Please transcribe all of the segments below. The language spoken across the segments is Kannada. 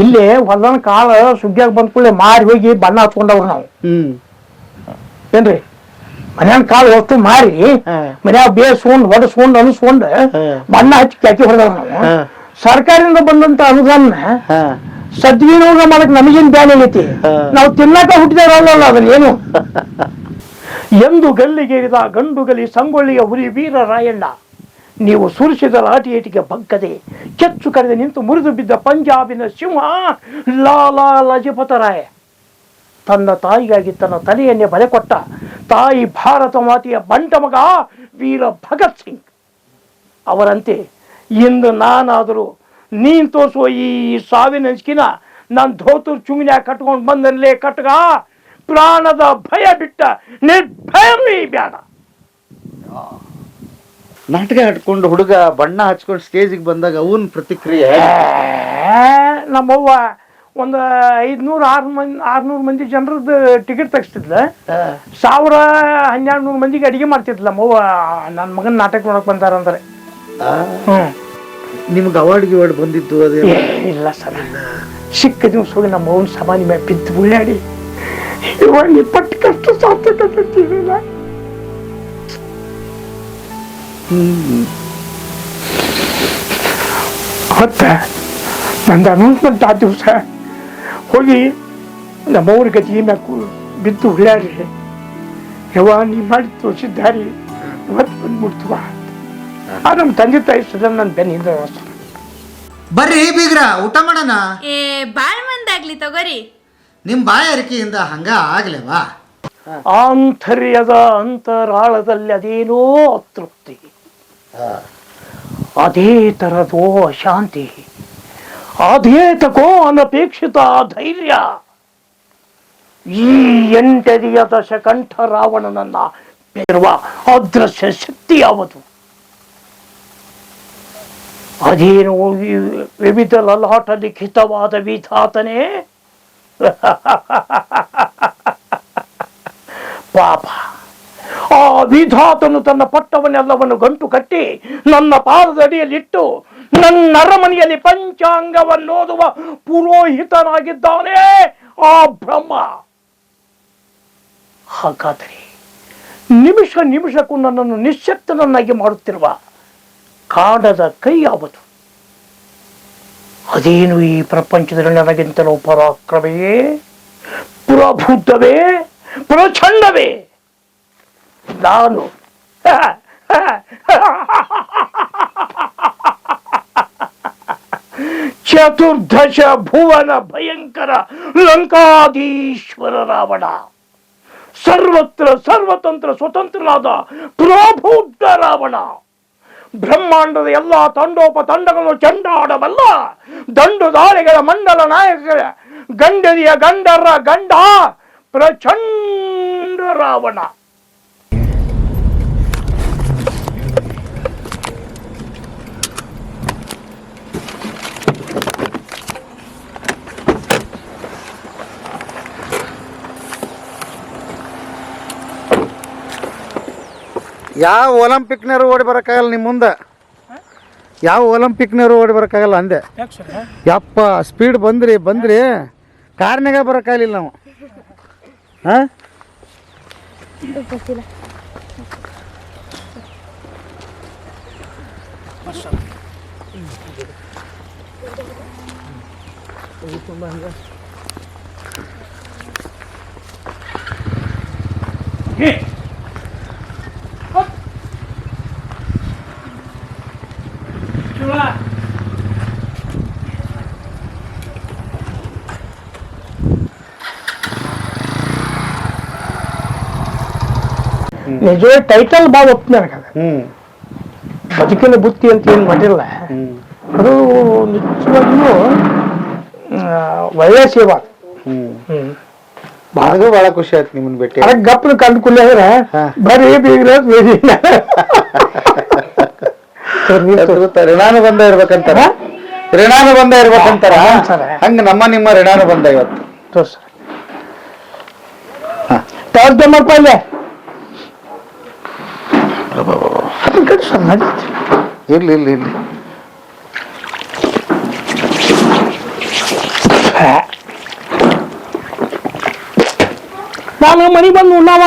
ಇಲ್ಲಿ ಹೊಲನ ಕಾಳ ಸುಗ್ಗಿಯಾಗ ಬಂದ ಕೂಡಲೇ ಮಾರಿ ಹೋಗಿ ಬಣ್ಣ ಹಚ್ಕೊಂಡವ್ರು ನಾವು. ಏನ್ರಿ ಮನ್ಯಾನ ಕಾಳು ವಸ್ತು ಮಾರಿ ಮನ್ಯಾಗ ಬೇಸ್ಕೊಂಡ್ ಹೊಡಸ್ಕೊಂಡ್ ಅನಿಸ್ಕೊಂಡ್ ಬಣ್ಣ ಹಚ್ಚಿ ಕ್ಯಾಕಿ ಹೊಡೆದವ್ರು ನಾವು. ಸರ್ಕಾರದಿಂದ ಬಂದಂತ ಅನುದಾನ ಸದ್ವಿನಿಯೋಗ ಮಾಡಕ್ ನಮಗೇನ್ ಬ್ಯಾನ್ ಆಗೈತಿ, ನಾವು ತಿನ್ನಕ ಹುಟ್ಟಿದವರಲ್ಲ ಅದನ್ನ ಏನು. ಎಂದು ಗಲ್ಲಿಗೇರಿದ ಗಂಡುಗಲಿ ಸಂಗೊಳ್ಳಿಯ ಹುಲಿ ವೀರ ರಾಯಣ್ಣ, ನೀವು ಸುರಿಸಿದ ಲಾಠಿ ಏಟಿಗೆ ಬಗ್ಗದೆ ಕೆಚ್ಚು ಕರೆದು ನಿಂತು ಮುರಿದು ಬಿದ್ದ ಪಂಜಾಬಿನ ಸಿಂಹ ಲಾಲಾ ಲಜಪತ ರಾಯ ತನ್ನ ತಾಯಿಗಾಗಿ ತನ್ನ ತಲೆಯನ್ನೇ ಬಲೆ ಕೊಟ್ಟ ತಾಯಿ ಭಾರತ ಮಾತೆಯ ಬಂಟ ಮಗ ವೀರ ಭಗತ್ ಸಿಂಗ್ ಅವರಂತೆ ಇಂದು ನಾನಾದರೂ ನೀನ್ ತೋರಿಸುವ ಈ ಸಾವಿನ ಅಂಚಿನ ನಾನು ಧೋತೂರು ಚುಂಗಿನ್ಯಾಗ ಕಟ್ಕೊಂಡು ಬಂದಲ್ಲೇ ಕಟ್ಗ ಪ್ರಾಣದ ಭಯ ಬಿಟ್ಟ ನಿರ್ಭಯವೇ ಬೇಡ. ನಾಟಕ ಹಟ್ಕೊಂಡು ಹುಡುಗ ಬಣ್ಣ ಹಚ್ಕೊಂಡು ಸ್ಟೇಜಿಗೆ ಬಂದಾಗ ಅವನ್ ಪ್ರತಿಕ್ರಿಯೆ? ನಮ್ಮವ್ವ ಒಂದು 500-600 ಮಂದಿ ಜನರದ್ದು ಟಿಕೆಟ್ ತೆಗಿಸ್ತಿದ್ಲ, 1000-1200 ಮಂದಿಗೆ ಅಡಿಗೆ ಮಾಡ್ತಿದ್ಲ ನಮ್ಮವ್ವ. ನನ್ನ ಮಗನ ನಾಟಕ ನೋಡಕ್ ಬಂದಾರಂದ್ರೆ. ನಿಮ್ಗೆ ಅವಾರ್ಡ್ ಗಿವಾರ್ಡ್ ಬಂದಿದ್ದು ಅದೇ? ಇಲ್ಲ ಸರ್, ಸಿಕ್ಕ ದಿವಸ ಹೋಗಿ ನಮ್ಮ ಅವ್ವನ ಸಮಾನಿ ಮೇಲೆ ಬಿದ್ದು ಬುಳ್ಳಾಡಿ ಇವಾಗ ಪಟ್ಟು ಕಷ್ಟ ಸಾರ್ಥಕತ್ತಿರಲಿಲ್ಲ. ಮತ್ತೆ ನಂದು ಅನೌನ್ಸ್ಮೆಂಟ್ ಆ ದಿವಸ ಹೋಗಿ ನಮ್ಮವ್ರ ಗತಿ ಮ್ಯಾಕು ಬಿದ್ದು ಉಳ್ಳಾಡ್ರಿ, ಯವ್ವ ನೀ ಮಾಡಿ ತೋರಿಸಿದ್ದಾರಿ ಇವತ್ತು ಬಂದ್ಬಿಡ್ತವ. ಆ ನಮ್ಮ ತಂದೆ ತಾಯಿ ಸದ ನನ್ನ ಬೆನ್ನಿಂದ ಬರ್ರಿ ಬೀಗ್ರ ಊಟ ಮಾಡೋಣ. ಬಾಳ್ ಮಂದಾಗ್ಲಿ ತಗೋರಿ. ನಿಮ್ ಬಾಯಾರಿಕೆಯಿಂದ ಹಂಗ ಆಗ್ಲೇವಾ? ಆಂತರ್ಯದ ಅಂತರಾಳದಲ್ಲಿ ಅದೇನೋ ಅತೃಪ್ತಿ, ಅದೇ ತರದೋ ಅಶಾಂತಿ, ಅದೇ ತಕೋ ಅನಪೇಕ್ಷಿತ ಧೈರ್ಯ. ಈ 8ನೆಯ ದಶಕಂಠ ರಾವಣನನ್ನ ಬೇರುವ ಅದೃಶ್ಯ ಶಕ್ತಿ ಯಾವುದು? ಅದೇನು ವಿವಿಧ ಲಲಾಟ ಲಿಖಿತವಾದ ವಿಧಾತನೇ? ಪಾಪ, ಆ ವಿಧಾತನು ತನ್ನ ಪಟ್ಟವನ್ನೆಲ್ಲವನ್ನು ಗಂಟು ಕಟ್ಟಿ ನನ್ನ ಪಾದದ ಅಡಿಯಲ್ಲಿಟ್ಟು ನನ್ನ ಅರಮನೆಯಲ್ಲಿ ಪಂಚಾಂಗವನ್ನೋದುವ ಪುರೋಹಿತನಾಗಿದ್ದಾನೆ ಆ ಬ್ರಹ್ಮ. ಹಾಗಾದರೆ ನಿಮಿಷ ನಿಮಿಷಕ್ಕೂ ನನ್ನನ್ನು ನಿಶ್ಶಕ್ತನನ್ನಾಗಿ ಮಾಡುತ್ತಿರುವ ಕಾಡದ ಕೈ ಯಾವುದು? ಅದೇನು ಈ ಪ್ರಪಂಚದಲ್ಲಿ ನನಗಿಂತಲೂ ಪರಾಕ್ರಮವೇ, ಪ್ರಬುದ್ಧವೇ, ಪ್ರಚಂಡವೇ? ನಾನು ಚತುರ್ದಶ ಭುವನ ಭಯಂಕರ ಲಂಕಾಧೀಶ್ವರ ರಾವಣ, ಸರ್ವತ್ರ ಸರ್ವತಂತ್ರ ಸ್ವತಂತ್ರನಾದ ಪ್ರಬುದ್ಧ ರಾವಣ, ಬ್ರಹ್ಮಾಂಡದ ಎಲ್ಲ ತಂಡೋಪತಂಡಗಳನ್ನು ಚಂಡಾಡಬಲ್ಲ ದಂಡು ದಾಳಿಗಳ ಮಂಡಲ ನಾಯಕರ ಗಂಡದಿಯ ಗಂಡರ ಗಂಡ ಪ್ರಚಂಡ ರಾವಣ. ಯಾವ ಒಲಿಂಪಿಕ್ನವರು ಓಡಿ ಬರೋಕ್ಕಾಗಲ್ಲ ನಿಮ್ಮ ಮುಂದೆ, ಯಾವ ಒಲಿಂಪಿಕ್ನವರು ಓಡಿ ಬರೋಕ್ಕಾಗಲ್ಲ ಅಂದೆ. ಯಪ್ಪ ಸ್ಪೀಡ್ ಬಂದ್ರಿ ಕಾರ್ನಾಗ ಬರೋಕ್ಕಾಗಲಿಲ್ಲ ನಾವು. ಹಾಂ ನಿಜ ಟೈಟಲ್ ಭಾಳ ಒಪ್ಪ ನನಗದ. ಬದುಕಿನ ಬುತ್ತಿ ಅಂತ ಏನು ಮಾಡಿಲ್ಲ, ಅದು ನಿಜವಾಗಿಯೂ ಒಳ್ಳೆಯ ಸೇವಾ. ಭಾಳ ಖುಷಿ ಆಯ್ತು ನಿಮ್ಮನ್ನ ಭೇಟಿ. ಅದಕ್ಕೆ ಗಪ್ಪನ ಕಂಡು ಕುಲ್ಲಾದ್ರೆ ಬರೀ ಬೀಗ್ರ ಋಣಾನು ಬಂದ ಇರ್ಬೇಕಂತಾರ, ಋಣಾನು ಬಂದ ಇರ್ಬೇಕಂತಾರ. ಹಂಗ ನಿಮ್ಮ ಋಣಾನು ಬಂದ ಇವತ್ತು ತೋರ್ಸ ಮಾಡ್ಪ ಇಲ್ಲೇ ಇರ್ಲಿ ನಾನು ಮನೆಗೆ ಬಂದು ಉಣ್ಣಾವ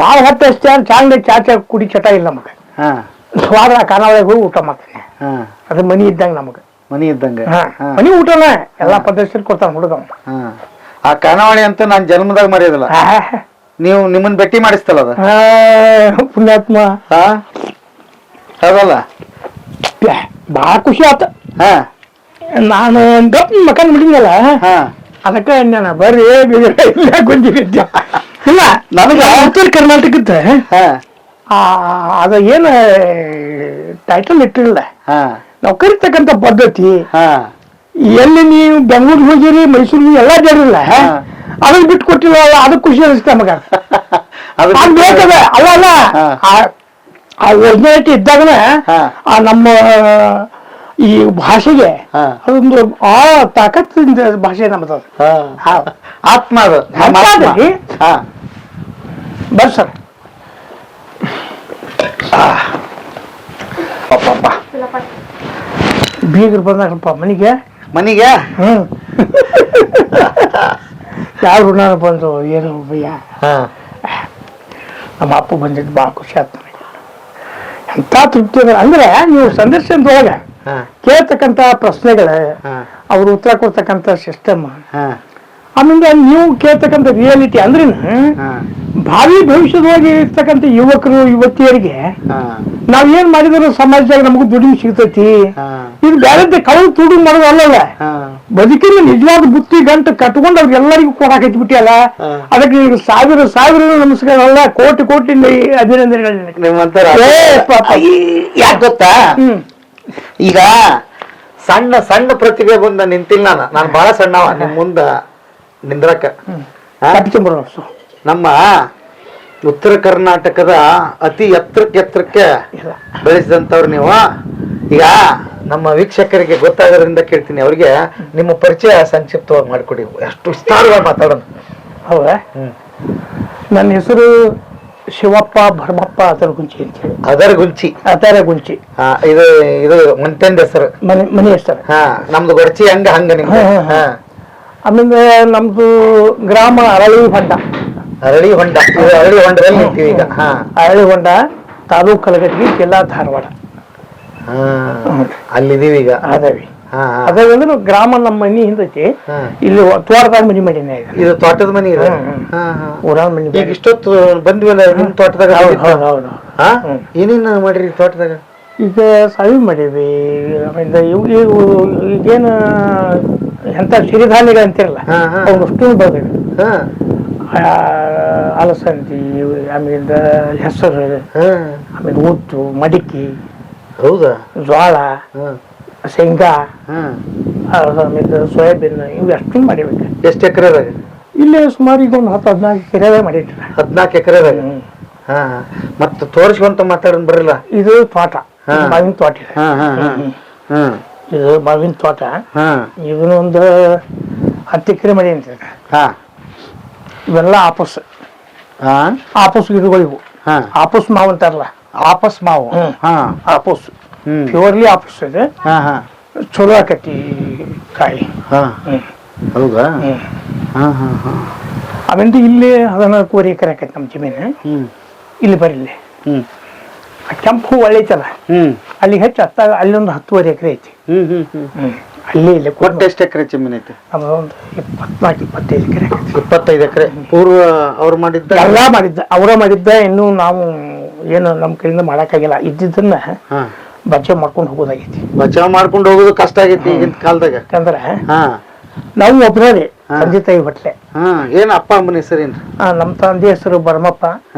ಭಾಳ ಹೊಟ್ಟೆ ಅಷ್ಟೇ ಚಾ ಕುಡಿ ಚಟ ಇಲ್ಲ ನಮಗೆ ಸ್ವಾದ ಖಾನಾವಳಿಗೆ ಹೋಗಿ ಊಟ ಮಾಡ್ತೇನೆ ಅದು ಮನಿ ಇದ್ದಂಗ ನಮಗ ಮನಿ ಇದ್ದಂಗ ಮನಿ ಊಟನ ಎಲ್ಲಾ ಪದ್ಧತಿ ಕೊಡ್ತಾನ ಹುಡುಗ ಆ ಖಾನಾವಳಿ ಅಂತ ನಾನ್ ಜನ್ಮದಾಗ ಮರೆಯೋದಿಲ್ಲ. ನೀವು ನಿಮ್ಮನ್ನ ಭೇಟಿ ಮಾಡಿಸ್ತಲ್ಲ ಅದ ಪುಣ್ಯಾತ್ಮ ಹೌದಲ್ಲ ಬಾಳ ಖುಷಿ ಆತ. ನಾನು ಗಪ್ ಮಕನ್ ಬಿಟ್ಟಿದ್ನಲ್ಲ ಅದಕ್ಕೆ ನಾನು ಬರ್ರಿ ಇಲ್ಲ ಗೊಂದಿದ್ದೆ ಇಲ್ಲ ನನಗೆ ಉತ್ತರ ಕರ್ನಾಟಕದ ಅದ ಏನ ಟೈಟಲ್ ಇಟ್ಟಿರಲ್ಲ ನಾವು ಕರಿತಕ್ಕಂತ ಪದ್ಧತಿ ಎಲ್ಲಿ ನೀವು ಬೆಂಗಳೂರಿಗೆ ಹೋಗಿರಿ ಮೈಸೂರಿಗೆ ಎಲ್ಲಾ ಜಾರಿಲ್ಲ ಅದನ್ನ ಬಿಟ್ಟು ಕೊಟ್ಟಿಲ್ಲ ಅದಕ್ಕೆ ಖುಷಿ ಅನಿಸ್ತ ನಮಗ ಬೇಕದ ಅಲ್ಲ ಅಲ್ಲ ಆ ಒರಿಜಿನಾಲಿಟಿ ಇದ್ದಾಗನ ನಮ್ಮ ಈ ಭಾಷೆಗೆ ಅದೊಂದು ತಾಕತ್ತಿಂದ ಭಾಷೆ ನಮ್ಮದ ಆತ್ಮ ಅದು ಬರ್ರಿ ಸರ್ ಬೀಗರು ಬಂದಾರಪ್ಪ ಮನೆಗೆ ಯಾವ ಋಣ ಬಂದು ಏನು ಭಯ್ಯ ನಮ್ಮ ಅಪ್ಪ ಬಂದಿದ್ದು ಭಾಳ ಖುಷಿ ಆಯ್ತು ನನಗೆ. ಎಂತ ತೃಪ್ತಿ ಅಂದ್ರೆ ನೀವು ಸಂದರ್ಶನದೊಳಗ ಕೇಳ್ತಕ್ಕಂತ ಪ್ರಶ್ನೆಗಳ ಅವ್ರು ಉತ್ತರ ಕೊಡ್ತಕ್ಕಂತ ಸಿಸ್ಟಮ್ ಆಮೇಲೆ ನೀವು ಕೇಳ್ತಕ್ಕಂಥ ರಿಯಾಲಿಟಿ ಅಂದ್ರೆ ಭಾವಿ ಭವಿಷ್ಯದೊಳಗೆ ಇರ್ತಕ್ಕಂಥ ಯುವಕರು ಯುವತಿಯರಿಗೆ ನಾವ್ ಏನ್ ಮಾಡಿದ್ರು ಸಮಾಜದಾಗ ನಮಗೂ ದುಡಿಮೆ ಸಿಗ್ತೈತಿ. ಇದು ಬೇರೆ ಕಳೆದು ತುಡು ಮಾಡೋದು ಅಲ್ಲಲ್ಲ, ಬದುಕಿನ ನಿಜವಾದ ಬುತ್ತಿ ಗಂಟು ಕಟ್ಕೊಂಡು ಅವ್ರಿಗೆಲ್ಲರಿಗೂ ಕೊಡಾಕ್ ಹಚ್ಬಿಟ್ಟಿಯಲ್ಲ. ಅದಕ್ಕೆ ಈಗ ಸಾವಿರ ಸಾವಿರ ನಮಸ್ಕಾರ ಅಲ್ಲ, ಕೋಟಿ ಕೋಟಿ ಅಭಿನಂದನೆಗಳು. ಯಾಕೆ ಗೊತ್ತಾ, ಈಗ ಸಣ್ಣ ಸಣ್ಣ ಪ್ರತಿಭೆ ಬಂದ ನಿಂತಿಲ್ಲ ನಾನು ಬಹಳ ಸಣ್ಣವ ನಿಮ್ ಮುಂದ ನಿಂದ್ರಕ್ಕ. ನಮ್ಮ ಉತ್ತರ ಕರ್ನಾಟಕದ ಅತಿ ಎತ್ತರಕ್ಕೆ ಬೆಳೆಸಿದಂತವ್ರು ನೀವು. ಈಗ ನಮ್ಮ ವೀಕ್ಷಕರಿಗೆ ಗೊತ್ತಾಗೋದ್ರಿಂದ ಕೇಳ್ತೀನಿ, ಅವ್ರಿಗೆ ನಿಮ್ಮ ಪರಿಚಯ ಸಂಕ್ಷಿಪ್ತವಾಗಿ ಮಾಡಿಕೊಡಿ, ಎಷ್ಟು ವಿಸ್ತಾರವಾಗಿ ಮಾತಾಡೋಣ. ಹೌದಾ? ನನ್ನ ಹೆಸರು ಶಿವಪ್ಪ ಭರಮಪ್ಪ ಅದರಗುಂಚಿ ಅಂತ ಹೇಳಿ. ಅದರಗುಂಚಿ ಇದು ಇದು ಮಂಟೆಂದ ಹೆಸರು, ಮನೆ ಹೆಸರು. ನಮ್ದು ಗೊಡಚಿ ಹಂಗ ನಿಮ್ದು. ಆಮೇಲೆ ನಮ್ದು ಗ್ರಾಮ ಅರಳಿ ಹೊಂಡ ಹೊಂಡದಲ್ಲಿ ನಿಂತೀವಿ ಈಗ. ಅರಳಿ ಹೊಂಡ, ತಾಲೂಕು ಕಲಘಟಗಿ, ಜಿಲ್ಲಾ ಧಾರವಾಡ. ಅಲ್ಲಿದೀವಿ ಈಗ. ಅದಂದ್ರೆ ಗ್ರಾಮ ನಮ್ಮ ಮನಿ ಹಿಂದೈತಿ. ಇಲ್ಲಿ ತೋಟದಾಗ ಮನಿ ಮಾಡೀನಿ. ಇದು ತೋಟದ ಮನಿ ಇದೆ, ಊರಾಗ ಮನಿ. ಈಗ ಇಷ್ಟೊತ್ತು ಬಂದ್ವಲ್ಲ ನಿಮ್ ತೋಟದಾಗ. ಏನೇನು ಮಾಡಿರಿ ತೋಟದಾಗ? ಈಗ ಸಾವಿ ಮಾಡೀವಿ, ಈಗೇನು ಎಂತ ಸಿರಿಧಾನ್ಯಗಳು ಅಂತಿರಲ್ಲ ಅವಷ್ಟು ಬೆಳೆದಿವಿ. ಅಲಸಂದಿ, ಆಮೇಲಿಂದ ಹೆಸರು, ಆಮೇಲೆ ಉದ್ದು, ಮಡಿಕೆ, ಹೌದಾ, ಜೋಳ, ಶೇಂಗಾ, ಆಮೇಲೆ ಸೋಯಾಬೀನ್, ಇವು ಅಷ್ಟು ಮಾಡಿಬೇಕು. ಎಷ್ಟು ಎಕರೆದಾಗ? ಇಲ್ಲೇ ಸುಮಾರು ಈಗ ಒಂದು 10-14 ಎಕರೆದಾಗ ಮಾಡಿಟ್ರಿ. 14 ಎಕರೆದಾಗ. ಮತ್ತೆ ತೋರಿಸ್ಕೊಂತ ಮಾತಾಡೋಣ ಬರಲ್ಲ. ಇದು ತೋಟ, ಮಾವಿನ ತೋಟ ಇದೆ. ಇದು ಮಾವಿನ ತೋಟ. ಇದನ್ನ ಒಂದು 10 ಎಕರೆ ಮಾಡಿ ಅಂತ. ಇವೆಲ್ಲ ಆಪಸ್ ಗಿಡಗಳು ಇವು. ಆಪಸ್ ಮಾವು ಅಂತಾರಲ್ಲ, ಆಪಸ್ ಮಾವು. ಆಪಸ್ ಪ್ಯೂರ್ಲಿ ಆಪಸ್ ಇದೆ. ಚಲೋ ಆಕತಿ ಕಾಯಿ. ಹೌದಾ? ಆಮೇಲೆ ಇಲ್ಲಿ 14 ಎಕರೆ ಆಕೈತಿ ನಮ್ಮ ಜಮೀನು. ಇಲ್ಲಿ ಬರೀ ಕೆಂಪು ಒಳ್ಳೆ ಐತಲ್ಲ, ಅಲ್ಲಿಗೆ ಹೆಚ್ಚು ಅಲ್ಲೊಂದು 10.5 ಎಕರೆ ಐತಿ. ಅಲ್ಲಿ ಇಲ್ಲಿ ಒಟ್ಟು ಎಷ್ಟು ಎಕರೆ ಜಮೀನ್ ಐತಿ? ಒಂದು 24-25 ಎಕರೆ. 25 ಎಕರೆ ಪೂರ್ವ ಅವ್ರು ಮಾಡಿದ್ದ? ಎಲ್ಲ ಮಾಡಿದ್ದ. ಇನ್ನು ನಾವು ಏನು ನಮ್ಮ ಕೈಯಿಂದ ಮಾಡಕ್ಕಾಗಿಲ್ಲ. ಇದ್ದಿದ್ದನ್ನ ಬಚಾವ್ ಮಾಡ್ಕೊಂಡು ಹೋಗೋದಾಗೈತಿ. ಬಚಾವ್ ಮಾಡ್ಕೊಂಡು ಹೋಗೋದು ಕಷ್ಟ ಆಗೈತಿ ಈಗಿನ ಕಾಲದಾಗ. ಯಾಕಂದ್ರೆ ನಾವು ಒಬ್ಬರೇ, ತಂದೆ ತಾಯಿ ಹೊಟ್ಲೆ. ಏನ್ ಅಪ್ಪ ಅಮ್ಮನ ಹೆಸರೇನ್ರಿ? ನಮ್ಮ ತಂದೆ ಹೆಸರು ಭರಮಪ್ಪ,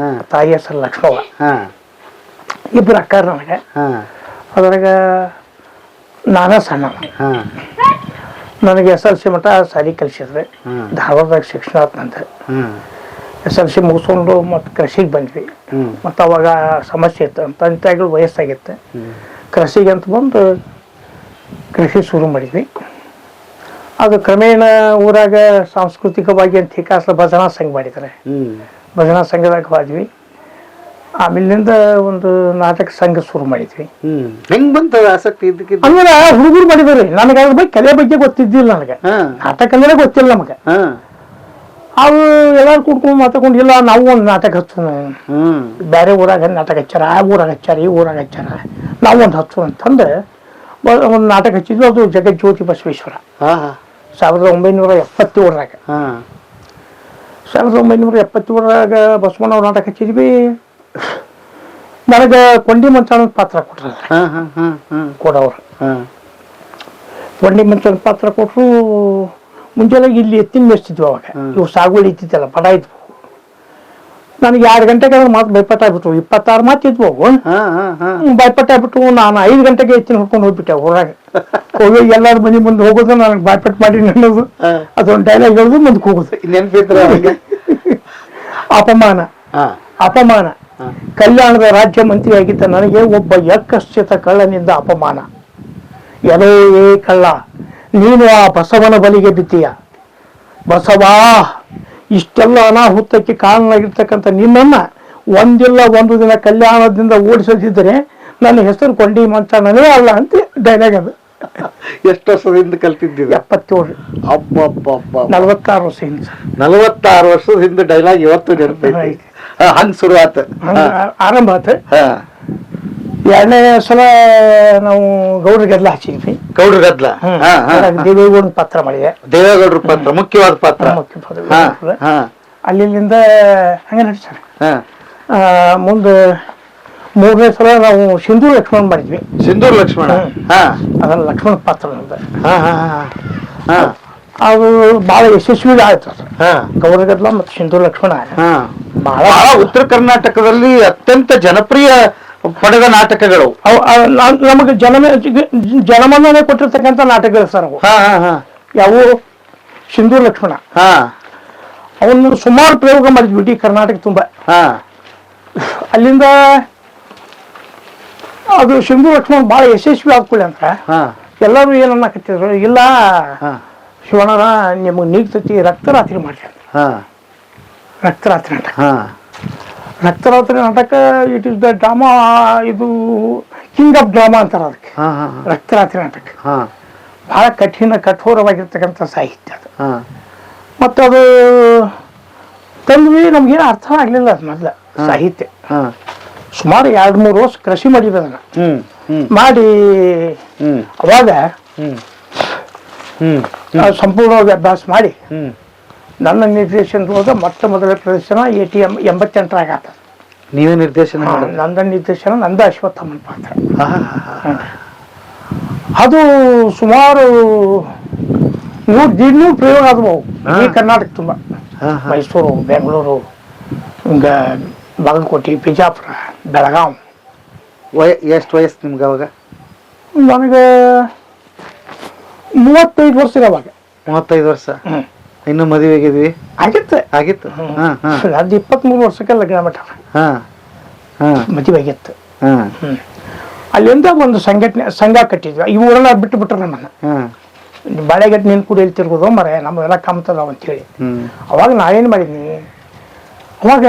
ತಾಯಿ ಹೆಸರು ಲಕ್ಷ್ಮವ್ವ. ಇಬ್ರು ಅಕ್ಕಾರ ನನಗೆ. ಅದ್ರಾಗ ನಾನ ಸಣ್ಣ. ನನಗೆ SLC ಮಟ್ಟ ಸಾಲಿ ಕಲಿಸಿದ್ರೆ ಧಾರವಾಡದಾಗ ಶಿಕ್ಷಣ ಆತ್ನಂತ. SLC ಮುಗಿಸ್ಕೊಂಡು ಮತ್ತೆ ಕೃಷಿಗೆ ಬಂದ್ವಿ. ಮತ್ತು ಅವಾಗ ಸಮಸ್ಯೆ ಇತ್ತು, ತಂದೆ ತಾಯಿಗಳು ವಯಸ್ಸಾಗಿತ್ತು. ಕೃಷಿಗೆ ಅಂತ ಬಂದು ಕೃಷಿ ಶುರು ಮಾಡಿದ್ವಿ. ಅದು ಕ್ರಮೇಣ ಊರಾಗ ಸಾಂಸ್ಕೃತಿಕವಾಗಿ ಅಂತ ವಿಕಾಸ ಭಜನಾ ಸಂಘ ಮಾಡಿದ್ದಾರೆ. ಭಜನಾ ಸಂಘದಾಗ ಹೋದ್ವಿ. ಆಮೇಲಿಂದ ಒಂದು ನಾಟಕ ಸಂಘ ಶುರು ಮಾಡಿದ್ವಿ. ಹೆಂಗ್ ಬಂತ ಆಸಕ್ತಿ? ಅಂದ್ರೆ ಹುಡುಗರು ಮಾಡಿದ್ರಿ. ನನಗೆ ಅದ್ರ ಬಗ್ಗೆ ಕಲೆ ಬಗ್ಗೆ ಗೊತ್ತಿದ್ದಿಲ್ಲ. ನನಗೆ ನಾಟಕ ಅಂದ್ರೆ ಗೊತ್ತಿಲ್ಲ ನಮಗೆ. ಅವು ಎಲ್ಲಾರು ಕುಡ್ಕೊಂಡು ಮಾತಾಡ್ಕೊಂಡು ಇಲ್ಲ ನಾವು ಒಂದು ನಾಟಕ ಹಚ್ಚೋಣ, ಬೇರೆ ಊರಾಗ ನಾಟಕ ಹಚ್ಚಾರ, ಆ ಊರಾಗ ಹಚ್ಚಾರ, ಈ ಊರಾಗ ಹಚ್ಚಾರ, ನಾವು ಒಂದು ಹಚ್ಚೋಣ ಅಂತಂದು ಒಂದು ನಾಟಕ ಹಚ್ಚಿದ್ವಿ. ಅದು ಜಗಜ್ಯೋತಿ ಬಸವೇಶ್ವರ 1977ರಾಗ. 1977ರಾಗ ಬಸವಣ್ಣವ್ರ ನಾಟಕ ಹಚ್ಚಿದ್ವಿ. ನನಗೆ ಕೊಂಡಿ ಮಂಚನ ಪಾತ್ರ ಕೊಟ್ರ ಕೊಡವ್ರು. ಕೊಂಡಿ ಮಂಚನ ಪಾತ್ರ ಕೊಟ್ಟರು. ಮುಂಜಾನೆ ಇಲ್ಲಿ ಎತ್ತಿನ ಮೇಯಿಸ್ತಿದ್ವಿ ಅವಾಗ. ಇವು ಸಾಗುವಳಿ ಇತ್ತಿತ್ತಲ್ಲ, ಪಡ ಇದ್ವು. ನನಗೆ 2 ಗಂಟೆಗೆ ಮಾತು ಭಯಪಟ್ಟ ಆಗ್ಬಿಟ್ವು. 26 ಮಾತು ಇದ್ವು ಅವು. ಭಯಪಟ್ಟ ಆಗ್ಬಿಟ್ಟು ನಾನು 5 ಗಂಟೆಗೆ ಎತ್ತಿನ ಹೊಡ್ಕೊಂಡು ಹೋಗ್ಬಿಟ್ಟೆ ಊರಾಗ. ಹೋಗಿ ಎಲ್ಲಾರ ಮನೆ ಮುಂದೆ ಹೋಗೋದು, ನನಗೆ ಭಯಪಟ್ಟು ಮಾಡಿ ಅನ್ನೋದು, ಅದೊಂದು ಡೈಲಾಗ್ ಹೇಳೋದು, ಮುಂದಕ್ಕೆ ಹೋಗೋದು. ನೆನಪಿದ್ರ ಅಪಮಾನ ಅಪಮಾನ. ಕಲ್ಯಾಣದ ರಾಜ್ಯ ಮಂತ್ರಿ ಆಗಿದ್ದ ನನಗೆ ಒಬ್ಬ ಯಕ್ಕಶ್ಚಿತ ಕಳ್ಳನಿಂದ ಅಪಮಾನ. ಎಲೇ ಏ ಕಳ್ಳ, ನೀನು ಆ ಬಸವನ ಬಲಿಗೆ ಬಿದ್ದೀಯ. ಬಸವಾ, ಇಷ್ಟೆಲ್ಲ ಅನಾಹುತಕ್ಕೆ ಕಾರಣವಾಗಿರ್ತಕ್ಕಂಥ ನಿನ್ನನ್ನ ಒಂದಿಲ್ಲ ಒಂದು ದಿನ ಕಲ್ಯಾಣದಿಂದ ಓಡಿಸದಿದ್ದರೆ ನನ್ನ ಹೆಸರು ಕೊಂಡಿ ಮಂಚನೇ ಅಲ್ಲ ಅಂತ ಡೈಲಾಗ್ ಅದು. ಎಷ್ಟು ವರ್ಷದಿಂದ ಕಲ್ತಿದ್ದೀವಿ? 77. 46 ವರ್ಷ ಹಿಂದೆ. 46 ವರ್ಷದ ಹಿಂದೆ ಡೈಲಾಗ್ ಇವತ್ತು ನೆನಪೈತಿ. ಹಂಗ್ ಶುರುವಾತ, ಆರಂಭ ಆತ. 2ನೇ ಸಲ ನಾವು ಗೌಡ್ರ ಗದ್ಲ ಹಚ್ಚಿದ್ವಿ. ಗೌಡ್ರ ಗದ್ಲ ದೇವೇಗೌಡ ಪಾತ್ರ ಮಾಡಿದೆ. ದೇವೇಗೌಡ್ರ ಪಾತ್ರ ಮುಖ್ಯವಾದ ಪಾತ್ರ. ಅಲ್ಲಿಂದ ಹಂಗೆ ನಡ್ಸಾರ. ಮುಂದೆ 3ನೇ ಸಲ ನಾವು ಸಿಂಧೂರ್ ಲಕ್ಷ್ಮಣ ಮಾಡಿದ್ವಿ. ಸಿಂಧೂರ್ ಲಕ್ಷ್ಮಣ, ಅದನ್ನ ಲಕ್ಷ್ಮಣ ಪಾತ್ರ ಅದು ಬಹಳ ಯಶಸ್ವಿ ಆಯ್ತು. ಗೌಡ್ರ ಗದ್ಲ ಮತ್ತು ಸಿಂಧೂರ್ ಲಕ್ಷ್ಮಣ ಬಹಳ ಉತ್ತರ ಕರ್ನಾಟಕದಲ್ಲಿ ಅತ್ಯಂತ ಜನಪ್ರಿಯ ಪಡೆದ ನಾಟಕಗಳು. ನಮಗೆ ಜನಮನ್ನಣೆ ಕೊಟ್ಟಿರ್ತಕ್ಕಂಥ ನಾಟಕಗಳು ಸರ್ ಅವು. ಯಾವ ಸಿಂಧೂರ್ ಲಕ್ಷ್ಮಣ ಅವನ್ನ ಸುಮಾರು ಪ್ರಯೋಗ ಮಾಡಿದ್ವಿ ಇಡೀ ಕರ್ನಾಟಕ ತುಂಬಾ. ಅಲ್ಲಿಂದ ಅದು ಸಿಂಧೂರ್ ಲಕ್ಷ್ಮಣ ಬಹಳ ಯಶಸ್ವಿ ಆಗ್ಕೊಳ್ಳಿ ಅಂತ ಎಲ್ಲರೂ ಏನನ್ನಕತ್ತಿದ್ರು, ಇಲ್ಲ ಶಿವಣ್ಣರ ನಿಮಗೆ ನೀಗ್ತತಿ ರಕ್ತರಾತ್ರಿ ಮಾಡ್ರಿ ಅಂತ. ರಕ್ತರಾತ್ರಿ ನಾಟಕ. ರಕ್ತರಾತ್ರಿ ನಾಟಕ ಇಟ್ ಇಸ್ ದ ಡ್ರಾಮಾ. ಇದು ಕಿಂಗ್ ಆಫ್ ಡ್ರಾಮಾ ಅಂತಾರ ಅದಕ್ಕೆ. ರಕ್ತರಾತ್ರಿ ನಾಟಕ ಬಹಳ ಕಠಿಣ ಕಠೋರವಾಗಿರ್ತಕ್ಕಂಥ ಸಾಹಿತ್ಯ ಅದು. ಮತ್ತು ಅದು ತಂದ್ವಿ, ನಮ್ಗೇನು ಅರ್ಥ ಆಗ್ಲಿಲ್ಲ ಅದು ಮೊದ್ಲ ಸಾಹಿತ್ಯ. ಸುಮಾರು 2-3 ವರ್ಷ ಕೃಷಿ ಮಾಡಿದ್ವಿ ಅದನ್ನ. ಮಾಡಿ ಅವಾಗ ಸಂಪೂರ್ಣವಾಗಿ ಅಭ್ಯಾಸ ಮಾಡಿ ನನ್ನ ನಿರ್ದೇಶನದೊಳಗ ಮೊಟ್ಟ ಮೊದಲ ಪ್ರದರ್ಶನ ATM 88ರಾಗ ಆಗ್ತದೆ. ನೀವೇ ನಿರ್ದೇಶನ? ನಂದ ನಿರ್ದೇಶನ, ನಂದ ಅಶ್ವತ್ಥಮ್ಮನ ಪಾತ್ರ. ಅದು ಸುಮಾರು 100-150 ಪ್ರಯೋಗ ಆದವು ಈ ಕರ್ನಾಟಕ ತುಂಬ. ಮೈಸೂರು, ಬೆಂಗಳೂರು, ಹಿಂಗ ಬಾಗಲಕೋಟೆ, ಬಿಜಾಪುರ, ಬೆಳಗಾವ್. ಎಷ್ಟು ವಯಸ್ಸು ನಿಮ್ಗೆ ಅವಾಗ? ನನಗೆ 35 ವರ್ಷ ಅವಾಗ. 35 ವರ್ಷ. ಇನ್ನು ಮದುವೆ ಆಗಿದ್ವಿ? ಆಗಿತ್ತು. ಅದು 23 ವರ್ಷಕ್ಕೆ ಲಗ್ನ ಮಠ ಮದುವೆ ಆಗಿತ್ತು. ಅಲ್ಲಿಂದ ಒಂದು ಸಂಘ ಕಟ್ಟಿದ್ವಿ. ಈ ಊರೆಲ್ಲ ಬಿಟ್ಟು ಬಿಟ್ರು ನಮ್ಮನ್ನ. ಬಾಳೆಗಟ್ಟು ನೀನು ಕೂಡ ಹೇಳ್ತಿರ್ಬೋದು ಮರೆ ನಮ್ಮೆಲ್ಲ ಕಾಮ್ತದಾವ ಅಂತೇಳಿ. ಅವಾಗ ನಾವೇನು ಮಾಡಿದ್ನಿ, ಅವಾಗ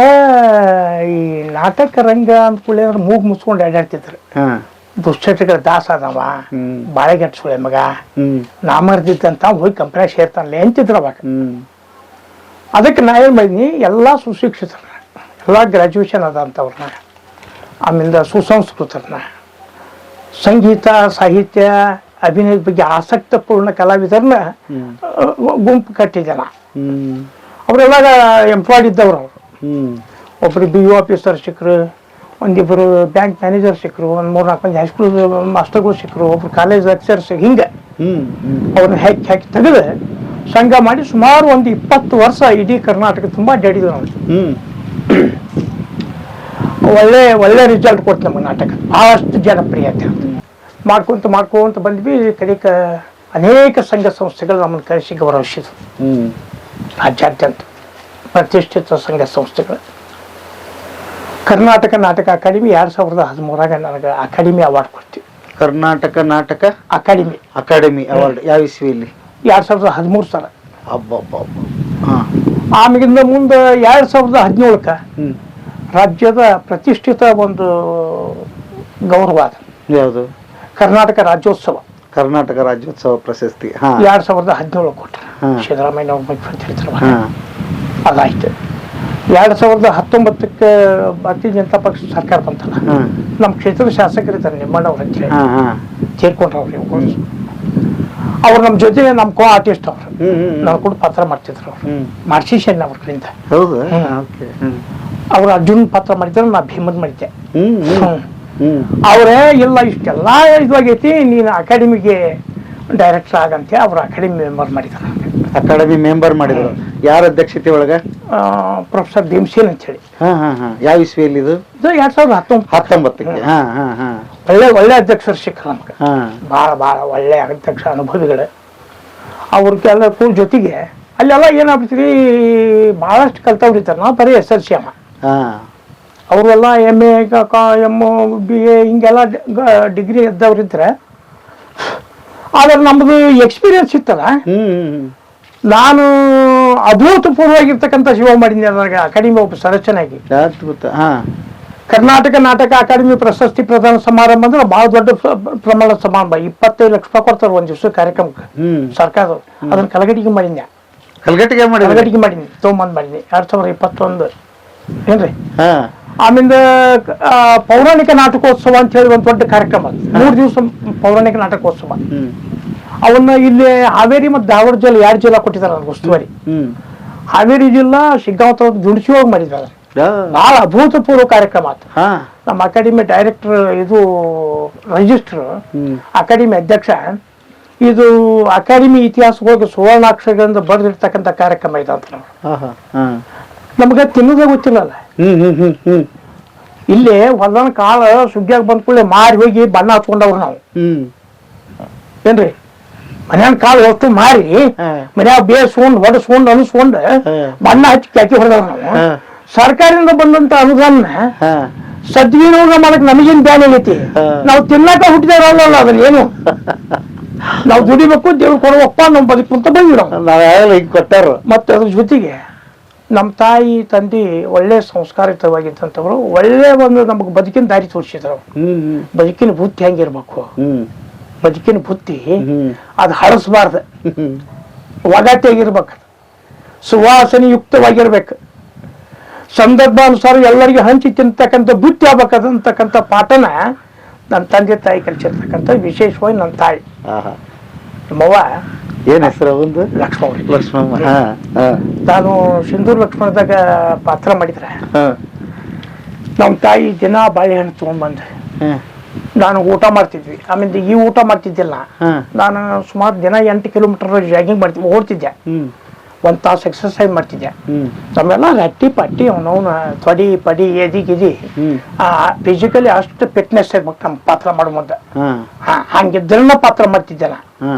ಈ ನಾಟಕ ರಂಗ ಅಂದ್ಕೊಳ್ಳಿ ಅಂದ್ರೆ ಮೂಗು ಮುಚ್ಕೊಂಡು ಅಡ್ಡಾಡ್ತಿದ್ರು. ದುಶ್ಚಟಗಳ ದಾಸ ಅದವ, ಬಾಳೆಗಟ್ಟು ಸುಳೆ ಮಗ, ನಾಮರ್ದಿದ್ದಂತ ಹೋಗಿ ಕಂಪ್ನಿ ಸೇರ್ತಾನಲ್ಲ ಅಂತಿದ್ರು ಅವಾಗ. ಅದಕ್ಕೆ ನಾ ಏನ್ ಮಾಡಿದ್ನಿ, ಎಲ್ಲ ಸುಶಿಕ್ಷಿತರನ್ನ, ಎಲ್ಲ ಗ್ರಾಜ್ಯುಯೇಷನ್ ಅದ ಅಂತವ್ರನ್ನ, ಆಮೇಲೆ ಸುಸಂಸ್ಕೃತರನ್ನ, ಸಂಗೀತ ಸಾಹಿತ್ಯ ಅಭಿನಯದ ಬಗ್ಗೆ ಆಸಕ್ತಪೂರ್ಣ ಕಲಾವಿದರನ್ನ ಗುಂಪು ಕಟ್ಟಿದೆ ನಾ. ಅವರೆಲ್ಲ ಎಂಪ್ಲಾಯ್ಡ್ ಇದ್ದವ್ರು. ಅವರು ಒಬ್ರು BU ಆಫೀಸರ್ ಸಿಕ್ಕರು, ಒಂದಿಬ್ಬರು ಬ್ಯಾಂಕ್ ಮ್ಯಾನೇಜರ್ ಸಿಕ್ಕರು, ಒಂದು 3-4 ಮಂದಿ ಹೈಸ್ಕೂಲ್ ಮಾಸ್ಟರ್ಗಳು ಸಿಕ್ಕರು, ಒಬ್ರು ಕಾಲೇಜ್ ಲೆಕ್ಚರ್ಸ್. ಹಿಂಗೆ ಅವ್ರನ್ನ ಹಾಕಿ ತೆಗೆದು ಸಂಘ ಮಾಡಿ ಸುಮಾರು ಒಂದು 20 ವರ್ಷ ಇಡೀ ಕರ್ನಾಟಕ ತುಂಬಾ ಅಡ್ಡಾಡಿದ್ವಿ ನಾವು. ಒಳ್ಳೆ ರಿಸಲ್ಟ್ ಕೊಡ್ತು ನಮಗೆ ನಾಟಕ. ಬಹಳಷ್ಟು ಜನಪ್ರಿಯತೆ ಮಾಡ್ಕೊಂತ ಬಂದ್ವಿ. ಕಡೆಕ ಅನೇಕ ಸಂಘ ಸಂಸ್ಥೆಗಳು ನಮ್ಮನ್ನು ಕರೆಸಿ ಗೌರವಿಸಿದ್ರು. ರಾಜ್ಯಾದ್ಯಂತ ಪ್ರತಿಷ್ಠಿತ ಸಂಘ ಸಂಸ್ಥೆಗಳು. ಕರ್ನಾಟಕ ನಾಟಕ ಅಕಾಡೆಮಿ 2013ರಾಗ ನನಗೆ ಅಕಾಡೆಮಿ ಅವಾರ್ಡ್ ಕೊಡ್ತೀವಿ. ಕರ್ನಾಟಕ ನಾಟಕ ಅಕಾಡೆಮಿ ಅವಾರ್ಡ್ ಯಾವ ಇಸ್ವಿಯಲ್ಲಿ? 2013 ಸಾಲ. ಆಮೇಲಿಂದ ಮುಂದೆ 2017ಕ್ಕೆ ರಾಜ್ಯದ ಪ್ರತಿಷ್ಠಿತ ಒಂದು ಗೌರವ ಅದು. ಯಾವುದು? ಕರ್ನಾಟಕ ರಾಜ್ಯೋತ್ಸವ. ಕರ್ನಾಟಕ ರಾಜ್ಯೋತ್ಸವ ಪ್ರಶಸ್ತಿ 2017 ಕೊಟ್ಟರು. ಸಿದ್ದರಾಮಯ್ಯ ಅವ್ರ ಮುಖ್ಯಮಂತ್ರಿ ಇದ್ರು. ಅದಾಯ್ತು. 2019 ಭಾರತೀಯ ಜನತಾ ಪಕ್ಷ ಸರ್ಕಾರ ಬಂತಲ್ಲ, ನಮ್ಮ ಕ್ಷೇತ್ರದ ಶಾಸಕರಿದ್ದಾರೆ ನಿಮ್ಮಣ್ಣವ್ರು ಅಂತ ಹೇಳಿ ಸೇರ್ಕೊಂಡ್ರು ಅವ್ರು ನಮ್ಮ ಜೊತೆ ನಮ್ಮ ಕೋ ಆರ್ಟಿಸ್ಟ್ ಅವ್ರು ನಾವು ಕೂಡ ಪಾತ್ರ ಮಾಡ್ತಿದ್ರು. ಅವ್ರು ಮಾರ್ಸಿಷನ್ ಅವ್ರಿಂದ ಅವ್ರು ಅರ್ಜುನ್ ಪಾತ್ರ ಮಾಡಿದ್ರು, ನಾ ಭೀಮದ್ ಮಾಡಿದ್ದೆ. ಅವರೇ ಇಲ್ಲ ಇಷ್ಟೆಲ್ಲ ಇದಾಗೈತಿ, ನೀನು ಅಕಾಡೆಮಿಗೆ ಡೈರೆಕ್ಟರ್ ಆಗಂತೆ ಅವ್ರು ಅಕಾಡೆಮಿ ಮೆಂಬರ್ ಮಾಡಿದ್ರು. ಅಕಾಡೆಮಿ ಮೆಂಬರ್ ಮಾಡಿದ್ರು. ಯಾರ ಅಧ್ಯಕ್ಷತೆ ಒಳಗ? ಪ್ರೊಫೆಸರ್ ಭೀಮಸೇನ್ ಅಂತ ಹೇಳಿ. ಯಾವ ಇಸ್ವಿಯಲ್ಲಿ ಇದು? 2019. ಒಳ್ಳೆ ಅಧ್ಯಕ್ಷರು ಸಿಕ್ಕರು ನಮ್ಗೆ, ಬಹಳ ಒಳ್ಳೆ ಅಧ್ಯಕ್ಷ ಅನುಭವಿಗಳು. ಅವ್ರಿಗೆಲ್ಲ ಕೂಡ ಜೊತೆಗೆ ಅಲ್ಲೆಲ್ಲ ಏನಾಗ್ಬಿಡ್ತೀರಿ, ಬಹಳಷ್ಟು ಕಲ್ತವ್ರು ಇರ್ತಾರೆ. ನಾವು ಬರೀ SLC ಅಮ್ಮ, ಅವರೆಲ್ಲ MA BA ಹಿಂಗೆಲ್ಲ ಡಿಗ್ರಿ ಇದ್ದವ್ರು ಇದ್ರೆ. ಆದ್ರೆ ನಮ್ದು ಎಕ್ಸ್ಪೀರಿಯನ್ಸ್ ಇತ್ತಲ್ಲ, ನಾನು ಅಭೂತಪೂರ್ವವಾಗಿರ್ತಕ್ಕಂಥ ಶಿವ ಮಾಡಿದ್ದೆ. ನನಗೆ ಅಕಾಡೆಮಿ ಒಬ್ಬ ಸದಸ್ಯನಾಗಿ ಕರ್ನಾಟಕ ನಾಟಕ ಅಕಾಡೆಮಿ ಪ್ರಶಸ್ತಿ ಪ್ರದಾನ ಸಮಾರಂಭ ಅಂದ್ರೆ ಬಹಳ ದೊಡ್ಡ ಪ್ರಮಾಣದ ಸಮಾರಂಭ. 25 ಲಕ್ಷ ರೂಪಾಯಿ ಕೊಡ್ತಾರೆ ಒಂದ್ ದಿವಸ ಕಾರ್ಯಕ್ರಮಕ್ಕೆ ಸರ್ಕಾರದವ್ರು. ಅದನ್ನ ಕಲಗಟ್ಟಿಗೆ ಮಾಡಿದ್ದೆ. ಕಲಗಟ್ಟಿಗೆ ಮಾಡೀನಿ, ತೊಗೊಂಬಂದ್ ಮಾಡೀನಿ 2021 ಏನ್ರಿ. ಆಮೇಲೆ ಪೌರಾಣಿಕ ನಾಟಕೋತ್ಸವ ಅಂತ ಹೇಳಿ ಒಂದು ದೊಡ್ಡ ಕಾರ್ಯಕ್ರಮ, 3 ದಿವಸ ಪೌರಾಣಿಕ ನಾಟಕೋತ್ಸವ. ಅವನ್ನ ಇಲ್ಲಿ ಹಾವೇರಿ ಮತ್ತು ಧಾರವಾಡ ಜಿಲ್ಲೆ 2 ಜಿಲ್ಲಾ ಕೊಟ್ಟಿದ್ದಾರೆ ನನಗೆ ಉಸ್ತುವಾರಿ. ಹಾವೇರಿ ಜಿಲ್ಲಾ ಶಿಗ್ಗಾಂವ್ ದುಡಿಸಿ ಹೋಗಿ ಮಾಡಿದ್ದಾರೆ. ಬಹಳ ಅಭೂತಪೂರ್ವ ಕಾರ್ಯಕ್ರಮ ಆಯ್ತು. ನಮ್ಮ ಅಕಾಡೆಮಿ ಡೈರೆಕ್ಟರ್, ಇದು ರಿಜಿಸ್ಟ್ರ್, ಅಕಾಡೆಮಿ ಅಧ್ಯಕ್ಷ, ಇದು ಅಕಾಡೆಮಿ ಇತಿಹಾಸ ಹೋಗಿ ಸುವರ್ಣಾಕ್ಷರಗಳಿಂದ ಬರೆದಿರ್ತಕ್ಕಂಥ ಕಾರ್ಯಕ್ರಮ ಇದೆ ಅಂತ. ನಮ್ಗೆ ತಿನ್ನೋದೇ ಗೊತ್ತಿಲ್ಲಲ್ಲ. ಇಲ್ಲಿ ಹೊಲನ ಕಾಳ ಸುಗ್ಗಿಯಾಗ ಬಂದ ಕೂಡಲೇ ಮಾರಿ ಹೋಗಿ ಬಣ್ಣ ಹಚ್ಕೊಂಡವ್ರು ನಾವು ಏನ್ರಿ. ಮನ್ಯಾನ ಕಾಳು ವಸ್ತು ಮಾರಿ ಮನ್ಯಾಗ ಬೇಸ್ಕೊಂಡ್ ಹೊಡಸ್ಕೊಂಡ್ ಅನಿಸ್ಕೊಂಡ್ ಬಣ್ಣ ಹಚ್ಚಿ ಕ್ಯಾಕಿ ಹೊಡೆದವ್ರು ನಾವು. ಸರ್ಕಾರದಿಂದ ಬಂದಂತ ಅನುದಾನ ಸದ್ವಿನಿಯೋಗ ಮಾಡಕ್ ನಮಗೇನ್ ಬ್ಯಾನ್ ಆಗೈತಿ. ನಾವು ತಿನ್ನಕ ಹುಟ್ಟಿದವರಲ್ಲ ಅದನ್ನ ಏನು. ನಾವು ದುಡಿಬೇಕು, ದೇವ್ರು ಕೊಡುವಪ್ಪ, ನಮ್ ಬದುಕು ಬಂದ್ವಿ ನಾವು ಕೊಟ್ಟಾರ. ಮತ್ತೆ ಅದ್ರ ಜೊತೆಗೆ ನಮ್ಮ ತಾಯಿ ತಂದೆ ಒಳ್ಳೆ ಸಂಸ್ಕಾರಿತವಾಗಿದ್ದಂಥವ್ರು, ಒಳ್ಳೆ ಒಂದು ನಮಗೆ ಬದುಕಿನ ದಾರಿ ತೋರಿಸಿದ್ರು. ಬದುಕಿನ ಬುದ್ಧಿ ಹೆಂಗಿರ್ಬೇಕು, ಬದುಕಿನ ಬುದ್ಧಿ ಅದು ಹಳಸ್ಬಾರ್ದು, ಒಗಟಾಗಿರ್ಬೇಕು, ಸುವಾಸನೆ ಯುಕ್ತವಾಗಿರ್ಬೇಕು, ಸಂದರ್ಭಾನುಸಾರ ಎಲ್ಲರಿಗೆ ಹಂಚಿ ತಿಂತಕ್ಕಂಥ ಬುದ್ಧಿ ಆಗ್ಬೇಕಂತಕ್ಕಂಥ ಪಾಠನ ನನ್ನ ತಂದೆ ತಾಯಿ ಕಲಿಸಿರ್ತಕ್ಕಂಥ, ವಿಶೇಷವಾಗಿ ನನ್ನ ತಾಯಿ ನಮ್ಮವ್ವ. ಏನ್ ಹೆಸರು? ಒಂದು ಲಕ್ಷ್ಮಮ್ಮ. ನಾನು ಸಿಂಧೂರ್ ಲಕ್ಷ್ಮಣದಾಗ ಪಾತ್ರ ಮಾಡಿದ್ರೆ ನಮ್ಮ ತಾಯಿ ದಿನ ಬಾಳೆಹಣ್ಣು ತಗೊಂಡ್ಬಂದ್ರೆ ನಾನು ಊಟ ಮಾಡ್ತಿದ್ವಿ. ಆಮೇಲೆ ಈ ಊಟ ಮಾಡ್ತಿದ್ದಿಲ್ಲ, ನಾನು ಸುಮಾರು ದಿನ 8 ಕಿಲೋಮೀಟರ್ ಜಾಗಿಂಗ್ ಮಾಡ್ತಿದ್ವಿ, ಓಡ್ತಿದ್ದೆ. 1 ತಾಸು ಎಕ್ಸರ್ಸೈಸ್ ಮಾಡ್ತಿದ್ದೆ. ನಮ್ಮೆಲ್ಲ ರಟ್ಟಿ ಪಟ್ಟಿ ಅವನವನ ತೊಡಿ ಪಡಿ ಎದಿ ಗಿದಿ ಫಿಸಿಕಲಿ ಅಷ್ಟು ಫಿಟ್ನೆಸ್ ಇರ್ಬೇಕು ನಮ್ಮ ಪಾತ್ರ ಮಾಡೋ ಮುಂದೆ. ಹಂಗಿದ್ರನ್ನ ಪಾತ್ರ ಮಾಡ್ತಿದ್ದೆಲ್ಲ.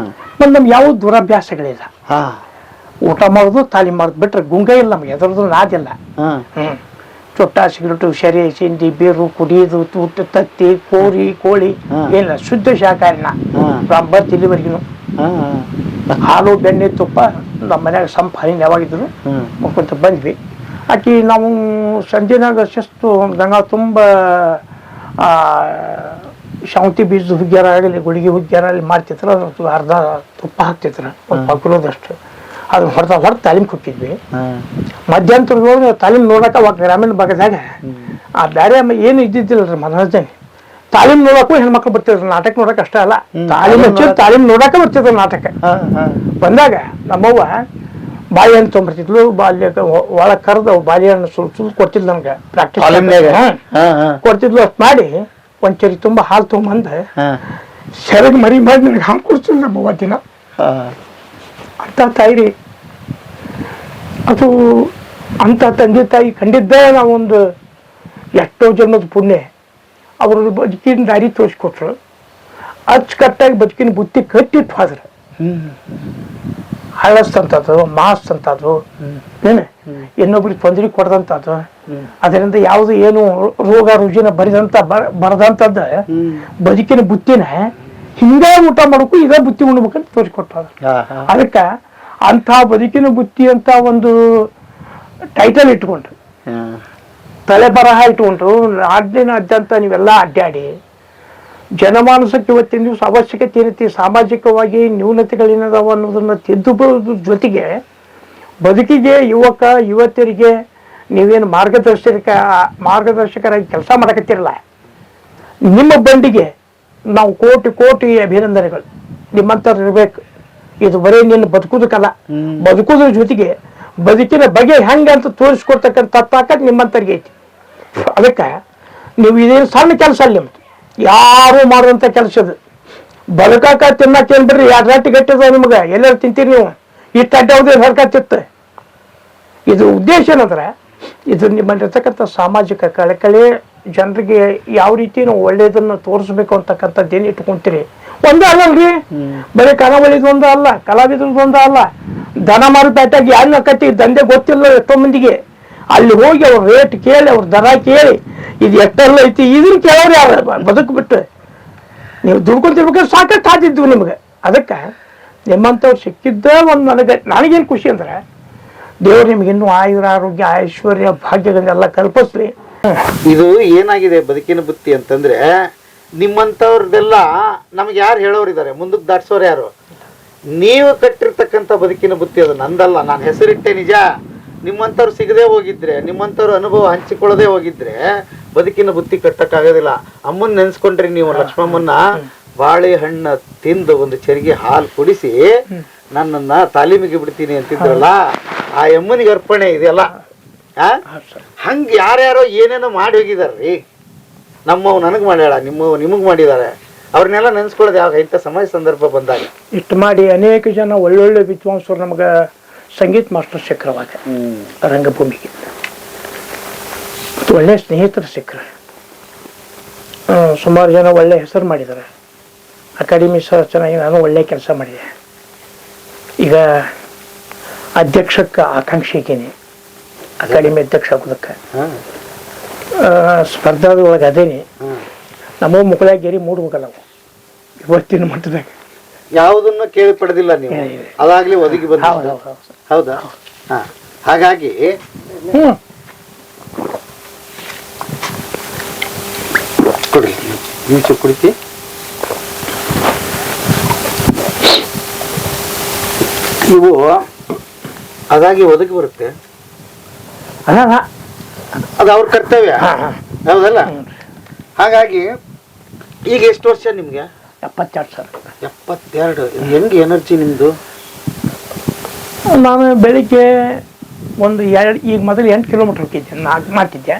ಮತ್ತೆ ನಮ್ಗೆ ಯಾವ ದುರಭ್ಯಾಸಗಳಿಲ್ಲ. ಊಟ ಮಾಡೋದು ತಾಲೀಮ್ ಮಾಡೋದು ಬಿಟ್ರೆ ಗುಂಗ ಇಲ್ಲ ನಮ್ಗೆ, ಎದ್ರದ್ದು ನಾದಿಲ್ಲ. ಚೊಟ್ಟ ಸಿಗರೇಟು ಶರಿ ಸಿಂಡಿ ಬೀರು ಕುಡಿಯೋದು ಊಟ ತತ್ತಿ ಕೋರಿ ಕೋಳಿ ಏನಿಲ್ಲ, ಶುದ್ಧ ಶಾಕಾರಿನ ಬರ್ ಇಲ್ಲಿವರೆಗೂ. ಹಾಲು ಬೆಣ್ಣೆ ತುಪ್ಪ ನಮ್ಮ ಮನ್ಯಾಗ ಸಂಪಾದನೆ ಯಾವಾಗಿದ್ರು ಮುಖಂತ ಬಂದ್ವಿ. ಆಕಿ ನಾವು ಸಂಜೆನಾಗ ಶಿಸ್ತು ಗಂಗಾ ತುಂಬ ಶಾವಂತಿ ಬೀಜದ ಹುಗ್ಗ್ಯಾರ ಆಗಲಿ ಗುಳಿಗೆ ಹುಗ್ಗ್ಯಾರ ಅಲ್ಲಿ ಮಾಡ್ತಿದ್ರು. ಅದ್ರ ಅರ್ಧ ತುಪ್ಪ ಹಾಕ್ತಿದ್ರು, ಒಂದು ಪಗ್ಲೋದಷ್ಟು. ಅದನ್ನ ಹೊಡೆದು ತಾಲೀಮ್ ಕೊಟ್ಟಿದ್ವಿ. ಮಧ್ಯಾಂತರದೊಳಗೆ ತಾಲೀಮ್ ನೋಡಕ್ಕೆ ಅವಾಗ ಗ್ರಾಮೀಣ ಭಾಗದಾಗ ಬೇರೆ ಏನು ಇದ್ದಿದ್ದಿಲ್ಲ ಮನೋರಂಜನೆ. ತಾಲೀಮ್ ನೋಡಕ್ಕೂ ಹೆಣ್ಮಕ್ಳು ಬರ್ತಿದ್ರು, ನಾಟಕ ನೋಡಕ್ ಅಷ್ಟೇ ಅಲ್ಲ, ತಾಲೀಮ್ ನೋಡಕ ಬರ್ತಿದ್ರು. ನಾಟಕ ಬಂದಾಗ ನಮ್ಮವ್ವ ಬಾಳೆಹಣ್ಣು ತೊಗೊಂಡ್ಬರ್ತಿದ್ಲು. ಒಳಗೆ ಕರೆದು ಬಾಳೆಹಣ್ಣು ಸುಲ್ ಕೊಡ್ತಿದ್ಲು ನಮ್ಗೆ, ಪ್ರಾಕ್ಟೀಸ್ ಕೊಡ್ತಿದ್ಲು. ಅಷ್ಟು ಮಾಡಿ ಒಂದ್ ಚರಿ ತುಂಬ ಹಾಲು ತೊಗೊಂಬಂದ ಸೆರಗ್ ಮರಿ ಮಾಡಿ ನನಗೆ ಹಾಲು ಕೊಡ್ತಿದ್ಲು ನಮ್ಮವ್ವ ದಿನ. ಅಂತ ತಾಯಿ ಅದು, ಅಂತ ತಂದೆ ತಾಯಿ ಕಂಡಿದ್ದೇ ನಾವೊಂದು ಎಷ್ಟೋ ಜನ್ಮದ ಪುಣ್ಯ. ಅವರು ಬದುಕಿನ ದಾರಿ ತೋರಿಸ್ಕೊಟ್ರು, ಅಚ್ಚುಕಟ್ಟಾಗಿ ಬದುಕಿನ ಬುತ್ತಿ ಕಟ್ಟಿಟ್ಟು ಹೋದ್ರೆ. ಹಳಸ್ತಂಥದ್ದು, ಮಾಸ್ ಅಂತದ್ದು, ಇನ್ನೊಬ್ರಿಗೆ ತೊಂದರೆ ಕೊಡದಂಥದ್ದು, ಅದರಿಂದ ಯಾವುದು ಏನು ರೋಗ ರುಜಿನ ಬರದಂಥದ್ದು ಬದುಕಿನ ಬುತ್ತಿನ ಹಿಂಗೆ ಊಟ ಮಾಡೋಕ್ಕೂ ಇದೇ ಬುತ್ತಿ ಉಣ್ಬೇಕಂತ ತೋರಿಸ್ಕೊಟ್ರು. ಅದಕ್ಕೆ ಅಂಥ ಬದುಕಿನ ಬುತ್ತಿ ಅಂತ ಒಂದು ಟೈಟಲ್ ಇಟ್ಕೊಂಡ್ರು, ತಲೆ ಬರಹ ಇಟ್ಕೊಂಡ್ರು. ನಾಡಿನಾದ್ಯಂತ ನೀವೆಲ್ಲ ಅಡ್ಡಾಡಿ ಜನಮಾನಸಕ್ಕೆ ಇವತ್ತಿನ ದಿವಸ ಅವಶ್ಯಕತೆ ಏನೈತಿ, ಸಾಮಾಜಿಕವಾಗಿ ನ್ಯೂನತೆಗಳೇನದಾವ ಅನ್ನೋದನ್ನ ತಿದ್ದುಕೊಳ್ಳೋದ್ರ ಜೊತೆಗೆ ಬದುಕಿಗೆ ಯುವಕ ಯುವತಿಯರಿಗೆ ನೀವೇನು ಮಾರ್ಗದರ್ಶಕರಾಗಿ ಕೆಲಸ ಮಾಡಕತ್ತಿರಲ್ಲ, ನಿಮ್ಮ ಬಂಡಿಗೆ ನಾವು ಕೋಟಿ ಕೋಟಿ ಅಭಿನಂದನೆಗಳು. ನಿಮ್ಮಂಥವ್ರು ಇರ್ಬೇಕು. ಇದು ಬರೀ ನಿನ್ನ ಬದುಕುದಕ್ಕಲ್ಲ, ಬದುಕುದ್ರ ಜೊತೆಗೆ ಬದುಕಿನ ಬಗೆ ಹೆಂಗೆ ಅಂತ ತೋರಿಸ್ಕೊಡ್ತಕ್ಕಂಥ ತಾಕತ್ ನಿಮ್ಮಂಥವ್ರಿಗೆ ಐತಿ. ಅದಕ್ಕೆ ನೀವು ಇದೇನು ಸಣ್ಣ ಕೆಲಸ ಅಲ್ಲಿ ನಿಮ್ದು, ಯಾರು ಮಾಡುವಂಥ ಕೆಲಸ ಅದು. ಬದುಕಾಕ ತಿನ್ನಕ್ಕೆ ಏನು ಬಿಡ್ರಿ, 2 ರೊಟ್ಟಿ ಗಟ್ಟಿದ ನಿಮ್ಗೆ ಎಲ್ಲರೂ ತಿಂತೀರಿ ನೀವು. ಇಷ್ಟು ಅಡ್ಡಾವುದೇ ಸರ್ಕತ್ತಿತ್ತು. ಇದು ಉದ್ದೇಶ ಏನಂದ್ರೆ ಇದು ನಿಮ್ಮಲ್ಲಿರ್ತಕ್ಕಂಥ ಸಾಮಾಜಿಕ ಕಳಕಳಿ, ಜನರಿಗೆ ಯಾವ ರೀತಿ ನಾವು ಒಳ್ಳೆಯದನ್ನು ತೋರಿಸ್ಬೇಕು ಅಂತಕ್ಕಂಥದ್ದೇನು ಇಟ್ಕೊಂತೀರಿ. ಒಂದೇ ಅಲ್ಲಲ್ರಿ, ಬರೀ ಕರಾವಳಿದು ಒಂದೇ ಅಲ್ಲ, ಕಲಾವಿದ್ರದ್ದು ಒಂದೇ ಅಲ್ಲ. ದನ ಮಾರುಪೇಟೆಗೆ ಯಾರು ಕತ್ತಿ ದಂಧೆ ಗೊತ್ತಿಲ್ಲ ಎಷ್ಟೋ ಮಂದಿಗೆ. ಅಲ್ಲಿ ಹೋಗಿ ಅವ್ರ ರೇಟ್ ಕೇಳಿ, ಅವ್ರ ದರ ಕೇಳಿ, ಇದು ಎಷ್ಟೆಲ್ಲ ಐತಿ ಇದನ್ನ ಕೇಳೋರು ಯಾರು ಬದುಕು ಬಿಟ್ಟು ನೀವು ದುಡ್ಕೊಂತಿರ್ಬೇಕಾದ್ರೆ ಸಾಕಷ್ಟು ಹಾದಿದ್ವು ನಿಮ್ಗೆ. ಅದಕ್ಕೆ ನಿಮ್ಮಂಥವ್ರು ಸಿಕ್ಕಿದ್ದ ಒಂದು ನನಗೇನು ಖುಷಿ ಅಂದ್ರೆ ದೇವ್ರು ನಿಮ್ಗೆ ಇನ್ನೂ ಆಯುರ ಆರೋಗ್ಯ ಐಶ್ವರ್ಯ ಭಾಗ್ಯಗಳನ್ನೆಲ್ಲ ಕಲ್ಪಿಸ್ಲಿ. ಇದು ಏನಾಗಿದೆ ಬದುಕಿನ ಬುತ್ತಿ ಅಂತಂದ್ರೆ, ನಿಮ್ಮಂಥವ್ರದ್ದೆಲ್ಲ ನಮ್ಗೆ ಯಾರು ಹೇಳೋರಿದ್ದಾರೆ, ಮುಂದಕ್ಕೆ ದಾಟ್ಸೋರು ಯಾರು? ನೀವು ಕಟ್ಟಿರ್ತಕ್ಕಂಥ ಬದುಕಿನ ಬುತ್ತಿ ಅದು ನಂದಲ್ಲ. ನಾನು ಹೆಸರಿಟ್ಟೆ ನಿಜ. ನಿಮ್ಮಂಥವ್ರು ಸಿಗದೆ ಹೋಗಿದ್ರೆ, ನಿಮ್ಮಂಥವ್ರ ಅನುಭವ ಹಂಚಿಕೊಳ್ಳದೆ ಹೋಗಿದ್ರೆ ಬದುಕಿನ ಬುತ್ತಿ ಕಟ್ಟಕ್ಕಾಗೋದಿಲ್ಲ. ಅಮ್ಮನ್ ನೆನ್ಸ್ಕೊಂಡ್ರಿ ನೀವು, ಲಕ್ಷ್ಮಮ್ಮನ್ನ ಬಾಳೆಹಣ್ಣ ತಿಂದು ಒಂದು ಚೆರಿಗೆ ಹಾಲು ಕುಡಿಸಿ ನನ್ನನ್ನ ತಾಲೀಮಿಗೆ ಬಿಡ್ತೀನಿ ಅಂತಿದ್ರಲ್ಲ, ಆ ಅಮ್ಮನಿಗೆ ಅರ್ಪಣೆ ಇದೆಯಲ್ಲ. ಹಂಗ ಯಾರ್ಯಾರೋ ಏನೇನೋ ಮಾಡಿ ಹೋಗಿದಾರ್ರಿ. ನಮ್ಮವ್ ನನಗ್ ಮಾಡ್ಯಾಳ, ನಿಮಗ್ ಮಾಡಿದ್ದಾರೆ. ಅವ್ರನ್ನೆಲ್ಲ ನೆನ್ಸ್ಕೊಳ್ಳೋದು ಯಾವಾಗ ಇಂಥ ಸಮಯ ಸಂದರ್ಭ ಬಂದಾಗ. ಇಷ್ಟು ಮಾಡಿ ಅನೇಕ ಜನ ಒಳ್ಳೊಳ್ಳೆ ವಿದ್ವಾಂಸರು ನಮಗೆ ಸಂಗೀತ ಮಾಸ್ಟರ್ ಸಿಕ್ಕರವಾಗ ರಂಗಭೂಮಿಗೆ, ಒಳ್ಳೆ ಸ್ನೇಹಿತರು ಸಿಕ್ಕರು. ಸುಮಾರು ಜನ ಒಳ್ಳೆ ಹೆಸರು ಮಾಡಿದ್ದಾರೆ. ಅಕಾಡೆಮಿ ಸಹ ಚೆನ್ನಾಗಿ ನಾನು ಒಳ್ಳೆ ಕೆಲಸ ಮಾಡಿದೆ. ಈಗ ಅಧ್ಯಕ್ಷಕ್ಕೆ ಆಕಾಂಕ್ಷಿಗೇನೆ, ಅಕಾಡೆಮಿ ಅಧ್ಯಕ್ಷ ಆಗೋದಕ್ಕೆ ಸ್ಪರ್ಧಾದೊಳಗೆ ಅದೇನೆ. ನಮ್ಮ ಮುಕ್ಕಳಾಗೇರಿ ಮೂಡ್ಬೇಕಲ್ಲ ನಾವು ಇವತ್ತಿನ ಮಟ್ಟದಾಗ. ಯಾವುದನ್ನ ಕೇಳಿ ಪಡೆದಿಲ್ಲ ನೀವು, ಅದಾಗ್ಲಿ ಒದಗಿ ಬಂದ. ಹೌದಾ? ಹಾಗಾಗಿ ಕೊಡಿ, ನಿಮಿಷ ಕುಡಿತಿ. ಇವು ಅದಾಗಿ ಒದಗಿ ಬರುತ್ತೆ, ಅದು ಅವ್ರ ಕರ್ತವ್ಯ. ಹೌದಲ್ಲ? ಹಾಗಾಗಿ ಈಗ ಎಷ್ಟು ವರ್ಷ ನಿಮ್ಗೆ? 72 ಸರ್. 72. ಹೆಂಗೆ ಎನರ್ಜಿ ನಿಮ್ದು? ನಾನು ಬೆಳಿಗ್ಗೆ ಒಂದು ಈಗ ಮೊದಲು 8 ಕಿಲೋಮೀಟರ್ ಹೋಗಿದ್ದೆ, 4 ಮಾಡ್ತಿದ್ದೆ.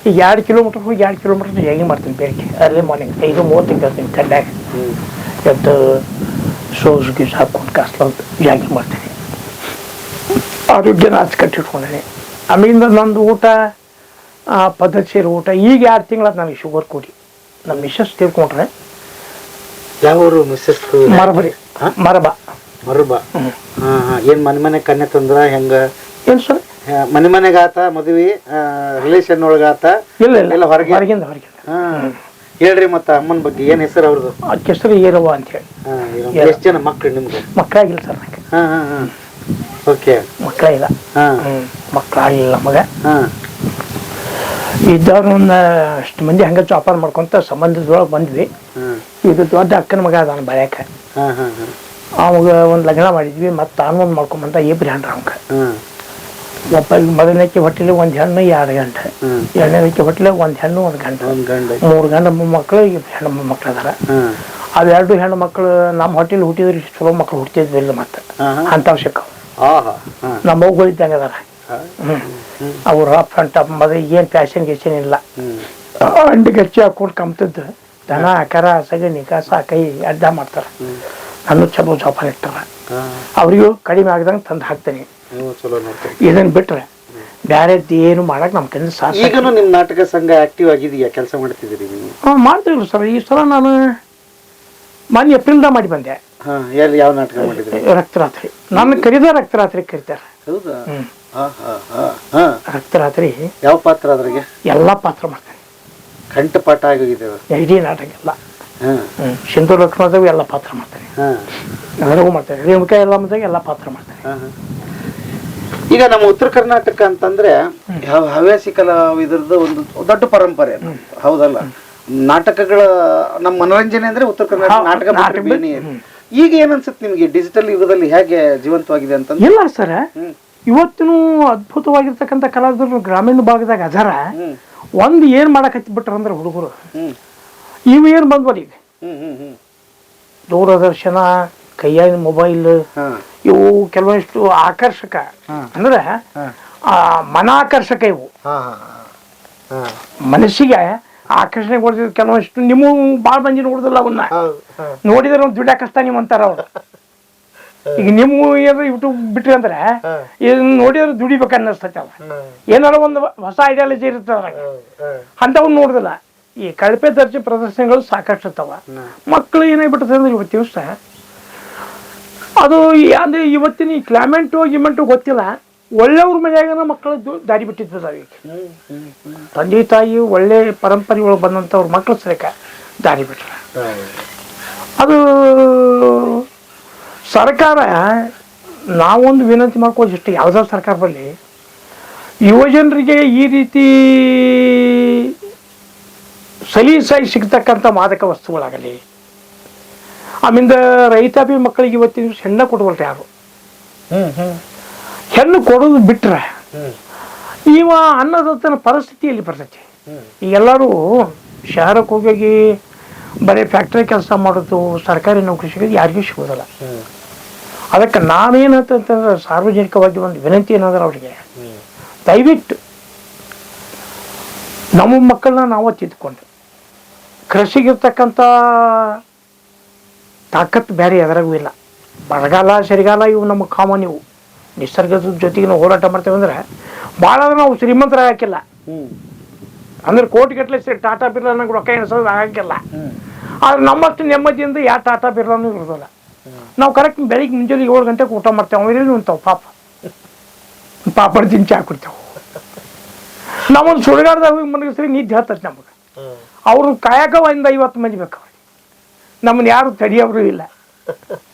ಈಗ 2 ಕಿಲೋಮೀಟರ್ ಹೋಗಿ 2 ಕಿಲೋಮೀಟರ್ ಜಾಗಿಂಗ್ ಮಾಡ್ತೀನಿ ಬೆಳಿಗ್ಗೆ ಅರ್ಲಿ ಮಾರ್ನಿಂಗ್ 5:30 ಕೇಳ್ತೀನಿ. ತಂಡಾಗ ಎದ್ದು ಸೋಸ್ ಗೀಸ್ ಹಾಕೊಂಡು ಕಾಸ್ಲಂತ ಜಾಗಿಂಗ್ ಮಾಡ್ತೀನಿ. ಆರೋಗ್ಯನ ಕಟ್ಟಿಟ್ಕೊಂಡೇನೆ. ಆಮೇಲಿಂದ ನಂದು ಊಟ ಪದ್ಧತಿ ಸೇರಿ ಊಟ. ಈಗ 2 ತಿಂಗಳ ನನಗೆ ಶುಗರ್ ಕೂಡಿ ನಮ್ಮ ಮಿಸ್ಸಸ್ ತಿಳ್ಕೊಂಡ್ರೆ. ಯಾವರು ಮಿಸ್ಸಸ್? ಮರಬರಿ ಮರಬ. ಏನ್ ಮನೆ ಕನ್ಯೆ ತಂದ್ರ ಹೆಂಗ? ಏನು ಸರ್? ಮನೆಗೆ ಆತ ಮದ್ವಿ ರಿಲೇಷನ್ ಒಳಗಾತ? ಇಲ್ಲ ಹೊರಗೆ. ಹೊರಗಿಂದ. ಹೇಳ್ರಿ ಮತ್ತ ಅಮ್ಮನ ಬಗ್ಗೆ ಏನ್ ಹೆಸರು ಅವ್ರದ್ದು? ಹೆಸರು ಏರವ್ವ ಅಂತ ಹೇಳಿ. ಎಷ್ಟು ಜನ ಮಕ್ಳು ನಿಮ್ಗೆ? ಮಕ್ಕಳಾಗಿಲ್ಲ ಸರ್ ನನಗೆ. ಓಕೆ, ಮಕ್ಕಳಿಲ್ಲ. ಮಕ್ಕಳಾಗಿಲ್ಲ ನಮಗೆ. ಇದ್ದವ್ರು ಒಂದು ಅಷ್ಟು ಮಂದಿ ಹಂಗೆ ವ್ಯಾಪಾರ ಮಾಡ್ಕೊಂತ ಸಂಬಂಧದೊಳಗೆ ಬಂದ್ವಿ. ಈಗ ದೊಡ್ಡ ಅಕ್ಕನ ಮಗ ಅದಾನ ಬಳ್ಯಾಕ. ಅವಾಗ ಒಂದು ಲಗ್ನ ಮಾಡಿದ್ವಿ. ಮತ್ತು ತಾನು ಒಂದು ಮಾಡ್ಕೊಂಬಂತ 2 ಹೆಣ್ಣು ಅವಂಗ. ಒಬ್ಬ ಮೊದಲನೇಕ್ಕೆ ಹೊಟ್ಟೆಲಿ 1 ಹೆಣ್ಣು 2 ಗಂಟೆ, ಎರಡನೇದಕ್ಕೆ ಹೊಟ್ಟೆಲಿ 1 ಹೆಣ್ಣು 1 ಗಂಟೆ, 3 ಗಂಡು ಮೊಮ್ಮಕ್ಕಳು 2 ಹೆಣ್ಣು ಮೊಮ್ಮಕ್ಕಳು ಅದಾರ. ಅವೆರಡು ಹೆಣ್ಣು ಮಕ್ಕಳು ನಮ್ಮ ಹೊಟ್ಟೆಲಿ ಹುಟ್ಟಿದ್ರೆ ಚಲೋ ಮಕ್ಕಳು ಹುಟ್ಟಿದ್ವಿಲ್ಲ. ಮತ್ತೆ ಅಂಥವು ಸಿಕ್ಕವು. ನಮ್ಮ ಮಗುಗಳು ಇದ್ದಂಗೆ ಅದಾರ. ಅವ್ರು ರಫ್ ಅಂಡ್ ಟಫ್ ಮೊದಲು ಏನು ಫ್ಯಾಷನ್ ಗೀಷನ್ ಇಲ್ಲ. ಅಂಡಿ ಗಚ್ಚಿ ಹಾಕೊಂಡು ಕಂಪ್ತಿದ್ದು ದನ ಕರ ಸಗಣಿ ಕಸ ಕೈ ಅಡ್ಡ ಮಾಡ್ತಾರ. ನಾನು ಚಲೋ ಜೋಪಾನ ಇರ್ತಾರ. ಅವ್ರಿಗೂ ಕಡಿಮೆ ಆಗದಂಗೆ ತಂದು ಹಾಕ್ತೇನೆ. ಇದನ್ನ ಬಿಟ್ರೆ ಬ್ಯಾರೆದ್ದು ಏನು ಮಾಡಕ್ ನಮ್ ಕೈಲಿ ಸಾಧ್ಯ. ಈಗಲೂ ನಿಮ್ ನಾಟಕ ಸಂಘ ಆಕ್ಟಿವ್ ಆಗಿದೆಯಾ? ಕೆಲಸ ಮಾಡ್ತಿದ್ದೀರಿ ನೀವು? ಮಾಡ್ತೀವಿ ಸರ್. ಈ ಸಲ ನಾನು ಮೊನ್ನೆ ಏಪ್ರಿಲ್ದಾಗ ಮಾಡಿ ಬಂದೆ. ಯಾವ ನಾಟಕ ಮಾಡಿದ್ರಿ? ರಕ್ತರಾತ್ರಿ. ನನ್ನ ಕರೀದ ರಕ್ತರಾತ್ರಿ ಕರೀತಾರೆ. ಹೌದಾ? ರಕ್ತರಾತ್ರಿ. ಯಾವ ಪಾತ್ರ ಅದ್ರಾಗೆ? ಎಲ್ಲಾ ಪಾತ್ರ ಮಾಡ್ತೇನೆ. ಕಂಠಪಾಠ ಆಗಿದೆ ಇಡೀ ನಾಟಕ ಎಲ್ಲ. ಸಿಂಧು ಲಕ್ಷ್ಮಣದಾಗ ಎಲ್ಲ ಪಾತ್ರ ಮಾಡ್ತೇನೆ. ಅದರಾಗೂ ಮಾಡ್ತೇನೆ. ರೇಣುಕಾ ಎಲ್ಲ ಮದಾಗ ಎಲ್ಲ ಪಾತ್ರ ಮಾಡ್ತೇನೆ. ಈಗ ನಮ್ಮ ಉತ್ತರ ಕರ್ನಾಟಕ ಅಂತಂದ್ರೆ ಹವ್ಯಾಸಿ ಕಲಾವಿದರದ ಒಂದು ದೊಡ್ಡ ಪರಂಪರೆ. ಹೌದಲ್ಲ? ನಾಟಕಗಳ ನಮ್ಮ ಮನೋರಂಜನೆ ಅಂದ್ರೆ ಉತ್ತರ ಕರ್ನಾಟಕ ನಾಟಕ. ಈಗ ಏನ್ ಅನ್ಸುತ್ತೆ ನಿಮ್ಗೆ ಡಿಜಿಟಲ್ ಯುಗದಲ್ಲಿ ಹೇಗೆ ಜೀವಂತವಾಗಿದೆ ಅಂತ? ಇಲ್ಲ ಸರ್, ಇವತ್ತಿನೂ ಅದ್ಭುತವಾಗಿರ್ತಕ್ಕಂಥ ಕಲಾವಿದರು ಗ್ರಾಮೀಣ ಭಾಗದಾಗ ಅದರ ಒಂದು ಏನು ಮಾಡಕತ್ತಿ ಬಿಟ್ರ ಅಂದ್ರೆ ಹುಡುಗರು ಇವು ಏನು ಬಂದ್ವಲ್ಲ ಈಗ ದೂರದರ್ಶನ ಕೈಯಾಗಿನ ಮೊಬೈಲ್ ಇವು ಕೆಲವೊಂದಿಷ್ಟು ಆಕರ್ಷಕ ಅಂದ್ರೆ ಮನಾಕರ್ಷಕ ಇವು ಮನಸ್ಸಿಗೆ ಆಕರ್ಷಣೆ ಕೊಡ್ತಿದ್ ಕೆಲವೊಂದಿಷ್ಟು ನಿಮ್ಮ ಭಾಳ ಮಂದಿ ನೋಡುದಿಲ್ಲ ಅವನ್ನ ನೋಡಿದ್ರೆ ಒಂದು ದುಡ್ಡ ಕಷ್ಟ ನೀವು ಅಂತಾರ ಅವ್ರು ಈಗ ನೀವು ಏನಾರ ಯೂಟ್ಯೂಬ್ ಬಿಟ್ರಿ ಅಂದ್ರೆ ಇದನ್ನ ನೋಡಿದ್ರೆ ದುಡಿಬೇಕು ಅನ್ನಿಸ್ತೈತೆ ಅವ ಏನಾರ ಒಂದು ಹೊಸ ಐಡಿಯಾಲಜಿ ಇರ್ತದ ಅಂಥವ್ನು ನೋಡುದಿಲ್ಲ ಈ ಕಳಪೆ ದರ್ಜೆ ಪ್ರದರ್ಶನಗಳು ಸಾಕಷ್ಟು ಇರ್ತಾವ ಮಕ್ಕಳು ಏನಾಗ್ಬಿಟ್ಟದೆ ಅಂದ್ರೆ ಇವತ್ತು ದಿವಸ ಅದು ಅಂದ್ರೆ ಇವತ್ತಿನ ಈ ಗಿಮೆಂಟು ಗೊತ್ತಿಲ್ಲ ಒಳ್ಳೆಯವ್ರ ಮನೆಯಾಗನ ಮಕ್ಕಳು ದಾರಿ ಬಿಟ್ಟಿರ್ತದ ಈಗ ತಂದೆ ತಾಯಿ ಒಳ್ಳೆ ಪರಂಪರೆ ಒಳಗೆ ಬಂದಂಥವ್ರ ಮಕ್ಕಳು ಸರಿಕ ದಾರಿ ಬಿಟ್ರ ಅದು ಸರ್ಕಾರ ನಾವೊಂದು ವಿನಂತಿ ಮಾಡ್ಕೊಳ್ಳಿ ಇಷ್ಟು ಯಾವುದಾದ್ರು ಸರ್ಕಾರ ಬರಲಿ ಯುವಜನರಿಗೆ ಈ ರೀತಿ ಸಲೀಸಾಗಿ ಸಿಗ್ತಕ್ಕಂಥ ಮಾದಕ ವಸ್ತುಗಳಾಗಲಿ ಆಮೇಲೆ ರೈತಾಪಿ ಮಕ್ಕಳಿಗೆ ಇವತ್ತಿನ ದಿವಸ ಹೆಣ್ಣು ಕೊಡ್ಬಲ್ರಿ ಯಾರು ಹೆಣ್ಣು ಕೊಡೋದು ಬಿಟ್ರೆ ಇವ ಅನ್ನೋದನ್ನ ಪರಿಸ್ಥಿತಿಯಲ್ಲಿ ಬರ್ತೈತಿ ಈಗೆಲ್ಲರೂ ಶಹರಕ್ಕೆ ಹೋಗಿ ಬರೀ ಫ್ಯಾಕ್ಟ್ರಿ ಕೆಲಸ ಮಾಡೋದು ಸರ್ಕಾರಿ ನೌಕರಿ ಸಿಗೋದು ಯಾರಿಗೂ ಸಿಗೋದಿಲ್ಲ ಅದಕ್ಕೆ ನಾವೇನಂತಂದ್ರೆ ಸಾರ್ವಜನಿಕವಾಗಿ ಒಂದು ವಿನಂತಿ ಏನಾದ್ರೆ ಅವ್ರಿಗೆ ದಯವಿಟ್ಟು ನಮ್ಮ ಮಕ್ಕಳನ್ನ ನಾವು ತಿದ್ದುಕೊಂಡು ಕೃಷಿಗಿರ್ತಕ್ಕಂಥ ತಾಕತ್ತು ಬೇರೆ ಎದರಾಗೂ ಇಲ್ಲ ಬರಗಾಲ ಸರಿಗಾಲ ಇವು ನಮಗೆ ಕಾಮನ್ ಇವು ನಿಸರ್ಗದ ಜೊತೆಗೆ ನಾವು ಹೋರಾಟ ಮಾಡ್ತೇವೆ ಅಂದ್ರೆ ಭಾಳ ನಾವು ಶ್ರೀಮಂತರ ಹಾಕಿಲ್ಲ ಅಂದ್ರೆ ಕೋಟಿಗಟ್ಟಲೆ ಟಾಟಾ ಬಿರ್ಲಾನ ರೊಕ್ಕ ಎಣಿಸೋದು ಆಗಕ್ಕಿಲ್ಲ ಆದ್ರೆ ನಮ್ಮಷ್ಟು ನೆಮ್ಮದಿಯಿಂದ ಯಾವ ಟಾಟಾ ಬಿರ್ಲಾನು ಇರೋದಿಲ್ಲ ನಾವು ಕರೆಕ್ಟ್ ಬೆಳಿಗ್ಗೆ ಮುಂಜಾನೆ 7 ಗಂಟೆಗೆ ಊಟ ಮಾಡ್ತೇವೆ ಅವೇನು ಅಂತಾವೆ ಪಾಪಡ್ ತಿಂದು ಚಾ ಕುಡ್ತೇವೆ ನಾವೊಂದು ಸುಡುಗಾಡ್ದಾಗ ಹೋಗಿ ಮನಗಿಸ್ರಿ ನಿದ್ದೆ ಹೇಳ್ತದೆ ನಮಗೆ ಅವ್ರು ಕಾಯಕ ಒಂದು 50 ಮಂದಿ ಬೇಕು ಅವ್ರಿಗೆ ನಮ್ಮನ್ನ ಯಾರು ತಡಿಯೋರು ಇಲ್ಲ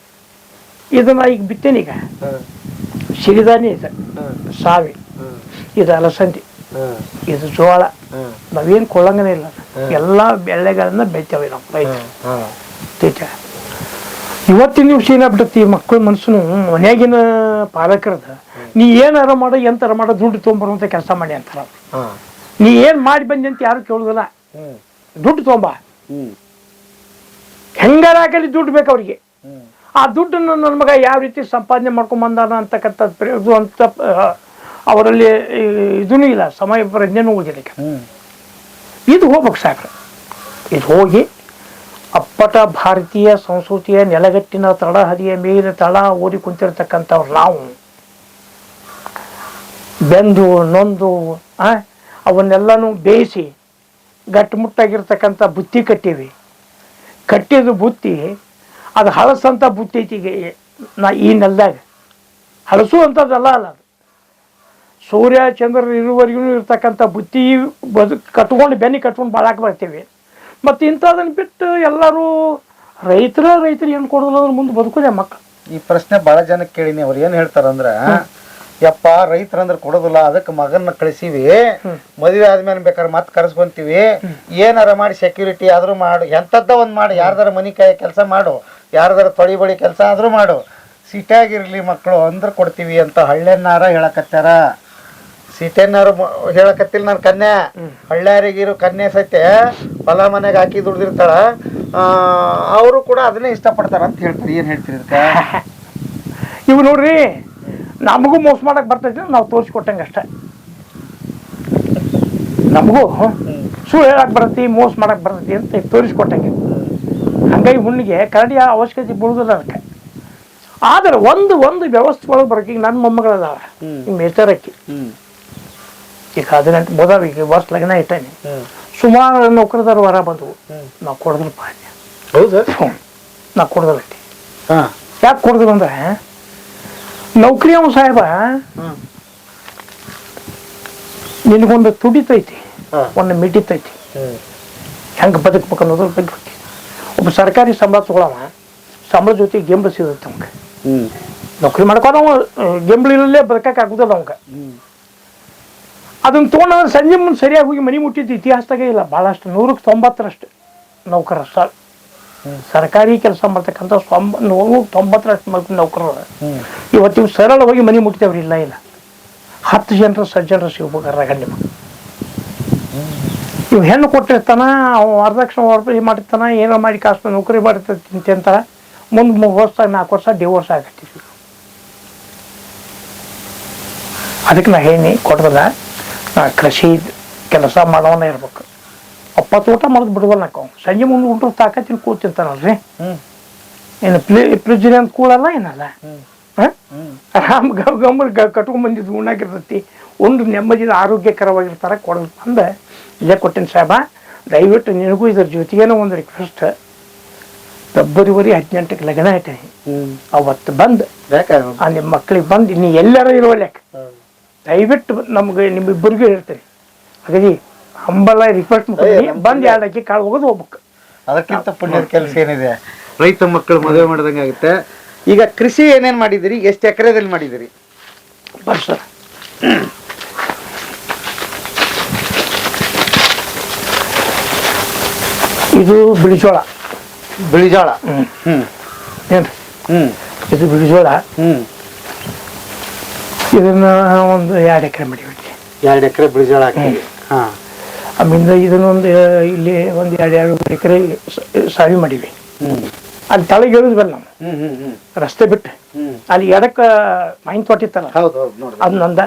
ಇದನ್ನ ಈಗ ಬಿತ್ತೇನೀಗ ಸಿರಿಧಾನ್ಯ ಇದೆ ಸಾವಿ ಇದು ಅಲಸಂದಿ ಇದು ಜೋಳ ನಾವೇನು ಕೊಳ್ಳಂಗನೇ ಇಲ್ಲ ಎಲ್ಲ ಬೆಳೆಗಳನ್ನ ಬೆಳಿತೇವೆ ನಾವು ರೈತ ಇವತ್ತಿನ ದಿವಸ ಏನಾಗ್ಬಿಟ್ಟತಿ ಮಕ್ಕಳ ಮನಸ್ಸು ಮನೆಯಾಗಿನ ಪಾಲಕರದ ನೀ ಏನಾರ ಮಾಡೋ ಎಂತಾರ ಮಾಡೋ ದುಡ್ಡು ತೊಗೊಂಬರುವಂತ ಕೆಲಸ ಮಾಡಿ ಅಂತಾರ ನೀ ಏನ್ ಮಾಡಿ ಬಂದಿ ಅಂತ ಯಾರು ಕೇಳುದಿಲ್ಲ ದುಡ್ಡು ತೊಗೊಂಬ ಹೆಂಗಾರ ಹಾಕಲಿ ದುಡ್ಡು ಬೇಕು ಅವ್ರಿಗೆ ಆ ದುಡ್ಡನ್ನು ನನ್ನ ಮಗ ಯಾವ ರೀತಿ ಸಂಪಾದನೆ ಮಾಡ್ಕೊಂಡ್ ಬಂದಾನ ಅಂತಕ್ಕಂಥದ್ದು ಅಂತ ಅವರಲ್ಲಿ ಇದೂ ಇಲ್ಲ ಸಮಯ ಪ್ರಜ್ಞೆನೂ ಉಳಿದಿಲ್ಲ ಇದು ಹೋಗ್ಬೇಕು ಸಾಕ್ರೆ ಇದು ಹೋಗಿ ಅಪ್ಪಟ ಭಾರತೀಯ ಸಂಸ್ಕೃತಿಯ ನೆಲಗಟ್ಟಿನ ತಳಹದಿಯ ಮೇಲೆ ತಳ ಓದಿ ಕುಂತಿರ್ತಕ್ಕಂಥವ್ರು ನಾವು ಬೆಂದು ನೊಂದು ಅವನ್ನೆಲ್ಲನೂ ಬೇಯಿಸಿ ಗಟ್ಟಿಮುಟ್ಟಾಗಿರ್ತಕ್ಕಂಥ ಬುತ್ತಿ ಕಟ್ಟೀವಿ ಕಟ್ಟಿದ ಬುತ್ತಿ ಅದು ಹಳಸಂತ ಬುತ್ತಿ ಐತಿಗೆ ಈ ನೆಲದಾಗ ಹಳಸು ಅಂಥದ್ದಲ್ಲ ಅಲ್ಲ ಅದು ಸೂರ್ಯ ಚಂದ್ರ ಇರುವವರೆಗೂ ಇರ್ತಕ್ಕಂಥ ಬುತ್ತಿ ಕಟ್ಕೊಂಡು ಬೆನ್ನಿ ಕಟ್ಕೊಂಡು ಬಾಳಾಕ ಬರ್ತೀವಿ ಮತ್ತು ಇಂಥದನ್ನು ಬಿಟ್ಟು ಎಲ್ಲರೂ ರೈತರು ಏನು ಕೊಡೋದಿಲ್ಲ ಅಂದ್ರೆ ಮುಂದೆ ಬದುಕೋದೆ ಮಕ್ಕಳು. ಈ ಪ್ರಶ್ನೆ ಭಾಳ ಜನಕ್ಕೆ ಕೇಳಿನಿ. ಅವ್ರು ಏನು ಹೇಳ್ತಾರಂದ್ರೆ ಯಪ್ಪ ರೈತರಂದ್ರೆ ಕೊಡೋದಿಲ್ಲ ಅದಕ್ಕೆ ಮಗನ್ನ ಕಳಿಸಿವಿ ಮದುವೆ ಆದ್ಮೇಲೆ ಬೇಕಾದ್ರೆ ಮತ್ತೆ ಕರೆಸ್ಕೊಂತೀವಿ ಏನಾರ ಮಾಡಿ ಸೆಕ್ಯೂರಿಟಿ ಆದ್ರೂ ಮಾಡು ಎಂಥದ್ದ ಒಂದು ಮಾಡಿ ಯಾರ್ದಾರ ಮನೆ ಕಾಯ ಕೆಲಸ ಮಾಡು ಯಾರ್ದಾರ ತೊಳಿ ಬಳಿ ಕೆಲಸ ಆದ್ರೂ ಮಾಡು ಸಿಟಿಯಾಗಿರ್ಲಿ ಮಕ್ಕಳು ಅಂದ್ರೆ ಕೊಡ್ತೀವಿ ಅಂತ ಹಳ್ಳೆನಾರ ಹೇಳಕತ್ತಾರ. ಸಿಟಿಯನ್ನಾರು ಹೇಳಕತ್ತಿಲ್ಲ ನಾನು ಕನ್ಯಾ ಹಳ್ಳ್ಯಾರಿಗಿರೋ ಕನ್ಯೆ ಸತ್ಯ ಹೊಲ ಮನೆಗೆ ಹಾಕಿ ದುಡ್ದಿರ್ತಾಳ ಅವರು ಕೂಡ ಅದನ್ನೇ ಇಷ್ಟಪಡ್ತಾರ ಅಂತ ಹೇಳ್ತಾರೆ. ಏನು ಹೇಳ್ತೀರಿ ಅದಕ್ಕೆ? ಇವು ನೋಡ್ರಿ ನಮಗೂ ಮೋಸ ಮಾಡಕ್ ಬರ್ತೈತಿ ನಾವು ತೋರಿಸ್ಕೊಟ್ಟಂಗೆ ಅಷ್ಟೇ. ನಮಗೂ ಸುಳ್ಳು ಹೇಳಕ್ ಬರ್ತೈತಿ ಮೋಸ ಮಾಡಕ್ ಬರ್ತೈತಿ ಅಂತ ತೋರಿಸ್ಕೊಟ್ಟಂಗೆ. ಹಂಗಾಗಿ ಹುಣ್ಣಿಗೆ ಕರಡಿಯ ಅವಶ್ಯಕತೆ ಬೀಳುದಿಲ್ಲ ಅದಕ್ಕೆ. ಆದ್ರೆ ಒಂದು ವ್ಯವಸ್ಥೆ ಒಳಗೆ ಬರೋಕೆ ಈಗ ನನ್ನ ಮೊಮ್ಮಗಳದಾವ ಈಗ ಮೇಚರಕ್ಕಿ ಈಗ 18 ಬೋದಾವ ಈಗ ವರ್ಷ ಲಗ್ನ ಇಟ್ಟಾನೆ ಸುಮಾರು ನೌಕರದಾರ ಹೊರ ಬಂದವು. ನಾವು ಕೊಡದಲ್ಪ ಹೌದಾ? ನಾವು ಕೊಡದಲ್ಲಟ್ಟಿ. ಯಾಕೆ ಕೊಡದ್ರು ಅಂದ್ರೆ ನೌಕರಿ ಅವ ಸಾಹೇಬ ನಿನಗೊಂದು ತುಡಿತೈತಿ ಒಂದು ಮಿಡಿತೈತಿ ಹೆಂಗೆ ಬದುಕ್ಬೇಕು ಅನ್ನೋದ್ರ ಬಗ್ಗೆ ಒಬ್ಬ ಸರ್ಕಾರಿ ಸಂಬಳ ತಗೊಳವ ಸಂಬಳ ಜೊತೆ ಗೆಂಬಳ ಸಿಗುತ್ತೆ ಅವಂಗೆ. ನೌಕರಿ ಮಾಡ್ಕೊಂಡು ಅವ ಗೆಂಬಳಿನಲ್ಲೇ ಬದುಕಕ್ಕೆ ಆಗುದಿಲ್ಲ ಅವಂಗ. ಅದನ್ನ ತೊಗೊಂಡ್ರೆ ಸಂಜೆ ಮುಂದೆ ಸರಿಯಾಗಿ ಹೋಗಿ ಮನೆ ಮುಟ್ಟಿದ್ದು ಇತಿಹಾಸದಾಗೆ ಇಲ್ಲ. ಭಾಳಷ್ಟು 100ಕ್ಕೆ 90ರಷ್ಟು ನೌಕರ ಸರ್ಕಾರಿ ಕೆಲಸ ಮಾಡ್ತಕ್ಕಂಥ 100ಕ್ಕೆ 90ರಷ್ಟು ನೌಕರರು ಇವತ್ತು ಸರಳವಾಗಿ ಮನೆ ಮುಟ್ಟಿದವ್ರು ಇಲ್ಲ. 10 ಜನರು ಸಜ್ಜನರು ಸಿಗ್ಬೇಕಾರೆ ಗಂಡ ಮಗ ಇವ್ ಹೆಣ್ಣು ಕೊಟ್ಟಿರ್ತಾನ, ಅವ ವರದಕ್ಷಿಣೆ ಹೊರಪಡಿ ಮಾಡಿರ್ತಾನ, ಏನೋ ಮಾಡಿ ಕಾಸು ನೌಕರಿ ಮಾಡಿರ್ತಿ ಅಂತಾರ. ಮುಂದೆ 3 ವರ್ಷ 4 ವರ್ಷ ಡಿವೋರ್ಸ್ ಆಗತ್ತೀವಿ. ಅದಕ್ಕೆ ನಾ ಹೇಳಿ ಕೊಡ್ದಲ್ಲ, ನಾ ಕೃಷಿ ಕೆಲಸ ಮಾಡೋನ ಇರ್ಬೇಕು. ಅಪ್ಪತ್ತು ಊಟ ಮಾಡೋದು ಬಿಡುವಲ್ಲ ನಾಕ ಸಂಜೆ ಮುಂದೆ ಊಟ ತಾಕತ್ತಿನ ಕೂತಿರ್ತಾನಲ್ರಿ. ಏನು ಫ್ರಿಜ್ರಿ ಅಂತ ಕೂಡಲ್ಲ ಏನಲ್ಲ, ಆರಾಮ್ ಗಮ್ಮಲ್ ಕಟ್ಕೊಂಡ್ ಬಂದಿದ್ದು ಉಣ್ಣಾಕಿರ್ತೈತಿ. ಉಂಡು ನೆಮ್ಮದಿದ ಆರೋಗ್ಯಕರವಾಗಿರ್ತಾರ. ಕೊಡೋದು ಬಂದ ಇಲ್ಲೇ ಕೊಟ್ಟಿನ ಸಾಹೇಬ, ದಯವಿಟ್ಟು ನಿನಗೂ ಇದ್ರ ಜೊತೆಗೇನೋ ಒಂದು ರಿಕ್ವೆಸ್ಟ್. ಫೆಬ್ರವರಿ 18ಕ್ಕೆ ಲಗ್ನ ಐತೇನೆ, ಅವತ್ತು ಬಂದು ನಿಮ್ಮ ಮಕ್ಕಳಿಗೆ ಬಂದು ನೀ ಎಲ್ಲಾರ ಇರುವ ಲೆಕ್ಕ ದಯವಿಟ್ಟು ನಮ್ಗೆ ನಿಮ್ಮಿಬ್ಬರಿಗೂ ಹೇಳ್ತೇನೆ. ಹಾಗಾಗಿ ಹಂಬಲ ರಿಕ್ವೆಸ್ಟ್ ಬಂದು 2 ಅಕ್ಕಿ ಕಾಳು ಹೋಗೋದು ಹೋಗ್ಬೇಕು. ಅದಕ್ಕಿಂತ ಪುಣ್ಯದ ಕೆಲಸ ಏನಿದೆ? ರೈತ ಮಕ್ಕಳು ಮದುವೆ ಮಾಡಿದಂಗೆ ಆಗುತ್ತೆ. ಈಗ ಕೃಷಿ ಏನೇನ್ ಮಾಡಿದಿರಿ? ಎಷ್ಟು ಎಕರೆದಲ್ಲಿ ಮಾಡಿದಿರಿ? ಬರ್ರಿ ಸರ್. ಇದು ಬಿಳಿಜೋಳ. ಬಿಳಿಜೋಳ. ಏನ್ರಿ ಇದು ಬಿಳಿಜೋಳ. ಇದನ್ನ ಒಂದು 2 ಎಕರೆ ಮಾಡಿವಿ. 2 ಎಕರೆ ಬಿಳಿಜೋಳ ಹಾಕಿವಿ. ಆಮೇಲೆ ಇದನ್ನೊಂದು ಇಲ್ಲಿ ಒಂದು 2 ಎಕರೆ ಸಾವಿ ಮಾಡಿವಿ. ಅಲ್ಲಿ ತಳಗೆ ಇಳಿದ್ವಲ್ಲ ನಾವು ರಸ್ತೆ ಬಿಟ್ಟು, ಅಲ್ಲಿ ಎಡಕ್ಕ ಮಾವಿನ ತೋಟ ಇತ್ತಲ್ಲ, ಅದ್ ನಂದ.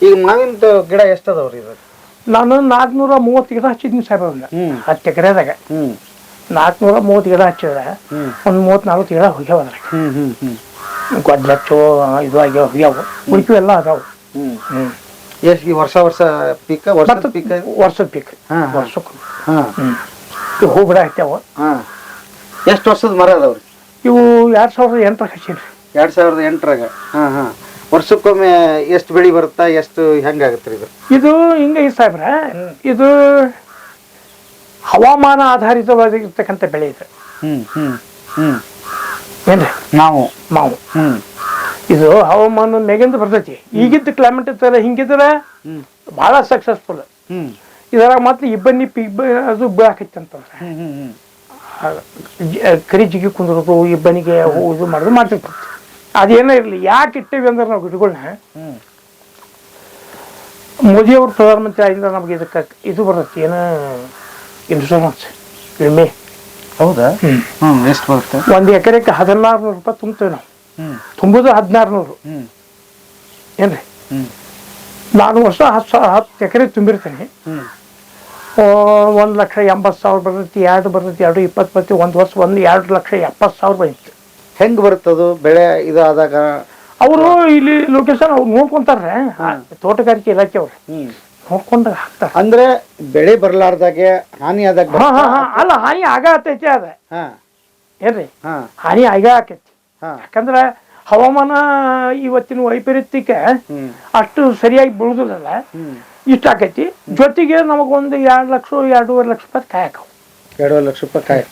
ಈಗ ಮಾವಿನ ಗಿಡ ಎಷ್ಟದವ್ರಿ? ನಾನು 430 ಗಿಡ ಹಚ್ಚಿದ್ನಿ ಸಾಹೇಬ. 10 ಎಕರೆದಾಗ 430 ಗಿಡ ಹಚ್ಚಿದ್ರೆ ಒಂದು 34 ಗಿಡ ಹೋಗ್ಯಾವ. ಅದ್ರಾಗ ಗೊಡ್ಲಚ್ಚು ಇದು ಆಗ್ಯಾವ, ಹೋಗ್ಯಾವ. ಉಳಿಕೆ ಎಲ್ಲ ಅದಾವು. ಎಷ್ಟು ವರ್ಷ ವರ್ಷ ಪೀಕ್? ವರ್ಷದ ಪೀಕ್. ವರ್ಷಕ್ಕೆ ಹೂ ಗಿಡ ಹಚ್ಚಾವ. ಎಷ್ಟು ವರ್ಷದ ಮರ ಅದಾವ್ರಿ ಇವು? 2008 ಹಚ್ಚಿನ್ರಿ. 2008ರಾಗ. ವರ್ಷಕ್ಕೊಮ್ಮೆ ಎಷ್ಟು ಬೆಳಿ ಬರುತ್ತಾ? ಎಷ್ಟು ಹೆಂಗಾಗತ್ರಿ ಇದು? ಇದು ಹಿಂಗ ಸಾಹೇಬ್ರ, ಇದು ಹವಾಮಾನ ಆಧಾರಿತವಾಗಿರ್ತಕ್ಕಂಥ ಬೆಳೆ ಇದು. ಏನ್ರಿ ಮಾವು. ಇದು ಹವಾಮಾನ ಮೇಗಿಂದ ಬರ್ತೈತಿ. ಈಗಿದ್ದ ಕ್ಲೈಮೇಟ್ ಇತ್ತಲ್ಲ ಹಿಂಗಿದ್ರ ಬಹಳ ಸಕ್ಸಸ್ಫುಲ್. ಇದ್ರಾಗ ಮತ್ತೆ ಇಬ್ಬನಿ ಅದು ಬೀಳಾಕೈತಿ ಅಂತಂದ್ರೆ ಕರಿ ಜಿಗಿ ಕುಂದ್ರದು, ಇಬ್ಬನಿಗೆ ಇದು ಮಾಡೋದು ಮಾಡ್ತಿರ್ತೀವಿ. ಅದೇನೋ ಇರಲಿ, ಯಾಕೆ ಇಟ್ಟೇವಿ ಅಂದ್ರೆ ನಾವು ಗಿಡಗಳನ್ನ ಮೋದಿಯವರು ಪ್ರಧಾನಮಂತ್ರಿ ಆಗಿಂದ ನಮ್ಗೆ ಇದಕ್ಕೆ ಇದು ಬರ್ತೈತಿ, ಏನು ಇನ್ಶೂರೆನ್ಸ್ ವಿಮೆ. ಹೌದಾ? ಎಷ್ಟು ಬರುತ್ತೆ? 1 ಎಕರೆಗೆ 1600 ರೂಪಾಯಿ ತುಂಬ್ತೇವೆ ನಾವು. ತುಂಬುದು 1600. ಏನ್ರಿ ನಾನು ವರ್ಷ 10 ಎಕರೆ ತುಂಬಿರ್ತೇನೆ. 1,80,000 ಬರ್ತೈತಿ, 2 ಬರ್ತೈತಿ, 2,20 ಬರ್ತೈತಿ. ಒಂದು ವರ್ಷ 2,70,000 ಬಂದಿತ್ತು. ಹೆಂಗ್ ಬರುತ್ತದು ಬೆಳೆ ಇದು ಆದಾಗ? ಅವರು ಇಲ್ಲಿ ಲೊಕೇಶನ್ ಅವ್ರು ನೋಡ್ಕೊಂತಾರ್ರೆ, ತೋಟಗಾರಿಕೆ ಇಲಾಖೆ ಅವ್ರು ನೋಡ್ಕೊಂಡಾಗ ಹಾಕ್ತಾರ. ಅಂದ್ರೆ ಬೆಳೆ ಬರ್ಲಾರ್ದಾಗೆ ಹಾನಿ ಆದಾಗ? ಅಲ್ಲ, ಹಾನಿ ಆಗ ಆತೈತಿ. ಅದ ಏನ್ರಿ ಹಾನಿ ಆಗ ಆಕೈತಿ. ಯಾಕಂದ್ರ ಹವಾಮಾನ ಇವತ್ತಿನ ವೈಪರೀತ್ಯಕ್ಕೆ ಅಷ್ಟು ಸರಿಯಾಗಿ ಬೀಳುದಿಲ್ಲ, ಇಷ್ಟ ಆಕೈತಿ. ಜೊತೆಗೆ ನಮಗೊಂದು 2 ಲಕ್ಷ 2.5 ಲಕ್ಷ ರೂಪಾಯಿ ಕಾಯಿ ಹಾಕವು. 2.5 ಲಕ್ಷ ರೂಪಾಯಿ ಕಾಯಿ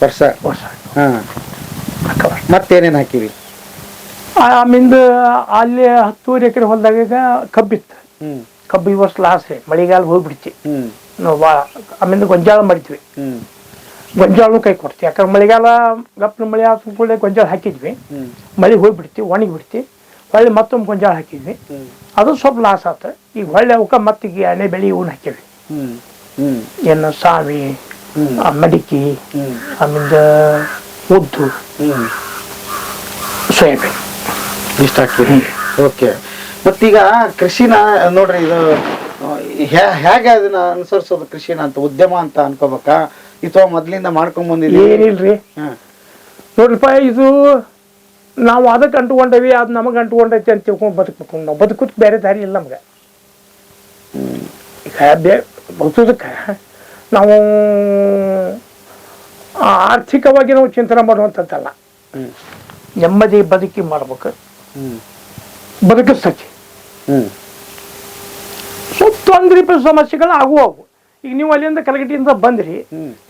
ವರ್ಷ ವರ್ಷ. ಮತ್ತೇನೇನು ಹಾಕಿವಿ? ಆಮಿಂದ ಅಲ್ಲಿ 10 ಎಕರೆ ಹೊಲದಾಗ ಕಬ್ಬಿತ್ತು. ಕಬ್ಬು ಈ ವರ್ಷ ಲಾಸ್ ರೀ, ಮಳೆಗಾಲ ಹೋಗ್ಬಿಡ್ತಿ. ನಾವು ಆಮೇಲೆ ಗೊಂಜಾಳ ಮಾಡಿದ್ವಿ. ಗೊಂಜಾಳು ಕೈ ಕೊಡ್ತೀವಿ, ಯಾಕಂದ್ರೆ ಮಳೆಗಾಲ ಗಪ್ಪನ ಮಳೆ ಆದ ಕೂಡಲೇ ಗೊಂಜಾಳ ಹಾಕಿದ್ವಿ. ಮಳೆ ಹೋಗ್ಬಿಡ್ತಿ, ಒಣಗಿ ಬಿಡ್ತಿ. ಹೊಳ್ಳಿ ಮತ್ತೊಮ್ಮೆ ಗೊಂಜಾಳ ಹಾಕಿದ್ವಿ, ಅದು ಸ್ವಲ್ಪ ಲಾಸ್ ಆತ. ಈಗ ಹೊಳ್ಳಿ ಅವಕ್ಕೆ ಮತ್ತೀಗ ಎಣ್ಣೆ ಬೆಳೆ ಇವನ್ನ ಹಾಕಿವಿ. ಏನು ಸಾವಿ, ಮಡಿಕೆ, ಆಮೇಲೆ ಉದ್ದು, ಸೋಯಾಬೀನ್ ಇಷ್ಟ ಹಾಕಿವಿ. ಓಕೆ. ಮತ್ತೀಗ ಕೃಷಿನ ನೋಡ್ರಿ, ಇದು ಹೇಗೆ ಅದನ್ನ ಅನುಸರಿಸೋದು ಕೃಷಿನ ಅಂತ? ಉದ್ಯಮ ಅಂತ ಅನ್ಕೋಬೇಕಾ ಅಥವಾ ಮೊದ್ಲಿಂದ ಮಾಡ್ಕೊಂಡ್ ಬಂದಿದ್ದೀವಿ? ಏನಿಲ್ರಿ ನೋಡ್ರಿಪ್ಪ, ಇದು ನಾವು ಅದಕ್ಕೆ ಅಂಟ್ಕೊಂಡೇವಿ, ಅದು ನಮಗೆ ಅಂಟ್ಕೊಂಡೈತಿ ಅಂತ ತಿಳ್ಕೊಂಡು ಬದುಕ್ಬೇಕು. ನಾವು ಬದುಕೋದಕ್ಕೆ ಬೇರೆ ದಾರಿ ಇಲ್ಲ ನಮ್ಗೆ. ಈಗ ಬದುಕೋದಕ್ಕೆ ನಾವು ಆರ್ಥಿಕವಾಗಿ ನಾವು ಚಿಂತನೆ ಮಾಡುವಂಥದ್ದಲ್ಲ, ನೆಮ್ಮದಿ ಬದುಕಿ ಮಾಡ್ಬೇಕು. ಬದುಕಿಸ್ತೈತಿ. ಸ್ವಲ್ಪ ತೊಂದ್ರೆ ಸಮಸ್ಯೆಗಳು ಆಗುವವು. ಈಗ ನೀವು ಅಲ್ಲಿಂದ ಕಲಗಟ್ಟಿಯಿಂದ ಬಂದ್ರಿ,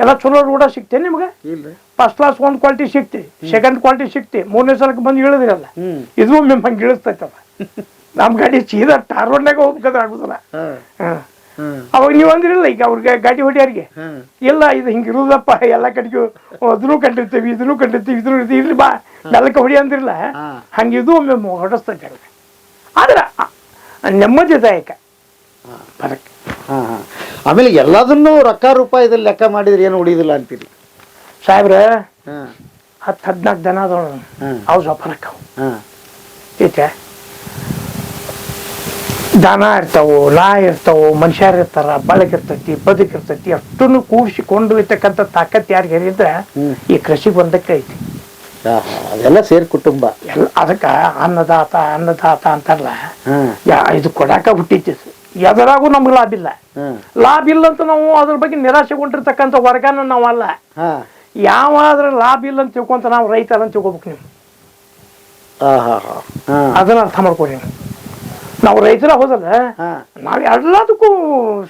ಎಲ್ಲ ಚಲೋ ರೋಡ ಸಿಗ್ತೇನೆ ನಿಮ್ಗೆ? ಫಸ್ಟ್ ಕ್ಲಾಸ್ 1 ಕ್ವಾಲಿಟಿ ಸಿಕ್ತಿ, 2nd ಕ್ವಾಲಿಟಿ ಸಿಕ್ತಿ, 3ನೇ ಸಲಕ್ಕೆ ಬಂದು ಇಳಿದ್ರಲ್ಲ, ಇದು ಹಂಗೆ ಇಳಿಸ್ತೈತಲ್ಲ. ನಮ್ ಗಾಡಿ ಸೀದಾ ಟಾರ್ ರೋಡ್ನಾಗ ಹೋಗ್ಬೇಕಾದ್ರೆ ಆಗುದಿಲ್ಲ. ಅವಾಗ ನೀವು ಅಂದ್ರಿಲ್ಲ, ಈಗ ಅವ್ರಿಗೆ ಗಾಡಿ ಹೊಡಿಯಾರಿಗೆ ಇಲ್ಲ, ಇದು ಹಿಂಗೆ ಇರುದಪ್ಪ, ಎಲ್ಲ ಕಡೆಗೂ ಅದನ್ನು ಕಂಡಿರ್ತೀವಿ, ಇದನ್ನು ಕಂಡಿರ್ತೀವಿ, ಇದ್ರ ಇರ್ಲಿ ಬಾ ಮೆಲ್ಲಕ್ಕೆ ಹೊಡಿ ಅಂದ್ರಿಲ್ಲ, ಹಂಗಿದು ಒಮ್ಮೆ ಹೊಡೆಸ್ತೈತೆ. ಆದ್ರೆ ನೆಮ್ಮದಿದಾಯಕ ಬರಕ್ಕೆ. ಆಮೇಲೆ ಎಲ್ಲದನ್ನೂ ರೊಕ್ಕ ರೂಪಾಯಿದಲ್ಲಿ ಲೆಕ್ಕ ಮಾಡಿದ್ರೆ ಏನು ಉಳಿಯೋದಿಲ್ಲ ಅಂತೀರಿ ಸಾಹೇಬ್ರ. 10-14 ದನ ಅದಾವ, ಅವು ಸ್ವಲ್ಪ ರೊಕ್ಕ ಐತೆ. ದನ ಇರ್ತಾವು, ನಾಯಿ ಇರ್ತಾವು, ಮನುಷ್ಯರು ಇರ್ತಾರ, ಬಳಗಿರ್ತೈತಿ, ಬದುಕಿರ್ತೈತಿ. ಅಷ್ಟನ್ನು ಕೂಡಿಸಿಕೊಂಡು ಇರ್ತಕ್ಕಂಥ ತಾಕತ್ ಯಾರಿಗೆ ಹೇಳಿದ್ರೆ ಈ ಕೃಷಿ ಬಂದಕ್ಕೆ ಐತಿ. ಅದೆಲ್ಲ ಸೇರಿ ಕುಟುಂಬ ಎಲ್ಲ ಅದಕ್ಕ ಅನ್ನದಾತ ಅನ್ನದಾತ ಅಂತಾರಲ್ಲ, ಇದು ಕೊಡಾಕ ಹುಟ್ಟಿತ್ತು. ಎದರಾಗೂ ನಮ್ಗೆ ಲಾಭ ಇಲ್ಲ. ಲಾಭ ಇಲ್ಲ ಅಂತ ನಾವು ಅದ್ರ ಬಗ್ಗೆ ನಿರಾಶೆಗೊಂಡಿರ್ತಕ್ಕಂಥ ವರ್ಗನ ನಾವಲ್ಲ. ಯಾವಾದ್ರ ಲಾಭ ಇಲ್ಲ ಅಂತ ತಿಳ್ಕೊಂತ ನಾವು ರೈತರ ಅಂತ ತಿಳ್ಕೊಬೇಕು. ನೀವು ಅದನ್ನ ಅರ್ಥ ಮಾಡ್ಕೊಡಿ. ನಾವು ರೈತರ ಹೋದಲ್ಲ, ನಾವ್ ಎಲ್ಲದಕ್ಕೂ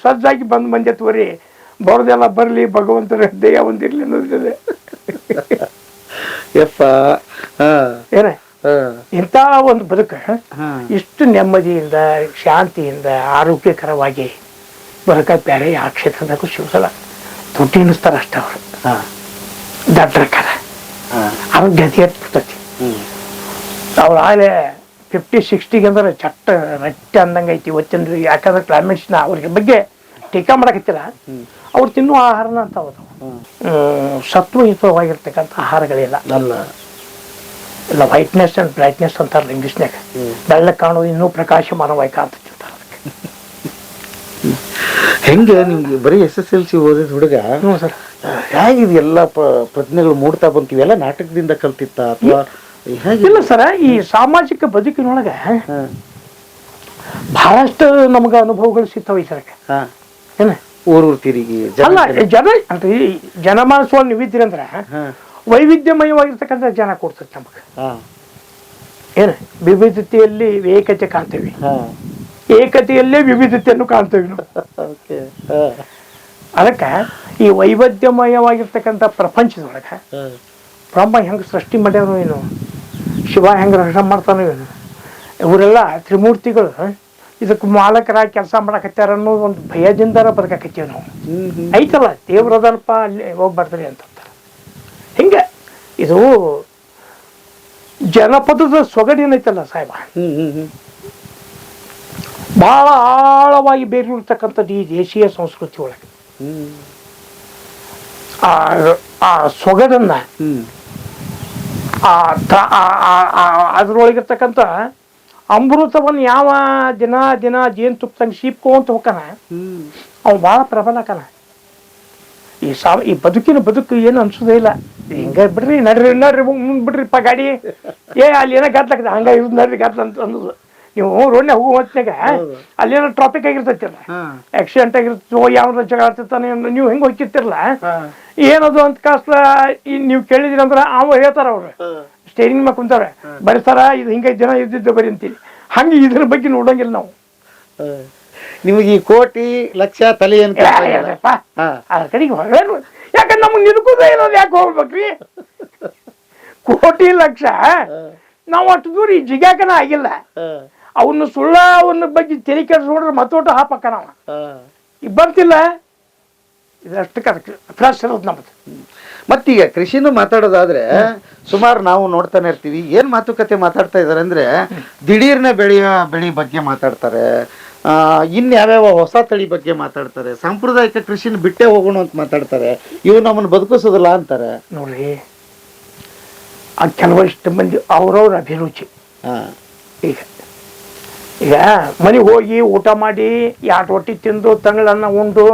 ಸಜ್ಜಾಗಿ ಬಂದೆತ್ವರಿ. ಬರೋದೆಲ್ಲ ಬರ್ಲಿ, ಭಗವಂತನ ದಯ ಒಂದಿರ್ಲಿ ಅನ್ನೋದಿದೆ. ಏನ ಇಂಥ ಒಂದು ಬದುಕ ಇಷ್ಟು ನೆಮ್ಮದಿಯಿಂದ, ಶಾಂತಿಯಿಂದ, ಆರೋಗ್ಯಕರವಾಗಿ ಬದುಕ ಬೇರೆ ಆ ಕ್ಷೇತ್ರದಾಗೂ ಸಿಗಲ್ಲ. ದುಡ್ಡು ಎಣಿಸ್ತಾರ ಅಷ್ಟ ಅವರು ದಡ್ಡರಕಾರ. ಅವ್ರ ಗತಿ ಎಟ್ಬಿಡ್ತೈತಿ. ಅವ್ರ ಆಲೆ 50-60 ಅಂದ್ರೆ ಚಟ್ಟ ರಟ್ಟೆ ಅಂದಂಗ ಐತಿ ಇವತ್ತಿನ. ಯಾಕಂದ್ರೆ ಕ್ಲೈಮೇಟ್ಸ್ನ ಅವ್ರಿಗೆ ಬಗ್ಗೆ ಟೀಕಾ ಮಾಡಕತ್ತಿಲ್ಲ. ಅವ್ರು ತಿನ್ನುವ ಆಹಾರನ ಅಂತ ಸತ್ವಯುತವಾಗಿರ್ತಕ್ಕಂಥ ಆಹಾರಗಳಿಲ್ಲ. ಇಲ್ಲ ವೈಟ್ನೆಸ್ ಅಂಡ್ ಬ್ರೈಟ್ನೆಸ್ ಅಂತಾರಲ್ಲ ಇಂಗ್ಲೀಷ್ನಾಗ. ಬೆಳ್ಳಕ್ಕೆ ಕಾಣೋದು ಇನ್ನೂ ಪ್ರಕಾಶಮಾನವಾಗಿ ಕಾಣ್ತಿರ್ತಾರೆ. ಹೆಂಗೆ ನಿಮ್ಗೆ ಬರೀ SSLC ಓದಿದ ಹುಡುಗ ಸರ್ ಹೇಗಿದೆ ಎಲ್ಲ ಪ್ರಜ್ಞೆಗಳು ಮೂಡ್ತಾ ಬಂತು? ಇವೆಲ್ಲ ನಾಟಕದಿಂದ ಕಲ್ತಿತ್ತ ಅಥವಾ ಇಲ್ಲ ಸರ? ಈ ಸಾಮಾಜಿಕ ಬದುಕಿನೊಳಗ ಬಹಳಷ್ಟು ನಮ್ಗ ಅನುಭವಗಳು ಸಿಗ್ತಾವ ಈ ಸರಕ್ಕೆ. ಏನ ಊರೂರು ತಿರುಗಿ ಅಲ್ಲ ಜನ ಅಲ್ರಿ, ಜನಮಾನಸವಾಗಿ ನೀವಿದ್ದೀರಿ ಅಂದ್ರ ವೈವಿಧ್ಯಮಯವಾಗಿರ್ತಕ್ಕಂಥ ಜನ ಕೊಡ್ತದೆ ನಮಗ. ಏನ ವಿವಿಧತೆಯಲ್ಲಿ ಏಕತೆ ಕಾಣ್ತೇವೆ, ಏಕತೆಯಲ್ಲೇ ವಿವಿಧತೆಯನ್ನು ಕಾಣ್ತೇವೆ ನಾವು. ಅದಕ್ಕ ಈ ವೈವಿಧ್ಯಮಯವಾಗಿರ್ತಕ್ಕಂಥ ಪ್ರಪಂಚದೊಳಗ ಬ್ರಹ್ಮ ಹೆಂಗ ಸೃಷ್ಟಿ ಮಾಡ್ಯಾನೋ ಏನು, ಶಿವ ಹೆಂಗ ರಕ್ಷಣೆ ಮಾಡ್ತಾನೋ ಏನು, ಇವರೆಲ್ಲ ತ್ರಿಮೂರ್ತಿಗಳು ಇದಕ್ಕೆ ಮಾಲಕರಾಗಿ ಕೆಲಸ ಮಾಡಕತ್ತಾರ ಅನ್ನೋ ಒಂದು ಭಯದಿಂದಾರ ಬದುಕಕತ್ತೀವಿ ನಾವು. ಐತಲ್ಲ ದೇವ್ರದಲ್ಪ ಅಲ್ಲಿ ಹೋಗ್ಬಾರ್ದ್ರಿ ಅಂತಂತಾರೆ. ಹಿಂಗೆ ಇದು ಜನಪದದ ಸೊಗಡೇನೈತಲ್ಲ ಸಾಹೇಬ, ಬಹಳ ಆಳವಾಗಿ ಬೇರೂರ್ತಕ್ಕಂಥದ್ದು ಈ ದೇಶೀಯ ಸಂಸ್ಕೃತಿ ಒಳಗೆ. ಆ ಸೊಗಡನ್ನ ಅದ್ರೊಳಗಿರ್ತಕ್ಕಂಥ ಅಮೃತವನ್ನು ಯಾವ ದಿನ ದಿನ ಜೇನು ತುಪ್ಪದಂಗೆ ಸೀಪ್ಕೊಂತ ಹೋಗ್ತಾನ, ಅವ್ ಬಹಳ ಪ್ರಬಲ ಆಕನ. ಈ ಬದುಕು ಏನು ಅನ್ಸೋದೇ ಇಲ್ಲ. ಹಿಂಗ ಬಿಡ್ರಿ, ನಡ್ರಿ ಮುಂದ್ ಬಿಡ್ರಿಪ್ಪ ಗಾಡಿ, ಅಲ್ಲಿ ಏನೋ ಗದ್ಲಾಗ್ತದೆ, ಹಂಗ ಇವ್ ನಡ್ರಿ ಗದ್ಲ ಅಂತ ಅನ್ನೋದು. ನೀವು ರೋಡ್ನ್ಯಾಗ ಹೋಗುವ ಹೊತ್ನಾಗ ಅಲ್ಲೇನೋ ಟ್ರಾಫಿಕ್ ಆಗಿರ್ತೈತಿಲ್ಲ, ಆಕ್ಸಿಡೆಂಟ್ ಆಗಿರ್ತೋ, ಯಾವ ಜಗಳ ಆಗ್ತಿರ್ತಾನೆ, ನೀವು ಹೆಂಗ್ ಹೋಗ್ತಿರ್ತಿರಲ್ಲ, ಏನದು ಅಂತ ಕಾಸ್ಲ ನೀವು ಕೇಳಿದ್ರಿ ಅಂದ್ರ ಅವ ಹೇಳ್ತಾರ ಅವ್ರು ಸ್ಟೇರಿಂಗ್ ಮ್ಯಾಗ ಕುಂತಾರ, ಬರೀತಾರ ಇದು ಹಿಂಗ ಜನ ಇದ್ದಿದ್ದು ಬರೀ ಅಂತೀವಿ. ಹಂಗೆ ಇದ್ರ ಬಗ್ಗೆ ನೋಡಂಗಿಲ್ಲ ನಾವು. ನಿಮಗೆ ಈ ಕೋಟಿ ಲಕ್ಷ ತಲೆ ಏನ್ ಕಡೆಗೆ ಯಾಕಂದ್ರೆ ನಮಗ್ ನಿಲ್ಕುದ ಇರೋದು ಯಾಕೆ ಹೋಗ್ಬೇಕ್ರಿ? ಕೋಟಿ ಲಕ್ಷ ನಾವು ಅಷ್ಟು ದೂರ ಈ ಜಿಗಾಕನ ಆಗಿಲ್ಲ. ಅವನ್ನ ಸುಳ್ಳ ಅವನ ಬಗ್ಗೆ ತೆರೆ ಕೆಡಿಸ್ಕೊಂಡ್ರೆ ಮತ್ತೋಟ ಹಾಪಕ್ಕ ನಾವ ಈಗ ಬರ್ತಿಲ್ಲ. ಇದಷ್ಟಕ್ಕೆ ಅದಕ್ಕೆ ಫ್ಲಾಶ್ ಇರೋದು ನಮ್ಮದು. ಮತ್ತೀಗ ಕೃಷಿನೂ ಮಾತಾಡೋದಾದ್ರೆ ಸುಮಾರು ನಾವು ನೋಡ್ತಾನೆ ಇರ್ತೀವಿ. ಏನ್ ಮಾತುಕತೆ ಮಾತಾಡ್ತಾ ಇದಾರೆ ಅಂದ್ರೆ ದಿಢೀರ್ನೆ ಬೆಳೆ ಬಗ್ಗೆ ಮಾತಾಡ್ತಾರೆ, ಇನ್ಯಾವ್ಯಾವ ಹೊಸ ತಳಿ ಬಗ್ಗೆ ಮಾತಾಡ್ತಾರೆ, ಸಾಂಪ್ರದಾಯಿಕ ಕೃಷಿನ ಬಿಟ್ಟೆ ಹೋಗೋಣ ಅಂತ ಮಾತಾಡ್ತಾರೆ. ಇವು ನಮ್ಮನ್ನು ಬದುಕಿಸೋದಿಲ್ಲ ಅಂತಾರೆ. ನೋಡ್ರಿ, ಕೆಲವಷ್ಟು ಮಂದಿ ಅವ್ರವ್ರ ಅಭಿರುಚಿ. ಈಗ ಮನೆಗೆ ಹೋಗಿ ಊಟ ಮಾಡಿ 2 ರೊಟ್ಟಿ ತಿಂದು ತಂಗಳನ್ನ ಉಂಡು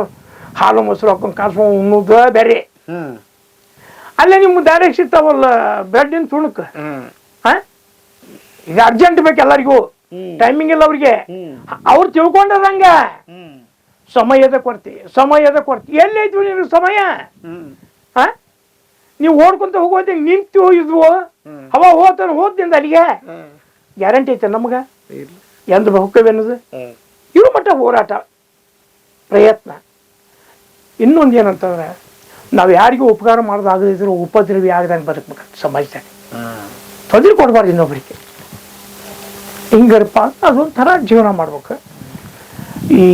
ಹಾಲು ಮೊಸರು ಹಾಕೊಂಡು ಕಾಸ್ಕೊಂಡು ಉಣ್ಣೋದು ಬೇರೆ. ಅಲ್ಲೇ ನಿಮ್ಗೆ ಡೈರೆಕ್ಟ್ ಸಿಗ್ತಾವಲ್ಲ ಬ್ರೆಡ್ಡಿನ ತುಣುಕ್. ಈಗ ಅರ್ಜೆಂಟ್ ಬೇಕು ಎಲ್ಲರಿಗೂ, ಟೈಮಿಂಗ್ ಇಲ್ಲ ಅವ್ರಿಗೆ. ಅವ್ರು ತಿಳ್ಕೊಂಡದಂಗ ಸಮಯದ ಕೊರತೆ. ಎಲ್ಲಿ ಐತಿ ನಿಮ್ಗೆ ಸಮಯ? ನೀವು ಓಡ್ಕೊಂತ ಹೋಗೋದ ನಿಂತು ಹೋಗಿದ್ವು, ಅವ ಹೋದ್ದಿಂದ ಅಲ್ಲಿಗೆ ಗ್ಯಾರಂಟಿ ಐತೆ ನಮ್ಗ ಎಂದು ಬಹುಕವೇನದು? ಇರೋ ಮಟ್ಟ ಹೋರಾಟ ಪ್ರಯತ್ನ. ಇನ್ನೊಂದು ಏನಂತಂದ್ರೆ, ನಾವು ಯಾರಿಗೂ ಉಪಕಾರ ಮಾಡೋದಾಗದಿದ್ರು ಉಪದ್ರವಿ ಆಗದಂಗೆ ಬದುಕ್ಬೇಕು ಸಮಾಜದಾಗ. ತೊಂದರೆ ಕೊಡಬಾರ್ದು ಇನ್ನೊಬ್ಬರಿಗೆ. ಹಿಂಗರಪ್ಪ ಅದೊಂಥರ ಜೀವನ ಮಾಡ್ಬೇಕು. ಈ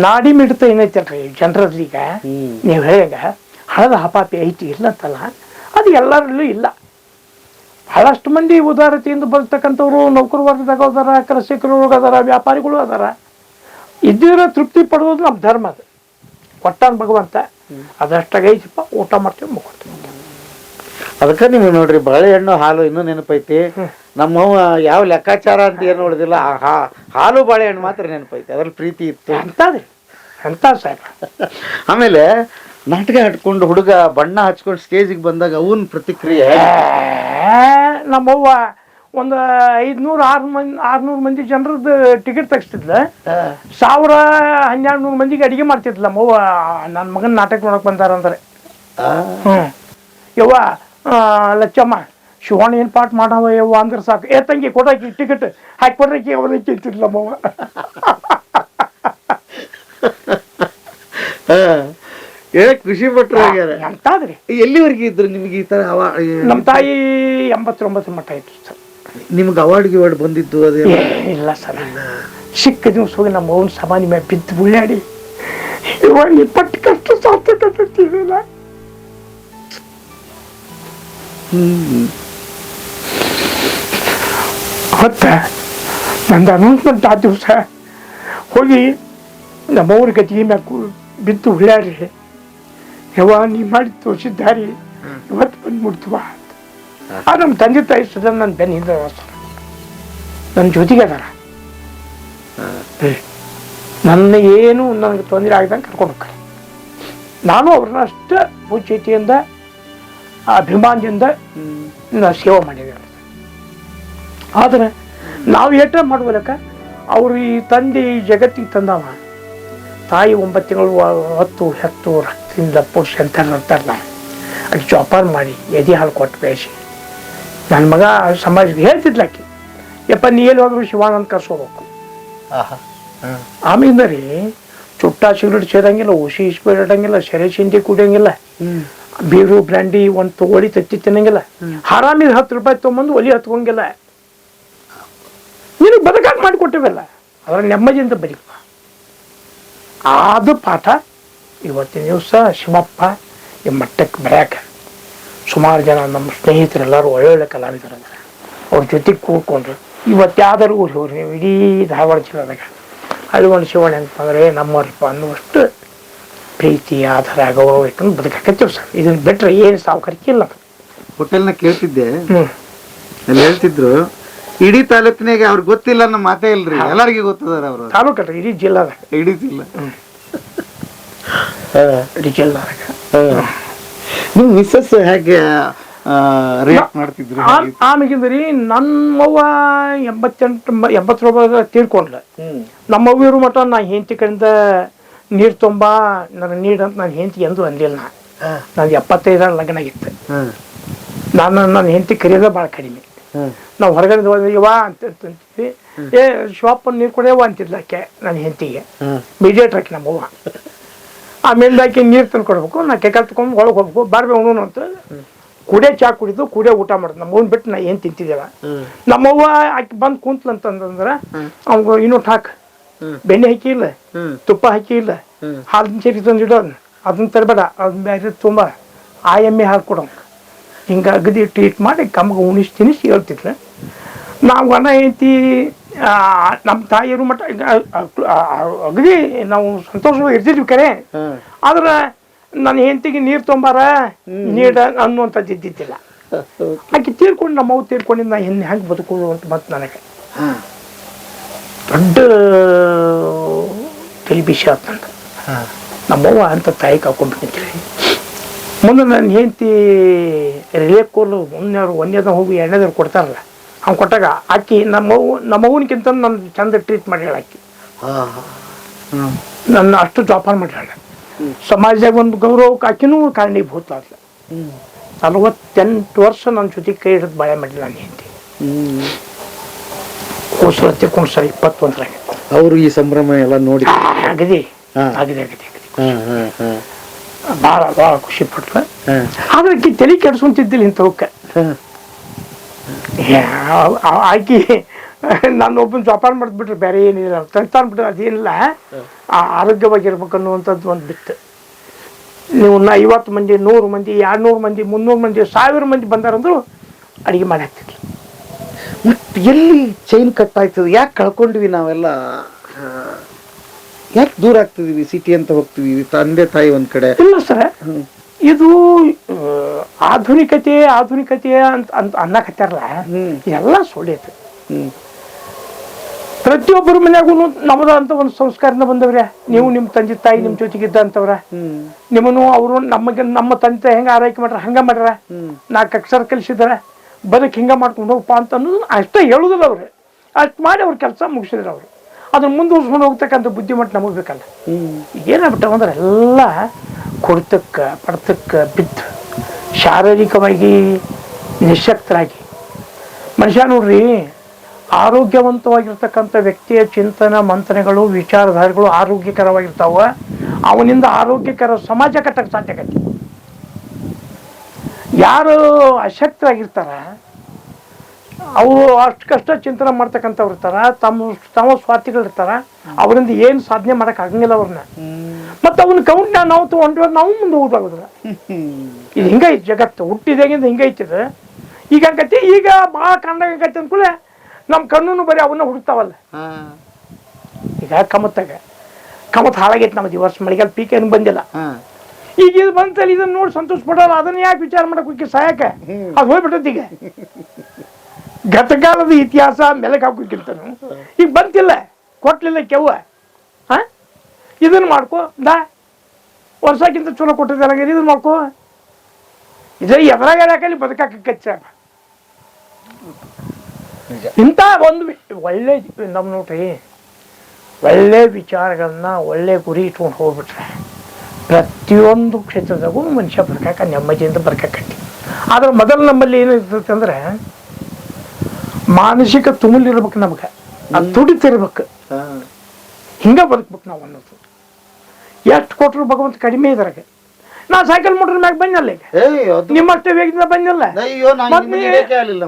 ನಾಡಿ ಮಿಡ್ತ ಏನೈತಲ್ರಿ ಜನರಲ್ಲಿ, ಈಗ ನೀವು ಹೇಗ ಹಣದ ಹಪಾಪಿ ಐತಿ ಇಲ್ಲ ಅಂತಲ್ಲ, ಅದು ಎಲ್ಲರಲ್ಲೂ ಇಲ್ಲ. ಬಹಳಷ್ಟು ಮಂದಿ ಉದಾರತೆಯಿಂದ ಬರ್ತಕ್ಕಂಥವ್ರು ನೌಕರ ವರ್ಗದಾಗ ಅದಾರ, ಕೃಷಿಕರು ಅದಾರ, ವ್ಯಾಪಾರಿಗಳು ಅದಾರ. ಇದ್ದಿರೋ ತೃಪ್ತಿ ಪಡೋದು ನಮ್ಮ ಧರ್ಮ. ಅದು ಕೊಟ್ಟಾನ ಭಗವಂತ, ಅದಷ್ಟಾಗೈತಿಪ್ಪ, ಊಟ ಮಾಡ್ತೀವಿ, ಮುಕ್ಕೊಡ್ತೀವಿ. ಅದಕ್ಕೆ ನೀವು ನೋಡ್ರಿ ಬಾಳೆಹಣ್ಣು ಹಾಲು ಇನ್ನೂ ನೆನಪೈತಿ. ನಮ್ಮವ್ವ ಯಾವ ಲೆಕ್ಕಾಚಾರ ಅಂತ ಏನು ನೋಡಿದಿಲ್ಲ, ಹಾಲು ಬಾಳೆಹಣ್ಣು ಮಾತ್ರ ನೆನಪೈತಿ. ಅದ್ರಲ್ಲಿ ಪ್ರೀತಿ ಇತ್ತು ಎಂತ ಸಾಹೇಬ. ಆಮೇಲೆ ನಾಟಕ ಹಟ್ಕೊಂಡು ಹುಡುಗ ಬಣ್ಣ ಹಚ್ಕೊಂಡು ಸ್ಟೇಜಿಗೆ ಬಂದಾಗ ಅವನ್ ಪ್ರತಿಕ್ರಿಯೆ. ನಮ್ಮವ್ವ ಒಂದು 500-600 ಮಂದಿ ಜನರದ್ದು ಟಿಕೆಟ್ ತೆಗಿಸ್ತಿದ್ಲ. 1000-1200 ಮಂದಿಗೆ ಅಡಿಗೆ ಮಾಡ್ತಿದ್ಲ ನಮ್ಮವ್ವ. ನನ್ನ ಮಗನ ನಾಟಕ ನೋಡಕ್ ಬಂದಾರಂದ್ರೆ ಯವ್ವ ಲಚ್ಚಮ್ಮ ಶಿವಣ್ಣ ಏನು ಪಾಠ ಮಾಡವ ಯವ್ವ ಅಂದ್ರೆ ಸಾಕು. ತಂಗಿ ಕೊಡಾಕಿ ಟಿಕೆಟ್ ಹಾಕಿ ಕೊಡ್ರಕ್ಕೆ ಅವ್ರಿಗೆ ತಿಂತಿದ್ಲ ನಮ್ಮವ್ವ. ಖುಷಿ ಪಟ್ರು. ಎಂತಾದ್ರಿ ಎಲ್ಲಿವರೆಗೆ ಇದ್ರು ನಿಮ್ಗೆ ಈ ತರ? ನಮ್ಮ ತಾಯಿ 89 ಮಟ್ಟ ಇತ್ತು ಸರ್. ನಿಮ್ಗೆ ಅವಾರ್ಡ್ ಗಿವಾರ್ಡ್ ಬಂದಿದ್ದು ಅದೇ? ಇಲ್ಲ ಸರ್, ಸಿಕ್ಕ ದಿವಸ ಹೋಗಿ ನಮ್ಮ ಅವ್ನ ಸಮಾನಿ ಮೇಲೆ ಬಿದ್ದು ಬುಳ್ಳಾಡಿ ಇವಾಗ ನೀ ಪಟ್ಟು ಕಷ್ಟ ಸಾರ್ಥಕತ್ತಿಲ್ಲ. ಮತ್ತೆ ನಂದು ಅನೌನ್ಸ್ಮೆಂಟ್ ಆ ದಿವಸ ಹೋಗಿ ನಮ್ಮವ್ರ ಗತಿಗೆ ಮ್ಯಾಕು ಬಿದ್ದು ಉಳ್ಳಾಡ್ರಿ ಯವ್ವ ನೀ ಮಾಡಿ ತೋರಿಸಿದ್ದಾರಿ ಇವತ್ತು ಬಂದು ಮುಡ್ತವ. ಆ ನಮ್ಮ ತಂದೆ ತಾಯಿ ಸದ ನನ್ನ ಬೆನ್ನಿಂದ ನನ್ನ ಜೊತೆಗೆ ಅದಾರ. ನನ್ನ ಏನು ನನಗೆ ತೊಂದರೆ ಆಗದಂಗೆ ಕರ್ಕೊಂಡು ಹೋಗ್ತಾರೆ. ನಾನು ಅವ್ರನ್ನ ಅಷ್ಟೇ ಪೂಜ್ಯತೆಯಿಂದ ಅಭಿಮಾನದಿಂದ ಸೇವೆ ಮಾಡಿದ್ದೇವೆ. ಆದರೆ ನಾವು ಏಟ ಮಾಡುವಲಕ್ಕ ಅವರು ಈ ತಂದೆ ಈ ಜಗತ್ತಿಗೆ ತಂದವ. ತಾಯಿ 9 ತಿಂಗಳು ಹೊತ್ತು ಹೆತ್ತು ರಕ್ತದಿಂದ ಪುರುಷ ಅಂತಾರಲ್ಲ, ಅದು ಜೋಪಾನ ಮಾಡಿ ಎದೆ ಹಾಲು ಕೊಟ್ಟು ಬೇಯಿಸಿ ನನ್ನ ಮಗ ಸಮಾಜಕ್ಕೆ ಹೇಳ್ತಿದ್ಲಾಕಿ ಯಪ್ಪ ನೀ ಎಲ್ಲಿ ಹೋದ್ರು ಶಿವಾನಂದ ಕರ್ಸ್ಕೋಬೇಕು. ಆಮೇಲೆ ರೀ ಚುಟ್ಟ ಸಿಗರೇಟ್ ಸೇದಂಗಿಲ್ಲ, ಹುಸಿ ಇಸ್ಪೇಟ್ ಇಡಂಗಿಲ್ಲ, ಸೆರೆ ಚಿಂದಿ ಕುಡಿಯಂಗಿಲ್ಲ, ಬೀರು ಬ್ರ್ಯಾಂಡಿ ಒಂದು ತಗೊಳ್ಳಿ ತತ್ತಿ ತಿನ್ನಂಗಿಲ್ಲ, ಹರಾಮಿಗೆ 10 ರೂಪಾಯಿ ತೊಗೊಂಬಂದು ಒಲಿ ಹತ್ಕೊಂಗಿಲ್ಲ. ನೀನು ಬದುಕಾಗಿ ಮಾಡಿಕೊಟ್ಟಿವಲ್ಲ, ಅದರ ನೆಮ್ಮದಿಯಿಂದ ಬರೀಪ. ಅದು ಪಾಠ ಇವತ್ತಿನ ದಿವಸ ಶಿವಪ್ಪ ಈ ಮಟ್ಟಕ್ಕೆ ಬರೆಯಾಕ ಸುಮಾರು ಜನ ನಮ್ಮ ಸ್ನೇಹಿತರೆಲ್ಲರೂ ಒಳ್ಳೊಳ್ಳೆ ಕಲಾವಿದರು ಅವ್ರ ಜೊತೆಗೆ ಕೂತ್ಕೊಂಡ್ರು. ಇವತ್ತು ಯಾವ್ದಾರು ಊರು ಹೋಗ್ರಿ ನೀವು ಇಡೀ ಧಾರವಾಡ ಜಿಲ್ಲೆದಾಗ ಹಳ್ಳಿಗೊಂಡು ಶಿವಣ್ಣ ಅಂತಂದ್ರೆ ನಮ್ಮವ್ರಪ್ಪ ಅನ್ನುವಷ್ಟು ಪ್ರೀತಿ ಆಧಾರ ಗೌರವ ಇಟ್ಕೊಂಡು ಬದುಕಾಕತ್ತೀವಿ ಸರ್. ಇದನ್ನ ಬಿಟ್ರೆ ಏನು ಸಾವುಕಾರಿಕೆ ಇಲ್ಲ. ಹೋಟೆಲ್ನ ಕೇಳ್ತಿದ್ದೆ, ಅಲ್ಲಿ ಹೇಳ್ತಿದ್ರು ಇಡೀ ತಾಲೂಕಿನಾಗ ಅವ್ರಿಗೆ ಗೊತ್ತಿಲ್ಲ ನಮ್ಮ ಮಾತೇ ಇಲ್ರಿ, ಎಲ್ಲರಿಗೂ ಗೊತ್ತದಾರ ಅವರು. ತಾಲೂಕಲ್ರಿ ಇಡೀ ಜಿಲ್ಲಾದಾಗ, ಇಡೀ ಜಿಲ್ಲಾ ಇಡೀ ಜಿಲ್ಲಾದಾಗ. ನೀವು ಮಿಸ್ಸಸ್ ಹೇಗೆ ರಿಯಾಕ್ಟ್ ಮಾಡ್ತಿದ್ರು? ಆಮೇಗಿಂದ್ರಿ ನಮ್ಮವ್ವ 80 ತೀರ್ಕೊಂಡ್ಲ. ನಮ್ಮವ್ವ ಇರೋ ಮಟ್ಟ ನಾ ಹೆಂಡತಿ ಕಡೆಯಿಂದ ನೀರು ತುಂಬ ನನಗೆ ನೀಡಂತ ನಾನು ಹೆಂಡತಿ ಎಂದೂ ಅಂದಿಲ್ಲ. ನಾನು 75 ಲಗ್ನ ಆಗಿತ್ತು. ನನ್ನ ಹೆಂಡತಿ ಕರೆಯೋದೇ ಭಾಳ ಕಡಿಮೆ. ನಾವು ಹೊರಗಡೆ ಯವ್ವ ಅಂತಿದ್ವಿ, ಶಿವಪ್ಪನ ನೀರು ಕುಡಿಯವ ಅಂತಿದ್ಲ ಆಕೆ ನನ್ನ ಹೆಂಡತಿಗೆ. ಮೀಡಿಯೇಟ್ರ್ ಆಕೆ ನಮ್ಮವ್ವ. ಆಮೇಲೆ ಆಕೆ ನೀರು ತಂದು ಕೊಡ್ಬೇಕು, ನಾ ಕೆಕಲ್ ತಗೊಂಡು ಒಳಗೆ ಹೋಗ್ಬೇಕು, ಬಾರ್ಬೆ ಉಣ್ಣು ಅಂತ ಕುಡಿಯೋ ಚಾ ಕುಡಿದು ಕುಡಿಯೋ ಊಟ ಮಾಡೋದು. ನಮ್ಮವ್ನ ಬಿಟ್ಟು ನಾ ಏನು ತಿಂತಿದ್ದೇವ. ನಮ್ಮವ್ವ ಆಕೆ ಬಂದು ಕುಂತ್ಲಂತಂದ್ರೆ ಅವ್ಗೆ ಇನ್ನೊಟ್ಟು ಹಾಕಿ ಬೆಣ್ಣೆ ಹಾಕಿ ಇಲ್ಲ, ತುಪ್ಪ ಹಾಕಿ ಇಲ್ಲ, ಹಾಲಿನ ಚೇರಿ ತಂದಿಡೋದು, ಅದನ್ನ ತರಬೇಡ, ಅದನ್ನ ಬೇರೆ ತುಂಬ ಆ ಎಮ್ಮೆ ಹಾಲು ಕೊಡೋಂಗ ಹಿಂಗೆ ಅಗದಿ ಟ್ರೀಟ್ ಮಾಡಿ ಕಮ್ಗೆ ಉಣಿಸಿ ತಿನ್ನಿಸಿ ಹೇಳ್ತಿದ್ರು. ನಾವು ಅಣ್ಣ ಐತಿ ನಮ್ಮ ತಾಯಿಯರು ಮಟ್ಟ ಅಗದಿ ನಾವು ಸಂತೋಷವಾಗಿ ಇರ್ತಿದ್ವಿ ಕರೆ. ಆದ್ರೆ ನನ್ನ ಹೆಂಡತಿಗೆ ನೀರು ತೊಂಬಾರ ನೀಡ ಅನ್ನುವಂಥದ್ದು ಇದ್ದಿದ್ದಿಲ್ಲ. ಆಕೆ ತೀರ್ಕೊಂಡು ನಮ್ಮವ್ವ ತೀರ್ಕೊಂಡಿದ್ದು ನಾ ಹೆಂಗೆ ಬದುಕೋದು ಅಂತ ಮತ್ತು ನನಗೆ ದೊಡ್ಡ ತಲೆ ಬಿಸಿ ಆತ ನಂಗೆ. ನಮ್ಮವ್ವ ಅಂತ ತಾಯಿ ಕಳ್ಕೊಂಡ್ಬಿಟ್ಟಿದ್ರಿ. ಮುಂದೆ ನನ್ನ ಹೆಂಡತಿ ರಿಲೇ ಕೋಲು ಒಂದೇದ ಹೋಗಿ 2ನೇದಾರು ಕೊಡ್ತಾರಲ್ಲ, ಅವ್ನು ಕೊಟ್ಟಾಗ ಆಕಿ ನಮ್ಮವ್ವನಿಗಿಂತ ನನ್ನ ಚಂದ ಟ್ರೀಟ್ ಮಾಡಿ ಆಕಿ ನನ್ನ ಅಷ್ಟು ಜೋಪಾನ ಮಾಡ್ಯಾಳ. ಸಮಾಜದಾಗ ಒಂದು ಗೌರವಕ್ಕೆ ಆಕಿನೂ ಕಾರಣೀಭೂತ ಆದ್ಲ. 48 ವರ್ಷ ನನ್ನ ಜೊತೆಗೆ ಕೈ ಹಿಡಿದು ಬಾಳೆ ಮಾಡಿಲ್ಲ ನನ್ನ ಹೆಂಡತಿ. ಕೂಸಲತ್ತಿ ಕುಣ್ಸರ 21 ಅವರು ಈ ಸಂಭ್ರಮ ಎಲ್ಲ ನೋಡಿ ಅಗದಿ ಆಗಿದೆ ಭಾಳ ಭಾಳ ಖುಷಿ ಪಟ್ಲ. ಆದ್ರೆ ಆಕಿ ತಲೆ ಕೆಡ್ಸ್ಕೊಂತಿದ್ದಿಲ್ಲ ಇಂಥವಕ್ಕೆ. ಆಕಿ ನಾನು ಒಬ್ಬನ ಜೋಪಾನ ಮಾಡಿದ್ಬಿಟ್ರೆ ಬೇರೆ ಏನಿಲ್ಲ, ತಂತಾನ್ ಬಿಟ್ರೆ ಅದೇನಿಲ್ಲ, ಆರೋಗ್ಯವಾಗಿರ್ಬೇಕು ಅನ್ನುವಂಥದ್ದು ಒಂದು ಬಿತ್ತು. ನೀವು 50 ಮಂದಿ 100 ಮಂದಿ 200 ಮಂದಿ 300 ಮಂದಿ 1000 ಮಂದಿ ಬಂದಾರಂದ್ರು ಅಡಿಗೆ ಮಾಡಿ ಹಾಕ್ತಿದ್ಲು. ಮತ್ತೆ ಎಲ್ಲಿ ಚೈನ್ ಕಟ್ ಆಯ್ತದ? ಯಾಕೆ ಕಳ್ಕೊಂಡ್ವಿ ನಾವೆಲ್ಲ? ಯಾಕೆ ದೂರ ಆಗ್ತಿದೀವಿ? ಸಿಟಿ ಅಂತ ಹೋಗ್ತೀವಿ, ತಂದೆ ತಾಯಿ ಒಂದ್ ಕಡೆ. ಇಲ್ಲ ಸರ್, ಇದು ಆಧುನಿಕತೆ ಅಂತ ಅಂತ ಅನ್ನಕತ್ತಾರಲ್ಲ, ಎಲ್ಲ ಸುಳ್ಳೈತೆ. ಪ್ರತಿಯೊಬ್ಬರ ಮನ್ಯಾಗೂ ನಮ್ಮದ ಅಂತ ಒಂದು ಸಂಸ್ಕಾರದಿಂದ ಬಂದವ್ರೆ. ನೀವು ನಿಮ್ಮ ತಂದೆ ತಾಯಿ ನಿಮ್ಮ ಜೊತೆಗಿದ್ದ ಅಂತವ್ರ, ನಿಮ್ಮನ್ನು ಅವರು ನಮ್ಮ ತಂದೆ ತಾಯಿ ಹೆಂಗ ಆರೈಕೆ ಮಾಡ್ರ ಹಂಗ ಮಾಡ್ರ, 4 ಅಕ್ಷರ ಕಲಿಸಿದಾರ, ಬದುಕು ಹಿಂಗ ಮಾಡ್ಕೊಂಡು ಹೋಗಪ್ಪ ಅಂತ ಅನ್ನೋದು ಅಷ್ಟೇ ಹೇಳುದಿಲ್ಲ ಅವ್ರು. ಅಷ್ಟು ಮಾಡಿ ಅವ್ರ ಕೆಲಸ ಮುಗಿಸಿದ್ರು ಅವರು. ಅದನ್ನ ಮುಂದುವರ್ಸ್ಕೊಂಡು ಹೋಗ್ತಕ್ಕಂಥ ಬುದ್ಧಿಮಟ್ಟ ನಮಗೆ ಬೇಕಲ್ಲ. ಏನಾಗ್ಬಿಟ್ಟವ ಅಂದ್ರೆ ಎಲ್ಲ ಕೊಡ್ತಕ್ಕ ಪಡ್ತಕ್ಕ ಬಿದ್ದು ಶಾರೀರಿಕವಾಗಿ ನಿಶಕ್ತರಾಗಿ ಮನುಷ್ಯ ನೋಡ್ರಿ, ಆರೋಗ್ಯವಂತವಾಗಿರ್ತಕ್ಕಂಥ ವ್ಯಕ್ತಿಯ ಚಿಂತನ ಮಂಥನೆಗಳು ವಿಚಾರಧಾರೆಗಳು ಆರೋಗ್ಯಕರವಾಗಿರ್ತಾವ. ಅವನಿಂದ ಆರೋಗ್ಯಕರ ಸಮಾಜ ಕಟ್ಟಕ್ಕೆ ಸಾಧ್ಯ ಆಗತ್ತೆ. ಯಾರು ಅಶಕ್ತರಾಗಿರ್ತಾರ ಅವರು ಅಷ್ಟು ಕಷ್ಟ ಚಿಂತನೆ ಮಾಡ್ತಕ್ಕಂಥವ್ರು ಇರ್ತಾರ, ತಮ್ಮ ಸ್ವಾರ್ಥಿಗಳಿರ್ತಾರ, ಅವರಿಂದ ಏನು ಸಾಧನೆ ಮಾಡಕ್ ಆಗಂಗಿಲ್ಲ ಅವ್ರನ್ನ. ಮತ್ತೆ ಅವನ ಕೌಂಟ್ ನಾವು ತಗೊಂಡ್ರೆ ನಾವು ಮುಂದೆ ಹೋಗೋದಿಲ್ಲ. ಇದು ಹಿಂಗೈತಿ ಜಗತ್ತು, ಹುಟ್ಟಿದಾಗಿಂದ ಹಿಂಗೈತಿದ. ಈಗ ಹಂಗತಿ, ಈಗ ಭಾಳ ಕಂಡಾಗತಿ ಅಂದ್ಕೂಳೆ ನಮ್ಮ ಕಣ್ಣು ಬರೀ ಅವನ್ನ ಹುಡುಕ್ತಾವಲ್ಲ. ಈಗ ಕಮತ್ ಹಾಳಾಗೈತಿ ನಮ್ಮದು. ಈ ವರ್ಷ ಮಳೆಗಾಲ ಪೀಕ್ ಏನು ಬಂದಿಲ್ಲ. ಈಗ ಇದು ಬಂತಲ್ಲಿ ಇದನ್ನ ನೋಡಿ ಸಂತೋಷ ಪಡೋಲ್ಲ. ಅದನ್ನ ಯಾಕೆ ವಿಚಾರ ಮಾಡಕ್ ಹೋಗಿ ಸಾಯಕ? ಅದು ಹೋಗ್ಬಿಟ್ಟದ. ಈಗ ಗತಕಾಲದ ಇತಿಹಾಸ ಮೆಲಕ್ ಹಾಕೋಕ್ಕಿಂತ ಈಗ ಬಂತಿಲ್ಲ, ಕೊಟ್ಲಿಲ್ಲ ಕೆವ್ವ. ಇದನ್ನ ಮಾಡ್ಕೋ, ವರ್ಷಕ್ಕಿಂತ ಚಲೋ ಕೊಟ್ಟಿದ್ದಲ್ಲ, ಇದನ್ನ ಮಾಡ್ಕೋ. ಇದೇ ಎದುರಾಗ ಯಾಕಲ್ಲಿ ಬದುಕಾಕಚ್ಚ. ಇಂಥ ಒಂದು ಒಳ್ಳೆ ನಮ್ಮ ನೋಡ್ರಿ, ಒಳ್ಳೆ ವಿಚಾರಗಳನ್ನ ಒಳ್ಳೆ ಗುರಿ ಇಟ್ಕೊಂಡು ಹೋಗ್ಬಿಟ್ರೆ ಪ್ರತಿಯೊಂದು ಕ್ಷೇತ್ರದಾಗೂ ಮನುಷ್ಯ ಬರ್ಕಾಕ ನೆಮ್ಮದಿಯಿಂದ ಬರ್ಕಾಕತ್ತಿ. ಆದ್ರೆ ಮೊದಲು ನಮ್ಮಲ್ಲಿ ಏನಿರ್ತೈತೆ ಅಂದ್ರೆ ಮಾನಸಿಕ ತುಮುಲಿರ್ಬೇಕು, ನಮ್ಗೆ ಅದು ತುಡಿತಿರ್ಬೇಕು, ಹಿಂಗ ಬದುಕ್ಬೇಕು ನಾವು ಅನ್ನೋದು. ಎಷ್ಟು ಕೊಟ್ಟರು ಭಗವಂತ ಕಡಿಮೆ ಇದ್ರಾಗ. ನಾ ಸೈಕಲ್ ಮೋಟರ್ ಮ್ಯಾಗ ಬಂದಲ್ಲ, ಈಗ ನಿಮ್ಮಷ್ಟೇ ವೇಗದಿಂದ ಬಂದಿಲ್ಲ.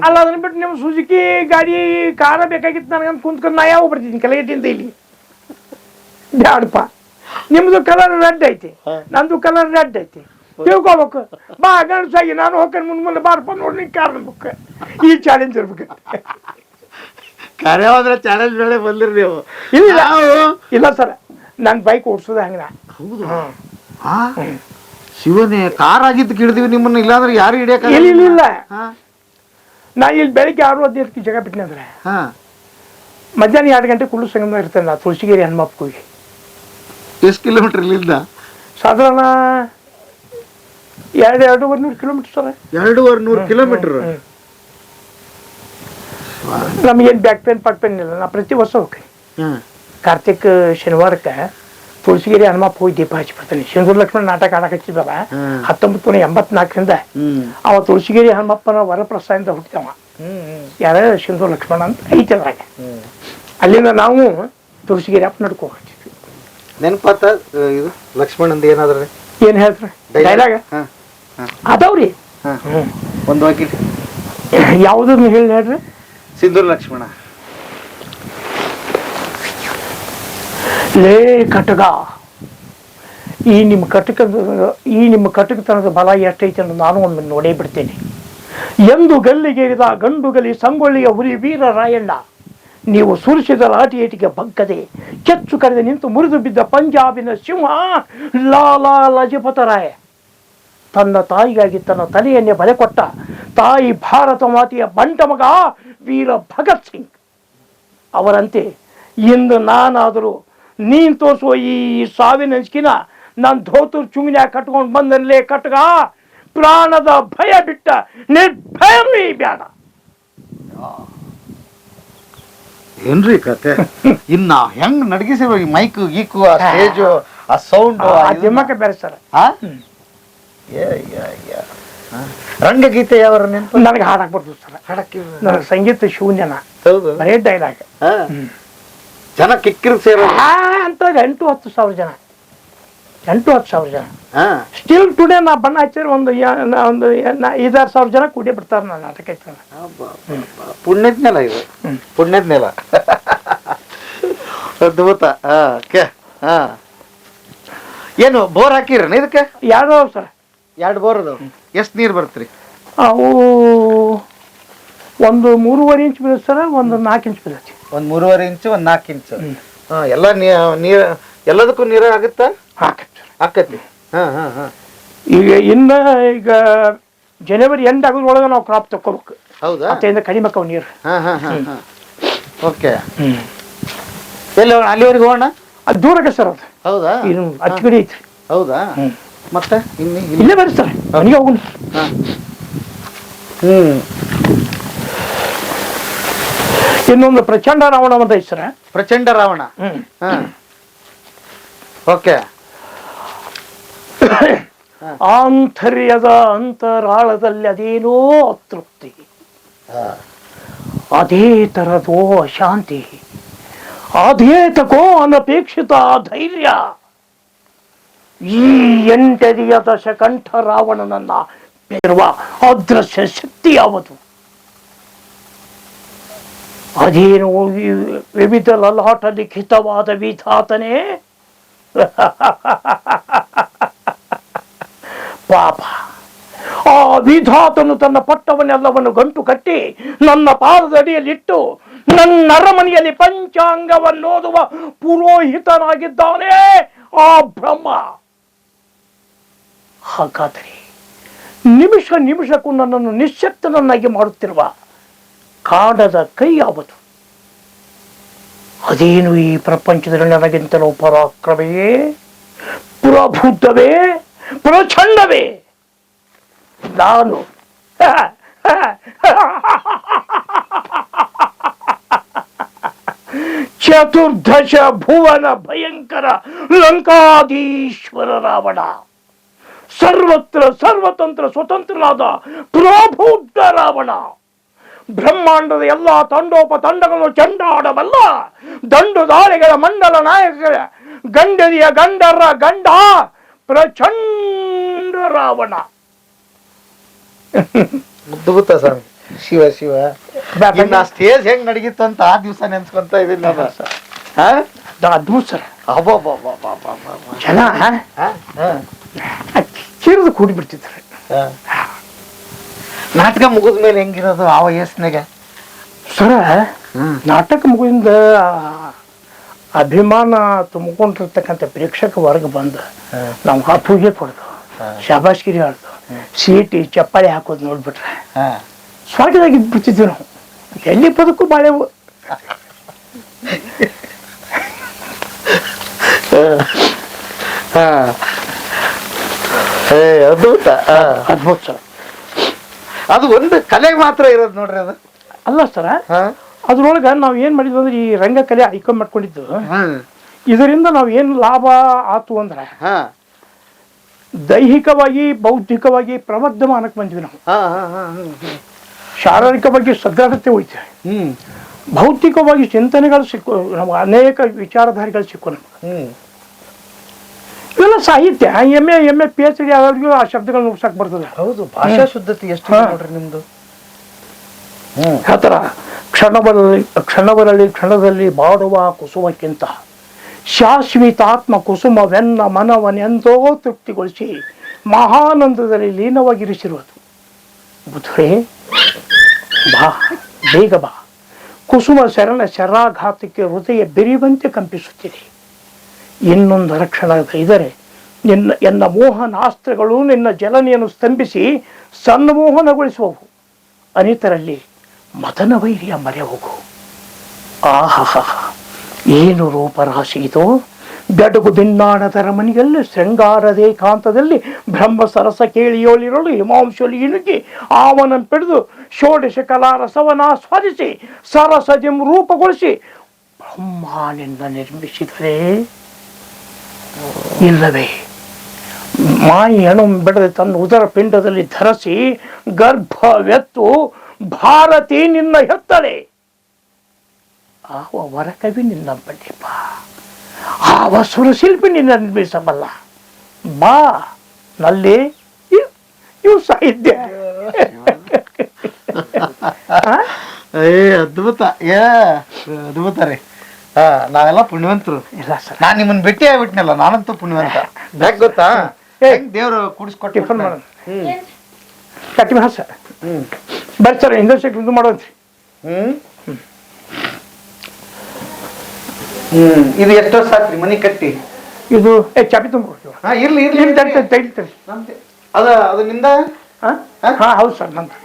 ಅಲ್ಲ, ಅದನ್ನ ಬಿಟ್ಟು ನಿಮ್ಮ ಸುಜುಕಿ ಗಾಡಿ ಕಾರ ಬೇಕಾಗಿತ್ತು ನನಗಂತ ಕುಂತ್ಕೊಂಡು ನಾ ಯಾವ ಬರ್ತಿದ್ದೀನಿ ಕೆಳಗಿಟ್ಟಿಂದ ಇಲ್ಲಿ. ಬ್ಯಾಡಪ್ಪ, ನಿಮ್ದು ಕಲರ್ ರೆಡ್ ಐತಿ, ನಂದು ಕಲರ್ ರೆಡ್ ಐತಿ, ತಿಳ್ಕೊಬೇಕು. ಬಾ ಗಣಸಾಗಿ ನಾನು ಹೋಗ್ಕೊಂಡು ಮುಂದೆ ಬಾರಪ್ಪ ನೋಡಿ ಕಾರ್ ಬುಕ್. ಈ ಚಾಲೆಂಜ್ ಇರ್ಬೇಕು. ಕಾರ್ಯಾವಂದ್ರೆ ಚಾಲೆಂಜ್ ಮೇಲೆ ಬಂದಿರಿ ನೀವು. ಇಲ್ಲ ಸರ್, ನಾನು ಬೈಕ್ ಓಡಿಸೋದು ಹಂಗ. ಹೌದು ಶಿವನೇ, ಕಾರ್ ಆಗಿದ್ದು ಹಿಡಿದಿವಿ ನಿಮ್ಮನ್ನ, ಇಲ್ಲಾಂದ್ರೆ ಯಾರು ಹಿಡಿಯಕ ಇಲ್ಲ. ನಾ ಇಲ್ಲಿ ಬೆಳಿಗ್ಗೆ 6:15 ಜಾಗ ಬಿಟ್ಟಿನಿ ಅಂದ್ರೆ ಮಧ್ಯಾಹ್ನ 2 ಗಂಟೆ ಕುಳ್ಳು ಸಂಗಮ ಇರ್ತೇನೆ ನಾ ತುಳಸಿಗೇರಿ ಹನುಮಪ್ಪಗೆ ಹೋಗಿ. ಎಷ್ಟು ಕಿಲೋಮೀಟರ್ ಇಲ್ಲಿಂದ? ಸಾಧಾರಣ 200-250 ಕಿಲೋಮೀಟರ್ ಸರ್. 200 ಕಿಲೋಮೀಟರ್. ನಮಗೇನು ಬ್ಯಾಕ್ ಪೇನ್ ಪಾಕ್ ಪೇನ್ ಇಲ್ಲ. ನಾ ಪ್ರತಿ ವರ್ಷ ಹೋಗ್ತೀನಿ. ಕಾರ್ತಿಕ್ ಶನಿವಾರಕ್ಕೆ ತುಳಸಿಗೇರಿ ಹನುಮಪ್ಪ ಹೋಗಿ ದೀಪ ಹಚ್ಚಿ ಬರ್ತಾನೆ. ಸಿಂಧೂರು ಲಕ್ಷ್ಮಣ ನಾಟಕ ಆಡಕ್ ಹಚ್ಚಿದವ 1984ರಿಂದ. ಅವ ತುಳಸಿಗೇರಿ ಹನುಮಪ್ಪನ ವರಪ್ರಸಾದಿಂದ ಹುಟ್ಟಿದವ. ಯಾರ ಸಿಂಧೂರು ಲಕ್ಷ್ಮಣ ಅಂತ ಐತದ್ರಾಗ. ಅಲ್ಲಿಂದ ನಾವು ತುಳಸಿಗೇರಿ ಅಪ್ಪ ನಡ್ಕೊ ಹಚ್ಚಿದ್ವಿ. ನೆನಪಾತ ಇದು ಲಕ್ಷ್ಮಣಂದ ಏನಾದ್ರೆ ಏನ್ ಹೇಳ್ತಾರೆ ಡೈಲಾಗ ಅದಾವ್ರಿ. ಒಂದು ವಾಕ್ಯ ಯಾವ್ದನ್ನ ಹೇಳ್ರಿ? ಸಿಂಧೂರು ಲಕ್ಷ್ಮಣ. ಲೇ ಕಟಗ, ಈ ನಿಮ್ಮ ಕಟಕತನದ ಬಲ ಎಷ್ಟೈತೆ ಅನ್ನೋದು ನಾನು ಒಮ್ಮೆ ನೋಡೇ ಬಿಡ್ತೇನೆ. ಎಂದು ಗಲ್ಲಿಗೇರಿದ ಗಂಡುಗಲಿ ಸಂಗೊಳ್ಳಿಯ ಹುಲಿ ವೀರ ರಾಯಣ್ಣ, ನೀವು ಸುರಿಸಿದ ಲಾಠಿ ಏಟಿಗೆ ಬಗ್ಗದೆ ಕೆಚ್ಚು ಕರೆದು ನಿಂತು ಮುರಿದು ಬಿದ್ದ ಪಂಜಾಬಿನ ಸಿಂಹ ಲಾಲಾ ಲಜಪತ ರಾಯ, ತನ್ನ ತಾಯಿಗಾಗಿ ತನ್ನ ತಲೆಯನ್ನೇ ಬಲೆ ಕೊಟ್ಟ ತಾಯಿ ಭಾರತ ಮಾತೆಯ ಬಂಟ ಮಗ ವೀರ ಭಗತ್ ಸಿಂಗ್ ಅವರಂತೆ ಇಂದು ನಾನಾದರೂ ನೀನ್ ತೋರಿಸುವ ಈ ಸಾವಿನ ಅಂಚಿನ ನಾನು ಧೋತೂರು ಚುಂಗಿನ್ಯಾಗ ಕಟ್ಕೊಂಡು ಬಂದಲ್ಲೇ ಕಟ್ಗ, ಪ್ರಾಣದ ಭಯ ಬಿಟ್ಟ ನಿರ್ಭಯಮೀ ಬೇಡ. ಏನ್ರಿ ಕತೆ? ಇನ್ನ ಹೆಂಗ್ ನಡಗಿಸಿ ಮೈಕ್ ಗೀಕು ಆ ಸ್ಟೇಜು ಆ ಸೌಂಡ್ ದಿಮ್ಮಕ್ಕೆ ಬೇರೆ ಸರ್. ರಂಗಗೀತೆ ಯಾವ ನೆನಪು? ನನಗೆ ಹಾಡಕ್ ಬರ್ತದೆ ಸರ್. ಹಾಡಕ್ಕೆ ನನಗೆ ಸಂಗೀತ ಶೂನ್ಯನ. ಹೌದು, ಬರೇ ಡೈಲಾಗ್. ಜನ ಕಿಕ್ಕಿರ್ ಸೇರೋ ಅಂತ 8-10 ಸಾವಿರ ಜನ, 8-10 ಸಾವಿರ ಜನ. ಸ್ಟಿಲ್ ಟುಡೇ ನಾ ಬಣ್ಣ ಹಚ್ಚಿದ್ರೆ ಒಂದು 5-6 ಸಾವಿರ ಜನ ಕೂಡಿ ಬಿಡ್ತಾರೆ ನನ್ನ ನಾಟಕ. ಪುಣ್ಯದ ನೆಲ ಇದು, ಪುಣ್ಯದ ನೆಲ. ಅದ್ಭುತ. ಏನು ಬೋರ್ ಹಾಕಿರ ಇದಕ್ಕೆ? ಯಾವ್ದು ಸರ್? 2 ಬೋರ್ ಅದಾವ. ಎಷ್ಟು ನೀರು ಬರ್ತ್ರಿ? ಅವು ಒಂದು 3.5 ಇಂಚ್ ಬೀಳುತ್ತೆ ಸರ್, ಒಂದು 4 ಇಂಚ್ ಬೀಳುತ್ತೆ. ಒಂದ್ 3.5 ಇಂಚು, ಒಂದ್ 4 ಇಂಚು. ಎಲ್ಲ ನೀರ್ ಎಲ್ಲದಕ್ಕೂ ನೀರ ಆಗುತ್ತಾ? ಆಕತಿ. ಈಗ ಜನವರಿ ಎಂಡ್ ಆಗೋದ್ರೊಳಗೆ ನಾವು ಕ್ರಾಪ್ ತಕೋಬೇಕು. ಹೌದಾ? ಅದರಿಂದ ಕಡಿಮೆ ಆಕವ್ ನೀರು. ಓಕೆ. ಎಲ್ಲಿ ಅಲ್ಲಿವರೆಗೆ ಹೋಗೋಣ? ಅದು ದೂರ ಆಗತ್ತೆ ಸರ್. ಅದು ಹೌದಾ? ಅಚ್ಚಗಡಿ ಐತ್ರಿ. ಹೌದಾ? ಮತ್ತೆ ಇಲ್ಲೇ ಬರ್ರಿ ಸರ್, ಮನೆಗೆ ಹೋಗೋಣ. ಇನ್ನೊಂದು ಪ್ರಚಂಡ ರಾವಣ ಅಂತ ಐತಿ ಸರ್. ಪ್ರಚಂಡ ರಾವಣ. ಓಕೆ. ಆಂತರ್ಯದ ಅಂತರಾಳದಲ್ಲಿ ಅದೇನೋ ಅತೃಪ್ತಿ, ಅದೇ ತರದೋ ಅಶಾಂತಿ, ಅದೇ ತಕೋ ಅನಪೇಕ್ಷಿತ ಧೈರ್ಯ. ಈ 8ನೆಯ ದಶಕಂಠ ರಾವಣನನ್ನ ಬೇರುವ ಅದೃಶ್ಯ ಶಕ್ತಿ ಯಾವುದು? ಅದೇನು ವಿವಿಧ ಲಲಾಟ ಲಿಖಿತವಾದ ವಿಧಾತನೇ? ಪಾಪ, ಆ ವಿಧಾತನು ತನ್ನ ಪಟ್ಟವನ್ನೆಲ್ಲವನ್ನು ಗಂಟು ಕಟ್ಟಿ ನನ್ನ ಪಾದದ ಅಡಿಯಲ್ಲಿಟ್ಟು ನನ್ನ ಅರಮನೆಯಲ್ಲಿ ಪಂಚಾಂಗವನ್ನೋದುವ ಪುರೋಹಿತನಾಗಿದ್ದಾನೆ ಆ ಬ್ರಹ್ಮ. ಹಾಗಾದರೆ ನಿಮಿಷ ನಿಮಿಷಕ್ಕೂ ನನ್ನನ್ನು ನಿಶ್ಶಕ್ತನನ್ನಾಗಿ ಮಾಡುತ್ತಿರುವ ಕಾಡದ ಕೈ ಯಾವುದು? ಅದೇನು ಈ ಪ್ರಪಂಚದಲ್ಲಿ ನನಗಿಂತಲೂ ಪರಾಕ್ರಮೆಯೇ, ಪ್ರಬುದ್ಧವೇ, ಪ್ರಚಂಡವೇ? ನಾನು ಚತುರ್ದಶ ಭುವನ ಭಯಂಕರ ಲಂಕಾಧೀಶ್ವರ ರಾವಣ, ಸರ್ವತ್ರ ಸರ್ವತಂತ್ರ ಸ್ವತಂತ್ರನಾದ ಪ್ರಬುದ್ಧ ರಾವಣ, ಬ್ರಹ್ಮಾಂಡದ ಎಲ್ಲಾ ತಂಡೋಪತಂಡಗಳನ್ನು ಚಂಡಾಡಬಲ್ಲ ದಂಡುದಾಳಿಗಳ ಮಂಡಲ ನಾಯಕರ ಗಂಡದಿಯ ಗಂಡರ ಗಂಡ ಪ್ರಚಂಡ ರಾವಣ. ಅದ್ಭುತ ಸ್ವಾಮಿ. ಶಿವ ಶಿವ. ಸ್ಟೇಜ್ ಹೆಂಗ್ ನಡಗಿತ್ತು ಅಂತ ಆ ದಿವಸ ನೆನ್ಸ್ಕೊಂತ ಇದೀನಿ ನಾನು. ಅದ್ಭುತ ಸರ್. ಅಬ್ಬಬ್ಬಬ್ಬಬ್ಬಬ್ಬಬ್ಬ. ಜನ ಕಿರಿದು ಕೂಡಿ ಬಿಡ್ತಿದ್ದಾರೆ. ನಾಟಕ ಮುಗಿದ ಮೇಲೆ ಹೆಂಗಿರೋದು ಆ ವಯಸ್ಸಿನಾಗ ಸರ? ನಾಟಕ ಮುಗಿದಿಂದ ಅಭಿಮಾನ ತುಂಬಿಕೊಂಡಿರ್ತಕ್ಕಂಥ ಪ್ರೇಕ್ಷಕ ವರ್ಗ ಬಂದು ನಾವು ಆ ಪೂಜೆ ಕೊಡ್ದು, ಶಾಬಾಷ್ಗಿರಿ ಆಡ್ದು, ಸೀಟಿ ಚಪ್ಪಾಳೆ ಹಾಕೋದು ನೋಡ್ಬಿಟ್ರೆ ಸ್ವಾಗತಾಗಿ ಬಿಡ್ತಿದ್ವಿ ನಾವು. ಎಲ್ಲಿ ಬದುಕು ಬಾಳೆವು. ಅದ್ಭುತ. ಅದ್ಭುತ ಸರ್. ಅದು ಒಂದು ಕಲೆಗೆ ಮಾತ್ರ ಇರೋದು ನೋಡ್ರಿ. ಅದು ಅಲ್ಲ ಸರ, ಅದ್ರೊಳಗೆ ನಾವು ಏನ್ ಮಾಡಿದ್ವಿ ಅಂದ್ರೆ ಈ ರಂಗಕಲೆ ಆಯ್ಕೆ ಮಾಡ್ಕೊಂಡಿದ್ದು. ಇದರಿಂದ ನಾವು ಏನು ಲಾಭ ಆತು ಅಂದ್ರೆ ದೈಹಿಕವಾಗಿ ಬೌದ್ಧಿಕವಾಗಿ ಪ್ರವರ್ಧಮಾನಕ್ಕೆ ಬಂದ್ವಿ ನಾವು. ಶಾರೀರಿಕವಾಗಿ ಸದೃಢತೆ ಹೋಯ್ತೇವೆ, ಭೌತಿಕವಾಗಿ ಚಿಂತನೆಗಳು ಸಿಕ್ಕು, ನಮ್ಗೆ ಅನೇಕ ವಿಚಾರಧಾರಿಗಳು ಸಿಕ್ಕು ನಮ್ಗೆ. ಇವೆಲ್ಲ ಸಾಹಿತ್ಯ. ಎಮ್ಮೆ PhD ಆದವ್ರಿಗೂ ಆ ಶಬ್ದಗಳು ನುಗ್ಸಕ್ ಬರ್ತದೆ. ಹೌದು, ಭಾಷಾ ಶುದ್ಧತೆ ಎಷ್ಟು ನೋಡ್ರಿ ನಿಮ್ದು. ಆತರ ಕ್ಷಣದಲ್ಲಿ ಬಾಡುವ ಕುಸುಮಕ್ಕಿಂತ ಶಾಶ್ವತಾತ್ಮ ಕುಸುಮವೆನ್ನ ಮನವನೆಂದೋ ತೃಪ್ತಿಗೊಳಿಸಿ ಮಹಾನಂದದಲ್ಲಿ ಲೀನವಾಗಿರಿಸಿರುವುದು. ಬುಧರೇ ಬಾ, ಬೇಗ ಬಾ. ಕುಸುಮ ಶರಣ ಶರಾಘಾತಕ್ಕೆ ಹೃದಯ ಬೆರೆಯುವಂತೆ ಕಂಪಿಸುತ್ತಿದೆ. ಇನ್ನೊಂದು ರಕ್ಷಣ ಇದರೆ ಎನ್ನ ಮೋಹನಾಸ್ತ್ರಗಳು ನಿನ್ನ ಜಲನೆಯನ್ನು ಸ್ತಂಭಿಸಿ ಸನ್ಮೋಹನಗೊಳಿಸುವವು. ಅನಿತರಲ್ಲಿ ಮದನ ವೈರ್ಯ ಮರೆ ಹೋಗು. ಆಹಾ, ಏನು ರೂಪರಾಶಿ ಇದು! ಬೆಡಗು ಬಿನ್ನಾಣದ ರಮಣಿಯಲ್ಲಿ ಶೃಂಗಾರದೇ ಕಾಂತದಲ್ಲಿ ಬ್ರಹ್ಮ ಸರಸ ಕೇಳಿಯೋಳಿರಲು ಹಿಮಾಂಶಲಿ ಇಣುಕಿ ಆವನ ಪಡೆದು ಷೋಡಶ ಕಲಾ ರಸವನ್ನ ಆಸ್ವಾದಿಸಿ ಸರಸಜಂ ರೂಪಗೊಳಿಸಿ ಬ್ರಹ್ಮನಿಂದ ನಿರ್ಮಿಸಿದರೆ ಇಲ್ಲವೇ ಮಾಯಿ ಅಣು ಬೆಳೆದ ತನ್ನ ಉದರ ಪಿಂಡದಲ್ಲಿ ಧರಿಸಿ ಗರ್ಭವೆತ್ತು ಭಾರತಿ ನಿನ್ನ ಹೆತ್ತಳೆ. ಆವ ವರಕವಿ ನಿನ್ನ ಬಡ್ಡಿಪ್ಪ, ಆವ ಸುರಶಿಲ್ಪಿ ನಿನ್ನ ನಿರ್ಮಿಸಬಲ್ಲ. ಬಾ ನಲ್ಲಿ ಇವು ಸಾಹಿತ್ಯ. ಅದ್ಭುತ. ಅದ್ಭುತ ರೀ. ನಾವೆಲ್ಲ ಪುಣ್ಯವಂತರು. ಇಲ್ಲ ಸರ್, ನಾನ್ ನಿಮ್ಮನ್ನ ಭೇಟಿ ಆಗ್ಬಿಟ್ನಲ್ಲ, ನಾನಂತೂ ಪುಣ್ಯವಂತ. ಯಾಕೆ ಗೊತ್ತಾ? ದೇವ್ರು ಕೂಡಿಸ್ಕೊಟ್ಟು ಟಿಫನ್ ಮಾಡೋಣ. ಕಟ್ಟಿ ಹಾಸ ಬರ್ರಿ ಸರ್ ಇಂಡಸ್ಟ್ರಿ ಇದು ಮಾಡೋದ್ರಿ. ಇದು ಎಷ್ಟು ವರ್ಷ ಆತ್ರಿ ಮನಿ ಕಟ್ಟಿ? ಇದು ಚಾಪಿ ತುಂಬ ಇರ್ಲಿ ಇರ್ಲಿ ತೈತರಿ ಅದು ನಿಂದ? ಹಾ ಹೌದು ಸರ್ ನಂದು.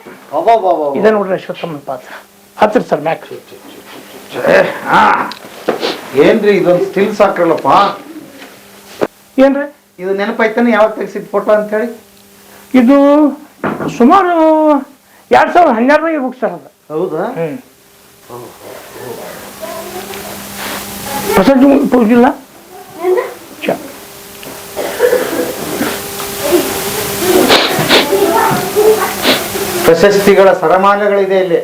ಇದೇ ನೋಡ್ರಿ ಅಶ್ವತ್ಥಮ್ಮನ ಪಾತ್ರ ಹತ್ತಿರ ಸರ್ ಮ್ಯಾಕ್. ಏನ್ರಿ ಇದೊಂದು ಸ್ಟಿಲ್ ಸಾಕ್ರಲ್ಲಪ್ಪ. ಏನ್ರಿ ಇದು ನೆನಪಾಯ್ತಾನೆ ಯಾವಾಗ ತೆಗ್ಸಿದ್ ಫೋಟೋ ಅಂತ ಹೇಳಿ? ಇದು ಸುಮಾರು 2012 ಇರ್ಬೇಕು ಸರ್ ಅದು. ಹೌದಾ? ಪ್ರಸಕ್ತಿ ಪೂಜಿಲ್ಲ. ಪ್ರಶಸ್ತಿಗಳ ಸರಮಾಲೆಗಳಿದೆ ಇಲ್ಲಿ.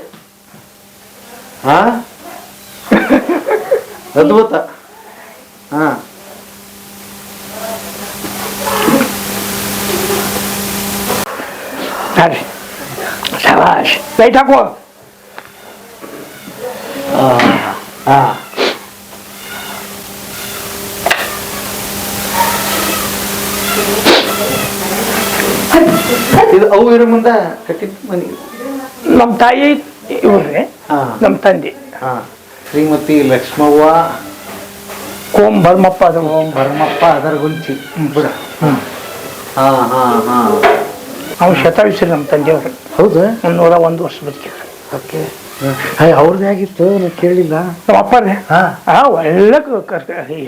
ಅದ್ಭುತ. ಶಬಾಷ್ ಲೈಟ್ ಹಾಕುವ. ಇದು ಅವು ಇರೋ ಮುಂದೆ ಕಟ್ಟಿದ ಮನೆ. ನಮ್ಮ ತಾಯಿ ಇವ್ರಿ, ನಮ್ಮ ತಂದೆ ಶ್ರೀಮತಿ ಲಕ್ಷ್ಮವ್ವ ಕೋಂ ಭರ್ಮಪ್ಪ ಅದ. ಭರಮಪ್ಪ ಅದರ ಗುಂಚಿ ಬಿಡ. ಅವ್ರು ಶತಾಯುಷ್ಯ ನಮ್ಮ ತಂದೆಯವರು. ಹೌದಾ? 101 ವರ್ಷ ಬದುಕಿದ್ರು. ಓಕೆ. ಅವ್ರದ್ದೇ ಆಗಿತ್ತು, ನಾನು ಕೇಳಿಲ್ಲ. ನಮ್ಮ ಅಪ್ಪರೇ ಒಳ್ಳೆ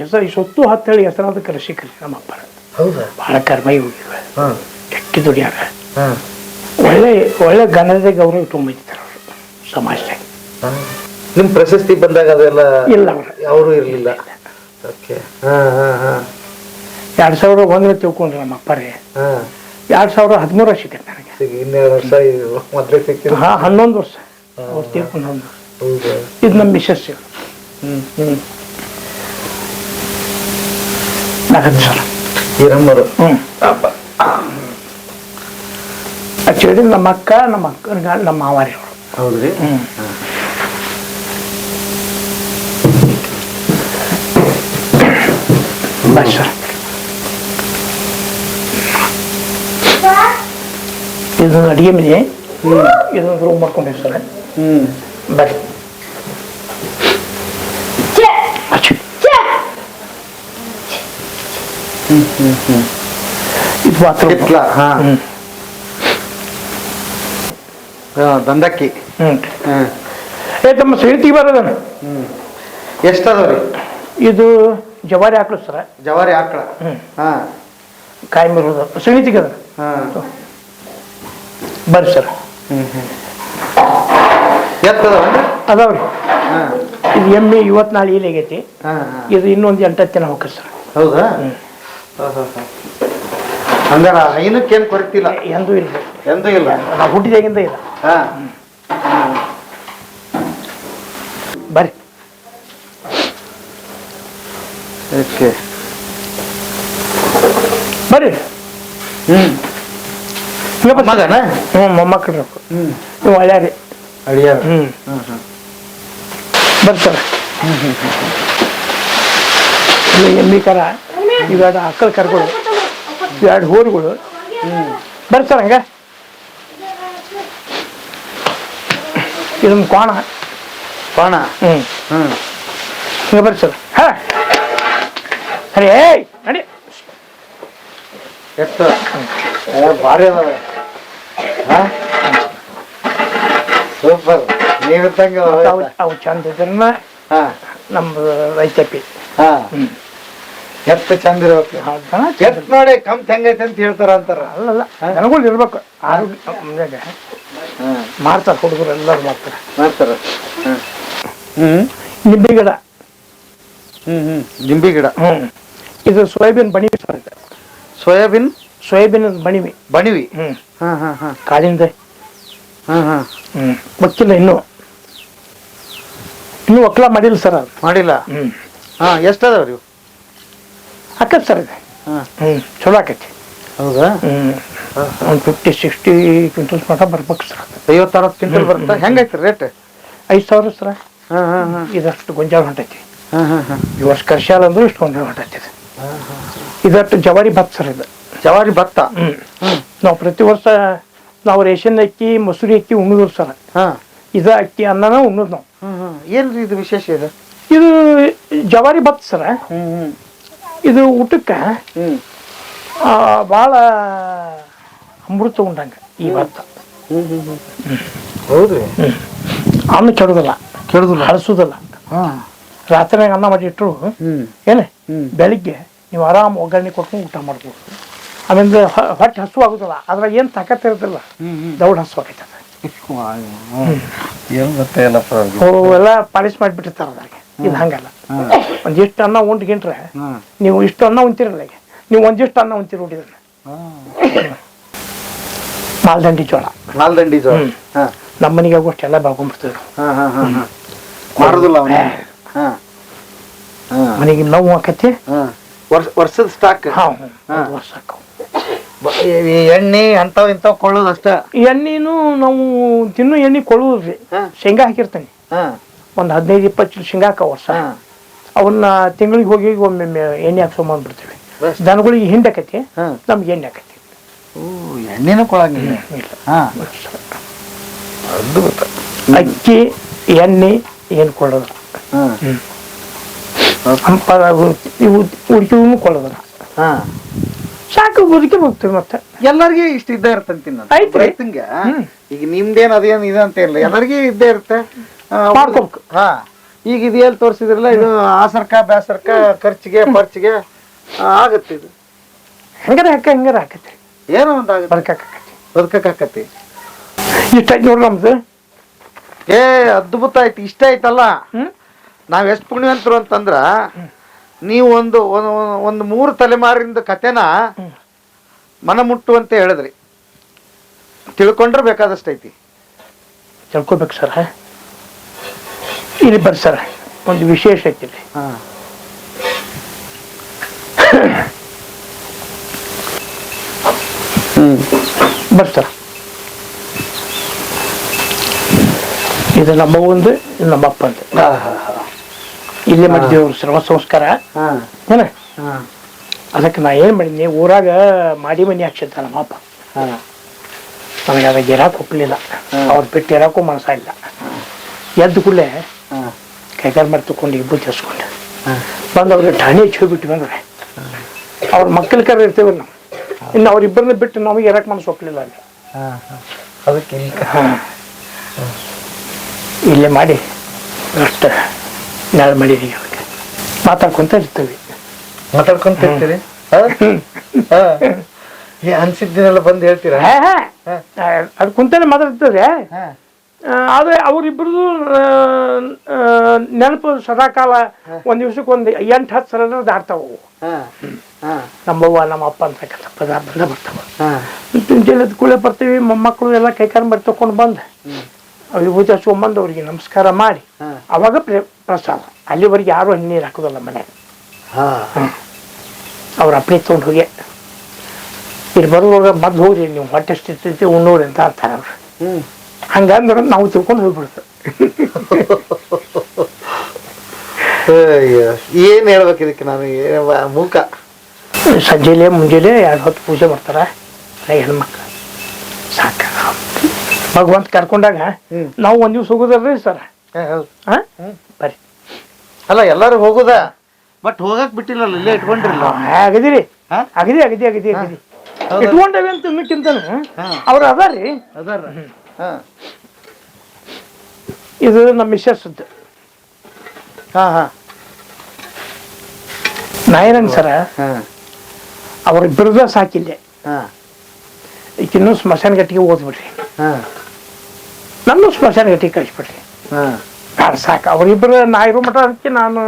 ಹೆಸರು ಸೊತ್ತು ಹತ್ತೇಳಿ ಹೆಸರಾದ ಕೃಷಿಕರಿ ನಮ್ಮ ಅಪ್ಪರ. ಹೌದಾ? ಬಹಳ ಕರ್ಮೈ ಹೋಗಿದ್ರು, ಕೆಟ್ಟಿ ದುಡಿಯಾರ. ಒಳ್ಳೆ ಗಣದ ಗೌರವ ತುಂಬಿದ್ದಾರೆ ಅವರು ಸಮಾಜದಾಗ. ನಿಮ್ ಪ್ರಶಸ್ತಿ ಬಂದಾಗ ಅದೆಲ್ಲ ಇಲ್ಲ ಅವರು ಇರ್ಲಿಲ್ಲ. ಓಕೆ. 2001 ತಿಳ್ಕೊಂಡ್ರಿ ನಮ್ಮ ಅಪ್ಪರೇ. 2013 ಸಿಕ್ಕೈತೆ ನನಗೆ. 12 ವರ್ಷ ಮೊದಲೇ ಸಿಕ್ಕಿದ್ರು. 11 ವರ್ಷ ಅವ್ರು ತೀರ್ಕೊಂಡು. ಇದು ನಮ್ಮ ಮಿಸಸ್ ಸರ್ ಹಿರಮ್ಮರು. ಆಕ್ಚುಲಿ ನಮ್ಮ ಅಕ್ಕ ನಮ್ಮ ನಮ್ಮ ಮಾವಾರಿ ಅವರು. ಹೌದ್ರಿ? ಬಸ್ ಸರ್ ಇದೊಂದು ಅಡಿಗೆ ಮನೆ, ಇದೊಂದು ರೂಮ್ ಮಾಡ್ಕೊಂಡಿವಿ ಸರ್. ಬರ್ರಿ ಇದು ಬಾತ್ರೂಮ್. ದಂಡಕ್ಕಿ. ತಮ್ಮ ಸಹಿತಿ ಬರೋದನ ಎಷ್ಟದವ್ರಿ? ಇದು ಜವಾರಿ ಆಕಳು ಸರ. ಜವಾರಿ ಆಕಳ. ಕಾಯಿ ಮಿರೋದು ಸಹಿತಿಗೆ ಅದ. ಬರ್ರಿ ಸರ್. ಅದಾವ್ರಿ. ಇದು ಎಮ್ಮೆ ಇವತ್ತು ನಾಳೆ ಇಲ್ಲಿ ಆಗೈತಿ. ಇದು ಇನ್ನೊಂದು 8 ದಿನ ಹೋಗ್ತದೆ ಸರ್. ಹೌದಾ? ಹಂಗಾರ ಹೈನಕ್ಕೇನು ಕೊರತಿಲ್ಲ? ಎಂದೂ ಇಲ್ಲ. ಎಂದೂ ಇಲ್ಲ? ನಾವು ಹುಟ್ಟಿದಾಗಿಂದ ಇಲ್ಲ. ಬರ್ರಿ. ಓಕೆ. ಬರ್ರಿ. ಮಗನ? ಮೊಮ್ಮಕ್ಕಳು. ನೀವು ಹಳ್ಯಾರಿ ಅಳಿಯಾರ. ಬರ್ತಾರ. ಎಮ್ಮಿ ಕರ ಇವೆರಡು ಆಕಳ ಕರ್ಗಳು, ಇವೆರಡು ಹೋರಿಗಳು. ಬರ್ತಾರ ಹಂಗ. ಇದೊಂದು ಕೋಣ. ಕೋಣ. ಹಿಂಗ ಬರ್ರಿ ಸರ್. ಅರೇ ನಡಿ. ಎಷ್ಟು ಭಾರಿ ಅದಾವೆ. ಸೂಪರ್. ನೀವಿದ್ದಂಗೆ ಅವು ಚಂದ ಇದ್ರನ್ನ ನಮ್ದು ರೈತಪ್ಪಿ. ಎತ್ತು ಚಂದ ಇರ್ಬೇಕು. ಎತ್ ನೋಡಿ ಕಮ್ತ್ ಹೆಂಗೈತೆ ಅಂತ ಹೇಳ್ತಾರ ಅಂತಾರ. ಅಲ್ಲಲ್ಲ ಜನಗಳು ಇರ್ಬೇಕು. ಆರೋಗ್ಯ ಮಾಡ್ತಾರ, ಹುಡುಗರು ಎಲ್ಲರೂ ಮಾಡ್ತಾರ. ನಿಂಬೆ ಗಿಡ. ನಿಂಬೆ ಗಿಡ. ಇದು ಸೋಯಾಬೀನ್ ಬಣಿವಿ ಸರ್. ಸೋಯಾಬೀನ್ ಬಣಿವಿ. ಬಣಿವಿ. ಕಾಳಿಂದ. ಗೊತ್ತಿಲ್ಲ ಇನ್ನೂ ಒಕ್ಕಲ ಮಾಡಿಲ್ಲ ಸರ್. ಅದು ಮಾಡಿಲ್ಲ. ಎಷ್ಟದವ್ರಿ? ಆಕತ್ ಸರ್ ಇದೆ. ಚಲೋ ಆಕೈತಿ. ಹೌದಾ? ಒಂದು 50-60 ಕ್ವಿಂಟಲ್ಸ್ ಮಟ್ಟ ಬರ್ಬೇಕು ಸರ್. 50-60 ಕ್ವಿಂಟಲ್ ಬರುತ್ತೆ. ಹೆಂಗೈತಿ ರೇಟ್? 5,000 ಸರ. ಇದಷ್ಟು ಗೊಂಜಾಳ ಹೊಂಟೈತಿ. ಈ ವರ್ಷ ಕರ್ಶಾಲ ಅಂದ್ರೆ ಇಷ್ಟು ಗೊಂಜಾಳ ಹೊಂಟೈತಿ. ಇದಷ್ಟು ಜವಾರಿ ಭತ್ತ ಸರ್. ಇದು ಜವಾರಿ ಭತ್ತ. ನಾವು ಪ್ರತಿ ವರ್ಷ ನಾವು ರೇಷನ್ ಅಕ್ಕಿ ಮೊಸರು ಅಕ್ಕಿ ಉಣ್ಣುದು ಸರ್. ಇದ ಅಕ್ಕಿ ಅನ್ನನ ಉಣ್ಣುದು ನಾವು. ಏನ್ರಿ ಇದು ವಿಶೇಷ ಇದು? ಇದು ಜವಾರಿ ಭತ್ತ ಸರ. ಇದು ಊಟಕ್ಕೆ ಭಾಳ ಅಮೃತ ಉಂಡಂಗ ಈ ಭತ್ತ. ಹೌದ್ರಿ. ಅನ್ನ ಕೆಡುದಿಲ್ಲ, ಹಳಸುದಿಲ್ಲ. ರಾತ್ರಿ ಅನ್ನ ಮಾಡಿ ಇಟ್ಟರು ಏನೇ ಬೆಳಿಗ್ಗೆ ನೀವು ಆರಾಮ್ ಒಗ್ಗರಣೆ ಕೊಟ್ಕೊಂಡು ಊಟ ಮಾಡ್ಬೋದು. ಆಮೇಲೆ ಹೊಟ್ಟೆ ಹಸು ಆಗುದಿಲ್ಲ, ಅದ್ರಾಗ ಏನು ತಾಕತ್ ಇರೋದಿಲ್ಲ, ದೌಡ್ ಹಸು ಆಗೈತೆ. ಎಲ್ಲ ಪಾಲಿಶ್ ಮಾಡಿಬಿಟ್ಟಿರ್ತಾರ ಅದ್ರಾಗೆ. ಇದು ಹಂಗಲ್ಲ, ಒಂದಿಷ್ಟು ಅನ್ನ ಉಂಡ್ಗಿಂಟ್ರೆ ನೀವು ಇಷ್ಟು ಅನ್ನ ಉಂತಿರಲ್ಲ, ನೀವು ಒಂದಿಷ್ಟು ಅನ್ನ ಉಂತಿರಿ ಉಂಟಿದ್ರೆ. ಮಾಲ್ದಂಡಿ ಜೋಳ. ಮಾಲ್ದಂಡಿ ಜೋಳ ನಮ್ಮ ಮನೆಗೆ ಆಗೋಷ್ಟು ಎಲ್ಲ ಬೆಳ್ಕೊಂಡ್ಬಿಡ್ತಿದ್ರು. ಮನೆಗೆ ನೋವು ಆಕತಿ. ವರ್ಷದ ಸ್ಟಾಕ್. ವರ್ಷ ಎಣ್ಣೆ ಅಂತಾವ್ ಇಂತಾವ್ ಕೊಳ್ಳೋದು ಅಷ್ಟ. ಎಣ್ಣೆನು ನಾವು ತಿನ್ನು ಎಣ್ಣೆ ಕೊಳ್ಳುದ್ರಿ. ಶೇಂಗಾ ಹಾಕಿರ್ತೇನೆ, ಒಂದು 15-20 ಶೇಂಗಾ ಹಾಕ ವರ್ಷ. ಅವನ್ನ ತಿಂಗಳಿಗೆ ಹೋಗಿ ಒಮ್ಮೆ ಎಣ್ಣೆ ಹಾಕ್ಸೊಂಬಂದ್ಬಿಡ್ತೀವಿ. ದನಗಳಿಗೆ ಹಿಂದೆ ಆಕತಿ, ನಮ್ಗೆ ಎಣ್ಣೆ ಆಕತಿ. ಎಣ್ಣೆನೂ ಕೊಳಂಗಿಲ್ಲ. ಅಕ್ಕಿ ಎಣ್ಣೆ ಏನು ಕೊಳ್ಳೋದು, ಇವು ಉಡುಕಿನೂ ಕೊಳ್ಳೋದಿಲ್ಲ. ಸಾಕು ಬದುಕಿ ಹೋಗ್ತೀವಿ. ಮತ್ತೆ ಎಲ್ಲರಿಗೂ ಇಷ್ಟ ಇದ್ದೇ ಇರ್ತಂತೀನಿ ರೈತಂಗೆ. ಈಗ ನಿಮ್ದೇನ್ ಅದೇನ್ ಇದೆ ಅಂತ ಇಲ್ಲ, ಎಲ್ಲರಿಗೂ ಇದ್ದೇ ಇರುತ್ತೆ. ಮಾಡ್ಕೋಬೇಕು. ಈಗ ಇದು ಎಲ್ಲಿ ತೋರಿಸಿದ್ರಲ್ಲ, ಇದು ಆಸರ್ಕ ಬ್ಯಾಸರ್ಕ ಖರ್ಚಿಗೆ ಪರ್ಚಿಗೆ ಆಗತ್ತೆ. ಇದು ಹೆಂಗಾರ ಹಾಕತ್ರಿ, ಏನೋ ಒಂದು ಬದುಕಕ್ಕಾಕತಿ. ಇಷ್ಟ ಆಯ್ತು ನೋಡ್ರಿ ನಮ್ದು. ಅದ್ಭುತ ಆಯ್ತು. ಇಷ್ಟ ಆಯ್ತಲ್ಲ, ನಾವ್ ಎಷ್ಟು ಪುಣ್ಯವಂತರು ಅಂತಂದ್ರ, ನೀವು ಒಂದು 3 ತಲೆಮಾರಿಂದ ಕತೆನ ಮನ ಮುಟ್ಟುವಂತ ಹೇಳಿದ್ರಿ. ತಿಳ್ಕೊಂಡ್ರೆ ಬೇಕಾದಷ್ಟೈತಿ. ತಿಳ್ಕೊಬೇಕು ಸರ್. ಇಲ್ಲಿ ಬರ್ರಿ ಸರ್, ಒಂದು ವಿಶೇಷ ಐತಿ. ಬರ್ರಿ ಸರ್. ಇದು ನಮ್ಮ ಒಂದು, ಇದು ನಮ್ಮ ಅಪ್ಪಂದು. ಇಲ್ಲೇ ಮಾಡಿದ್ದೇವ್ರು ಸರ್ವ ಸಂಸ್ಕಾರ ಏನ. ಅದಕ್ಕೆ ನಾ ಏನ್ ಮಾಡಿದ್ನಿ, ಊರಾಗ ಮಾಡಿ ಮನಿ ಹಾಕ್ಸಿದ್ದ ನಮ್ಮ ಅಪ್ಪ. ನನಗೆ ಅದಾಗ ಇರಾಕ್ ಒಪ್ಪಲಿಲ್ಲ, ಅವ್ರು ಬಿಟ್ಟು ಇರಾಕು ಮನಸ್ಸ ಇಲ್ಲ. ಎದ್ದು ಕೂಡಲೇ ಕೈಗಾರ ಮಾಡಿ ತಕೊಂಡು ಇಬ್ಬರು ತರ್ಸ್ಕೊಂಡು ಬಂದು ಅವ್ರಿಗೆ ಠಾಣಿ ಹೆಚ್ಚಿ ಹೋಗ್ಬಿಟ್ಟು ಅಂದ್ರೆ ಅವ್ರ ಮಕ್ಕಳ ಕರ ಇರ್ತೇವೆ ನಾವು. ಇನ್ನು ಅವ್ರಿಬ್ಬರನ್ನ ಬಿಟ್ಟು ನಮಗೆ ಇರಾಕ್ ಮನಸ್ಸು ಒಪ್ಪಲಿಲ್ಲ ಅಲ್ಲಿ. ಅದಕ್ಕೆ ಇಲ್ಲೇ ಮಾಡಿ ಅಷ್ಟು ನಾಳೆ ಮಾಡಿದೀವಿ. ಅದಕ್ಕೆ ಮಾತಾಡ್ಕೊಂತ ಇರ್ತೀವಿ. ಮಾತಾಡ್ಕೊಂತ ಇರ್ತೀರಿ? ಅನ್ಸಿದ್ದನ್ನೆಲ್ಲ ಬಂದು ಹೇಳ್ತೀರಾ? ಅದು ಕುಂತಾನೆ ಮಾತಾಡ್ತದೆ. ಆದ್ರೆ ಅವ್ರಿಬ್ರದು ನೆನಪು ಸದಾಕಾಲ ಒಂದ್ ದಿವ್ಸಕ್ಕೆ ಒಂದು 8-10 ಸಲ ದಾಟ್ತಾವ. ನಮ್ಮವ್ವ ನಮ್ಮ ಅಪ್ಪ ಅಂತಕ್ಕಂಥ ಪದಾರ್ಥ ಬಂದ ಬರ್ತಾವ. ಜಲದ ಕೂಳೆ ಬರ್ತೀವಿ, ಮೊಮ್ಮಕ್ಕಳು ಎಲ್ಲ ಕೈಕಾಲ ಮಾಡಿ ತಕೊಂಡು ಬಂದು ಅವ್ರಿಗೆ ಪೂಜೆ ಹಚ್ಕೊಂಡ್ಬಂದು ಅವ್ರಿಗೆ ನಮಸ್ಕಾರ ಮಾಡಿ ಅವಾಗ ಪ್ರಸಾದ. ಅಲ್ಲಿವರೆಗೆ ಯಾರು ನೀರು ಹಾಕೋದಲ್ಲ ಮನೆ. ಅವ್ರ ಅಪ್ಪಣೆ ತೊಗೊಂಡು ಹೋಗಿ ಇಲ್ಲಿ ಬರುವಾಗ ಮೊದ್ಲು ಹೋಗ್ರಿ ನೀವು ಹೊಟ್ಟೆ ಎಷ್ಟಿರ್ತೈತಿ ಉಣ್ಣೋರಿ ಅಂತ ಅಂತಾರೆ ಅವ್ರು. ಹಂಗಂದ್ರೆ ನಾವು ತಿಳ್ಕೊಂಡು ಹೋಗ್ಬಿಡ್ತೇವೆ. ಏನ್ ಹೇಳ್ಬೇಕು ಇದಕ್ಕೆ ನಾನು? ಮೂಕ ಸಂಜೆಲೆ ಮುಂಜಾನೆ 2 ಹೊತ್ತು ಪೂಜೆ ಮಾಡ್ತಾರ ಹೆಣ್ಮಕ್ಳು. ಸಾಕ ಭಗವಂತ ಕರ್ಕೊಂಡಾಗ ನಾವು ಒಂದ್ ದಿವ್ಸ ಹೋಗುದಲ್ರಿ ಸರ್. ಬರಿ ಅಲ್ಲ, ಎಲ್ಲಾರು ಹೋಗುದ, ಬಟ್ ಹೋಗಕ್ ಬಿಟ್ಟಿಲ್ಲ, ಇಲ್ಲೇ ಇಟ್ಕೊಂಡ್ರಿಲ್ಲ. ಅಗದಿರಿ ಅಗದಿ ಅಗದಿ ಅಗದಿ ಅಗದಿ ಇಟ್ಕೊಂಡೇವಿ ಅಂತ ಇನ್ನಕ್ಕಿಂತ ಅವ್ರು ಅದಾರಿ. ಇದು ನಮ್ಮ ಮಿಸ್ಸಸ್ ನಾಯರಂಗ್ ಸರ. ಅವ್ರಿಬ್ಬರದ ಸಾಕಿಲ್ಲೆ. ಈಗಿನ್ನೂ ಸ್ಮಶಾನ ಗಟ್ಟಿಗೆ ಓದ್ಬಿಡ್ರಿ, ನನ್ನ ಸ್ಮಶಾನ ಗಟ್ಟಿಗೆ ಕಳಿಸ್ಬಿಡ್ರಿ. ಸಾಕು ಅವ್ರಿಬ್ಬರು ನಾ ಇರೋ ಮಠ ಅದಕ್ಕೆ ನಾನು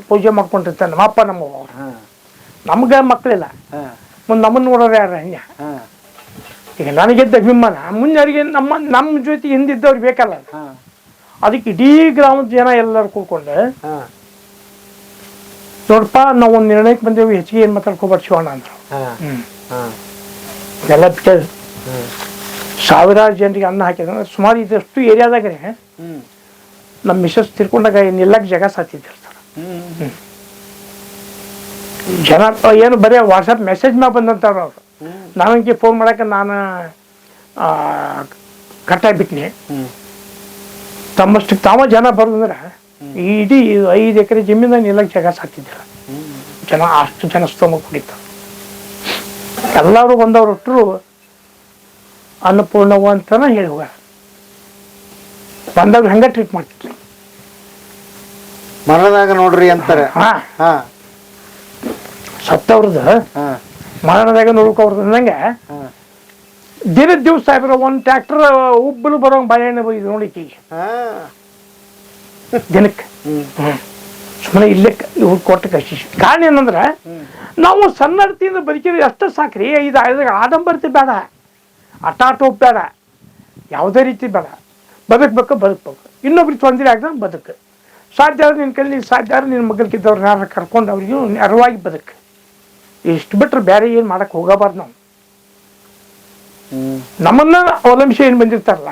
ಪೂಜೆ ಮಾಡ್ಕೊಂಡಿರ್ತೇನೆ. ನಮ್ಮ ಅಪ್ಪ ನಮ್ಮವ್ವ ಅವ್ರು. ನಮ್ಗೆ ಮಕ್ಕಳಿಲ್ಲ, ಮುಂದೆ ನಮ್ಮನ್ನು ನೋಡೋರು ಯಾರು ಹಂಗೆ. ಈಗ ನನಗೆದ್ದ ಅಭಿಮಾನ ಮುಂಜಾರಿಗೆ ನಮ್ಮ ಜೊತೆ ಹಿಂದಿದ್ದವ್ರು ಬೇಕಲ್ಲ. ಅದಕ್ಕೆ ಇಡೀ ಗ್ರಾಮದ ಜನ ಎಲ್ಲರೂ ಕೂತ್ಕೊಂಡು ನೋಡಪ್ಪ ನಾವು ಒಂದು ನಿರ್ಣಯಕ್ಕೆ ಬಂದೇವಿ, ಹೆಚ್ಚಿಗೆ ಏನು ಮಾತಾಡ್ಕೊಬಾರ್ದು ಶಿವಣ್ಣ ಅಂದ್ರು. ಎಲ್ಲ ಬಿಟ್ಟು ಸಾವಿರಾರು ಜನರಿಗೆ ಅನ್ನ ಹಾಕಿದ್ರೆ ಸುಮಾರು ಇದಷ್ಟು ಏರಿಯಾದಾಗ್ರೆ ನಮ್ಮ ಮಿಸಸ್ ತಿರ್ಕೊಂಡಾಗ ನಿಲ್ಲಕ್ಕೆ ಜಾಗ ಸಾತಿದ್ದಿರ್ತಾರೆ. ಜನ ಏನು ಬರೀ ವಾಟ್ಸಪ್ ಮೆಸೇಜ್ ಮ್ಯಾಗ ಬಂದಂತವ್ರು ಅವ್ರು. ನನಗೆ ಫೋನ್ ಮಾಡಕ್ಕೆ ನಾನು ಕಟ್ಟಾಗ್ಬಿಟ್ನಿ. ತಮ್ಮಷ್ಟಕ್ಕೆ ತಾವ ಜನ ಬರೋದಂದ್ರೆ ಇಡೀ 5 ಎಕರೆ ಜಮೀನ ನಿಲ್ಲಕ್ಕೆ ಜಾಗ ಸಾಕ್ತಿದ್ದಿಲ್ಲ ಜನ, ಅಷ್ಟು ಜನ ಸ್ತೋಮ ಕುಡಿತ. ಎಲ್ಲರೂ ಬಂದವ್ರೊಟ್ಟರು ಅನ್ನಪೂರ್ಣವ ಅಂತಾನೆ ಹೇಳಿ ಹೋಗ ಬಂದಾಗ ಹಂಗ ಟ್ರೀಟ್ ಮಾಡ್ತಿದ್ವಿ. ಮರಣದಾಗ ನೋಡ್ರಿ ಅಂತಾರೆ. ಸತ್ತವ್ರದ ಮರಣದಾಗ ನೋಡ್ಕೋರ್ದ ಅಂದಂಗೆ ದಿನದ ದಿವಸ ಸಾಹೇಬ್ರ ಒಂದು ಟ್ರ್ಯಾಕ್ಟರ್ ಉಬ್ಬಲು ಬರೋಂಗ್ ಬಾಳೆಹಣ್ಣು ಇದು ನೋಡಿಕಿ ದಿನಕ್ಕೆ. ಸುಮ್ಮನೆ ಇಲ್ಲೇ ಇವ್ರು ಕೊಟ್ಟು ಕಷ್ಟ. ಕಾರಣ ಏನಂದ್ರೆ ನಾವು ಸನ್ನಡತಿಯಿಂದ ಬದುಕಿದ್ರೆ ಅಷ್ಟೇ ಸಾಕ್ರಿ. ಇದು ಆಡಂಬರತೆ ಬೇಡ, ಅಟಾಟೋಪ್ ಬೇಡ, ಯಾವುದೇ ರೀತಿ ಬೇಡ. ಬದುಕ್ಬೇಕು. ಇನ್ನೊಬ್ರಿಗೆ ತೊಂದರೆ ಆಗ್ದಂಗೆ ಬದುಕು. ಸಾಧ್ಯ ಆದ್ರೆ ನಿನ್ನ ಕೈಲಿ ಸಾಧ್ಯ ಆದ್ರೆ ನಿನ್ನ ಮಗಲ್ಕಿದ್ದವ್ರನ್ನ ಯಾರು ಕರ್ಕೊಂಡು ಅವ್ರಿಗೂ ನೆರವಾಗಿ ಬದುಕು. ಇಷ್ಟು ಬಿಟ್ರೆ ಬೇರೆ ಏನು ಮಾಡಕ್ಕೆ ಹೋಗಬಾರ್ದು. ನಾವು ನಮ್ಮನ್ನ ಅವಲಂಬಿಸಿ ಏನು ಬಂದಿರ್ತಾರಲ್ಲ,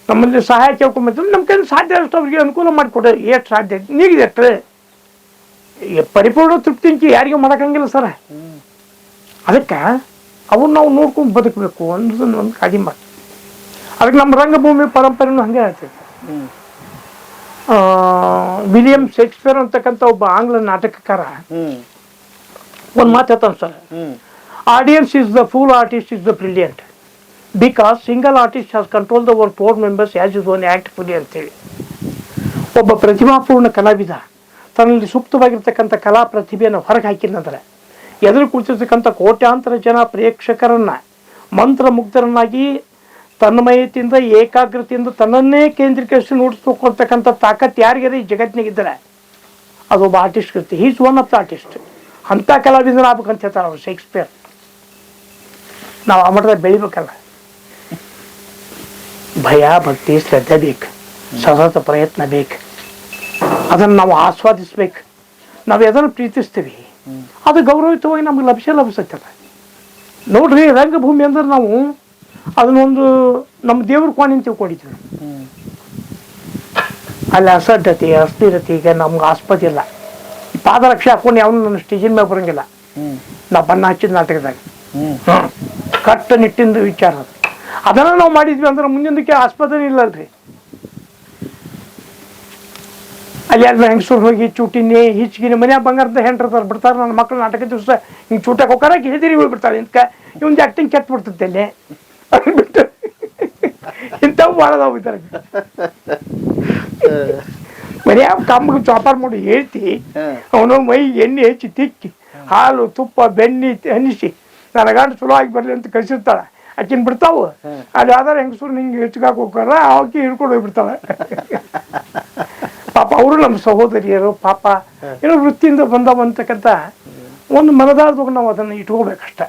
ನಮ್ಮಲ್ಲಿ ಸಹಾಯ ಕೇಳ್ಕೊಂಬಂದ್ರೆ ನಮ್ಮ ಕೈಲಿ ಸಾಧ್ಯ ಅಷ್ಟು ಅವ್ರಿಗೆ ಅನುಕೂಲ ಮಾಡಿಕೊಡ. ಎಷ್ಟು ಸಾಧ್ಯ ನೀಗಿದೆ ಎಷ್ಟು ಪರಿಪೂರ್ಣ ತೃಪ್ತಿ ಯಾರಿಗೂ ಮಾಡಕ್ಕಂಗಿಲ್ಲ ಸರ. ಅದಕ್ಕೆ ಅವನ್ನ ನಾವು ನೋಡ್ಕೊಂಡು ಬದುಕಬೇಕು ಅನ್ನೋದನ್ನ ಒಂದು ಕಾಳಜಿ ಮಾಡಿ. ಅದಕ್ಕೆ ನಮ್ಮ ರಂಗಭೂಮಿ ಪರಂಪರೆನೂ ಹಂಗೆ ಹೇಳ್ತೈತೆ. ವಿಲಿಯಂ ಶೇಕ್ಸ್ಪಿಯರ್ ಅಂತಕ್ಕಂಥ ಒಬ್ಬ ಆಂಗ್ಲ ನಾಟಕಕಾರ ಒಂದು ಮಾತು ಹೇಳ್ತಾನೆ sir, audience is the pool, artist is the brilliant, because single artist has control the over 4 members as is one act fully ಅಂತೇಳಿ. ಒಬ್ಬ ಪ್ರತಿಭಾಪೂರ್ಣ ಕಲಾವಿದ ತನ್ನಲ್ಲಿ ಸೂಕ್ತವಾಗಿರ್ತಕ್ಕಂಥ ಕಲಾ ಪ್ರತಿಭೆಯನ್ನು ಹೊರಗೆ ಹಾಕಿಲ್ಲಂದ್ರೆ ಎದುರು ಕುಳಿತಿರ್ತಕ್ಕಂಥ ಕೋಟ್ಯಾಂತರ ಜನ ಪ್ರೇಕ್ಷಕರನ್ನ ಮಂತ್ರಮುಗ್ಧರನ್ನಾಗಿ ತನ್ಮಯತೆಯಿಂದ ಏಕಾಗ್ರತೆಯಿಂದ ತನ್ನನ್ನೇ ಕೇಂದ್ರೀಕರಿಸಿ ನೋಡಿಸ್ಕೊಳ್ತಕ್ಕಂಥ ತಾಕತ್ ಯಾರಿಗಾರ ಈ ಜಗತ್ತಿನಾಗಿದ್ದರೆ ಅದೊಬ್ಬ ಆರ್ಟಿಸ್ಟ್ ಇರುತ್ತೆ. Is one of the artist. ಅಂಥ ಕಲಾವಿದನ ಆಗ್ಬೇಕಂತ ಹೇಳ್ತಾರೆ ಅವರು ಶೇಕ್ಸ್ಪಿಯರ್. ನಾವು ಆ ಮಟ್ಟದಲ್ಲಿ ಬೆಳಿಬೇಕಲ್ಲ. ಭಯ, ಭಕ್ತಿ, ಶ್ರದ್ಧೆ ಬೇಕು, ಸತತ ಪ್ರಯತ್ನ ಬೇಕು. ಅದನ್ನು ನಾವು ಆಸ್ವಾದಿಸ್ಬೇಕು. ನಾವು ಎದನ್ನು ಪ್ರೀತಿಸ್ತೀವಿ ಅದು ಗೌರವಯುತವಾಗಿ ನಮ್ಗೆ ಲಭಿಸತ್ತಲ್ಲ. ನೋಡ್ರಿ, ರಂಗಭೂಮಿ ಅಂದ್ರೆ ನಾವು ಅದನ್ನೊಂದು ನಮ್ಮ ದೇವ್ರ ಕೋಣೆ ಅಂತ ತಿಳ್ಕೊಂಡಿದ್ವಿ. ಅಲ್ಲಿ ಅಸಡ್ಡತೆ, ಅಸ್ಥಿರತೆ ಈಗ ನಮ್ಗೆ ಆಸ್ಪದ ಇಲ್ಲ. ಈ ಪಾದರಕ್ಷೆ ಹಾಕೊಂಡು ಯಾವನು ನನ್ನ ಸ್ಟೇಜಿನ ಮೇಲೆ ಬರೋಂಗಿಲ್ಲ. ನಾ ಬಣ್ಣ ಹಚ್ಚಿದ ನಾಟಕದಾಗ ಕಟ್ಟುನಿಟ್ಟಿಂದ ವಿಚಾರ ಅದನ್ನ ನಾವು ಮಾಡಿದ್ವಿ ಅಂದ್ರೆ ಮುಂದಿನದಕ್ಕೆ ಆಸ್ಪದನೇ ಇಲ್ಲಲ್ರಿ. ಅಲ್ಲಿ ಎಲ್ಲ ಹೆಂಗಸೂರು ಹೋಗಿ ಚೂಟಿನಿ ಹಿಚ್ಗಿನಿ ಮನ್ಯಾಗ ಬಂಗಾರದ ಹೆಂಡ್ರತಾರೆ ಬಿಡ್ತಾರೆ. ನನ್ನ ಮಕ್ಕಳು ನಾಟಕ ದಿವಸ ಹಿಂಗೆ ಚೂಟಕ್ಕೆ ಹೋಗಾರ ಹಿಡಿದಿರಿ ಬಿಡ್ತಾರೆ. ಇಂತ ಇವಂದು ಆ್ಯಕ್ಟಿಂಗ್ ಕೆಟ್ಟು ಬಿಡ್ತೈತೆ ಅಲ್ಲಿ ಬಿಟ್ಟು ಇಂಥವು ಭಾಳದಾವ ಬಿಡ್ತಾರೆ. ಮನ್ಯಾಗ ಕಮ್ಮಗೆ ಚಾಪಾರ್ ಮಾಡಿ ಹೇಳ್ತಿ ಅವನು ಮೈ ಎಣ್ಣೆ ಹೆಚ್ಚಿ ತಿಕ್ಕಿ ಹಾಲು ತುಪ್ಪ ಬೆಣ್ಣೆ ಹನಿಸಿ ನನ್ನ ಗಂಡ ಚಲೋ ಆಗಿ ಬರಲಿ ಅಂತ ಕಳಿಸಿರ್ತಾಳೆ. ಆಕಿನ ಬಿಡ್ತಾವು. ಅದು ಯಾವ್ದಾರು ಹೆಂಗಸೂರು ಹಿಂಗೆ ಹೆಚ್ಚಗಾಕ ಹೋಗಾರ ಆಕಿ ಹಿಡ್ಕೊಂಡು ಹೋಗ್ಬಿಡ್ತಾಳೆ. ಪಾಪ ಅವರು ನಮ್ಮ ಸಹೋದರಿಯರು ಪಾಪ ಏನೋ ವೃತ್ತಿಯಿಂದ ಬಂದವಂತಕ್ಕಂಥ ಒಂದು ಮನದಾಳದಾಗ ನಾವು ಅದನ್ನು ಇಟ್ಕೋಬೇಕಷ್ಟ,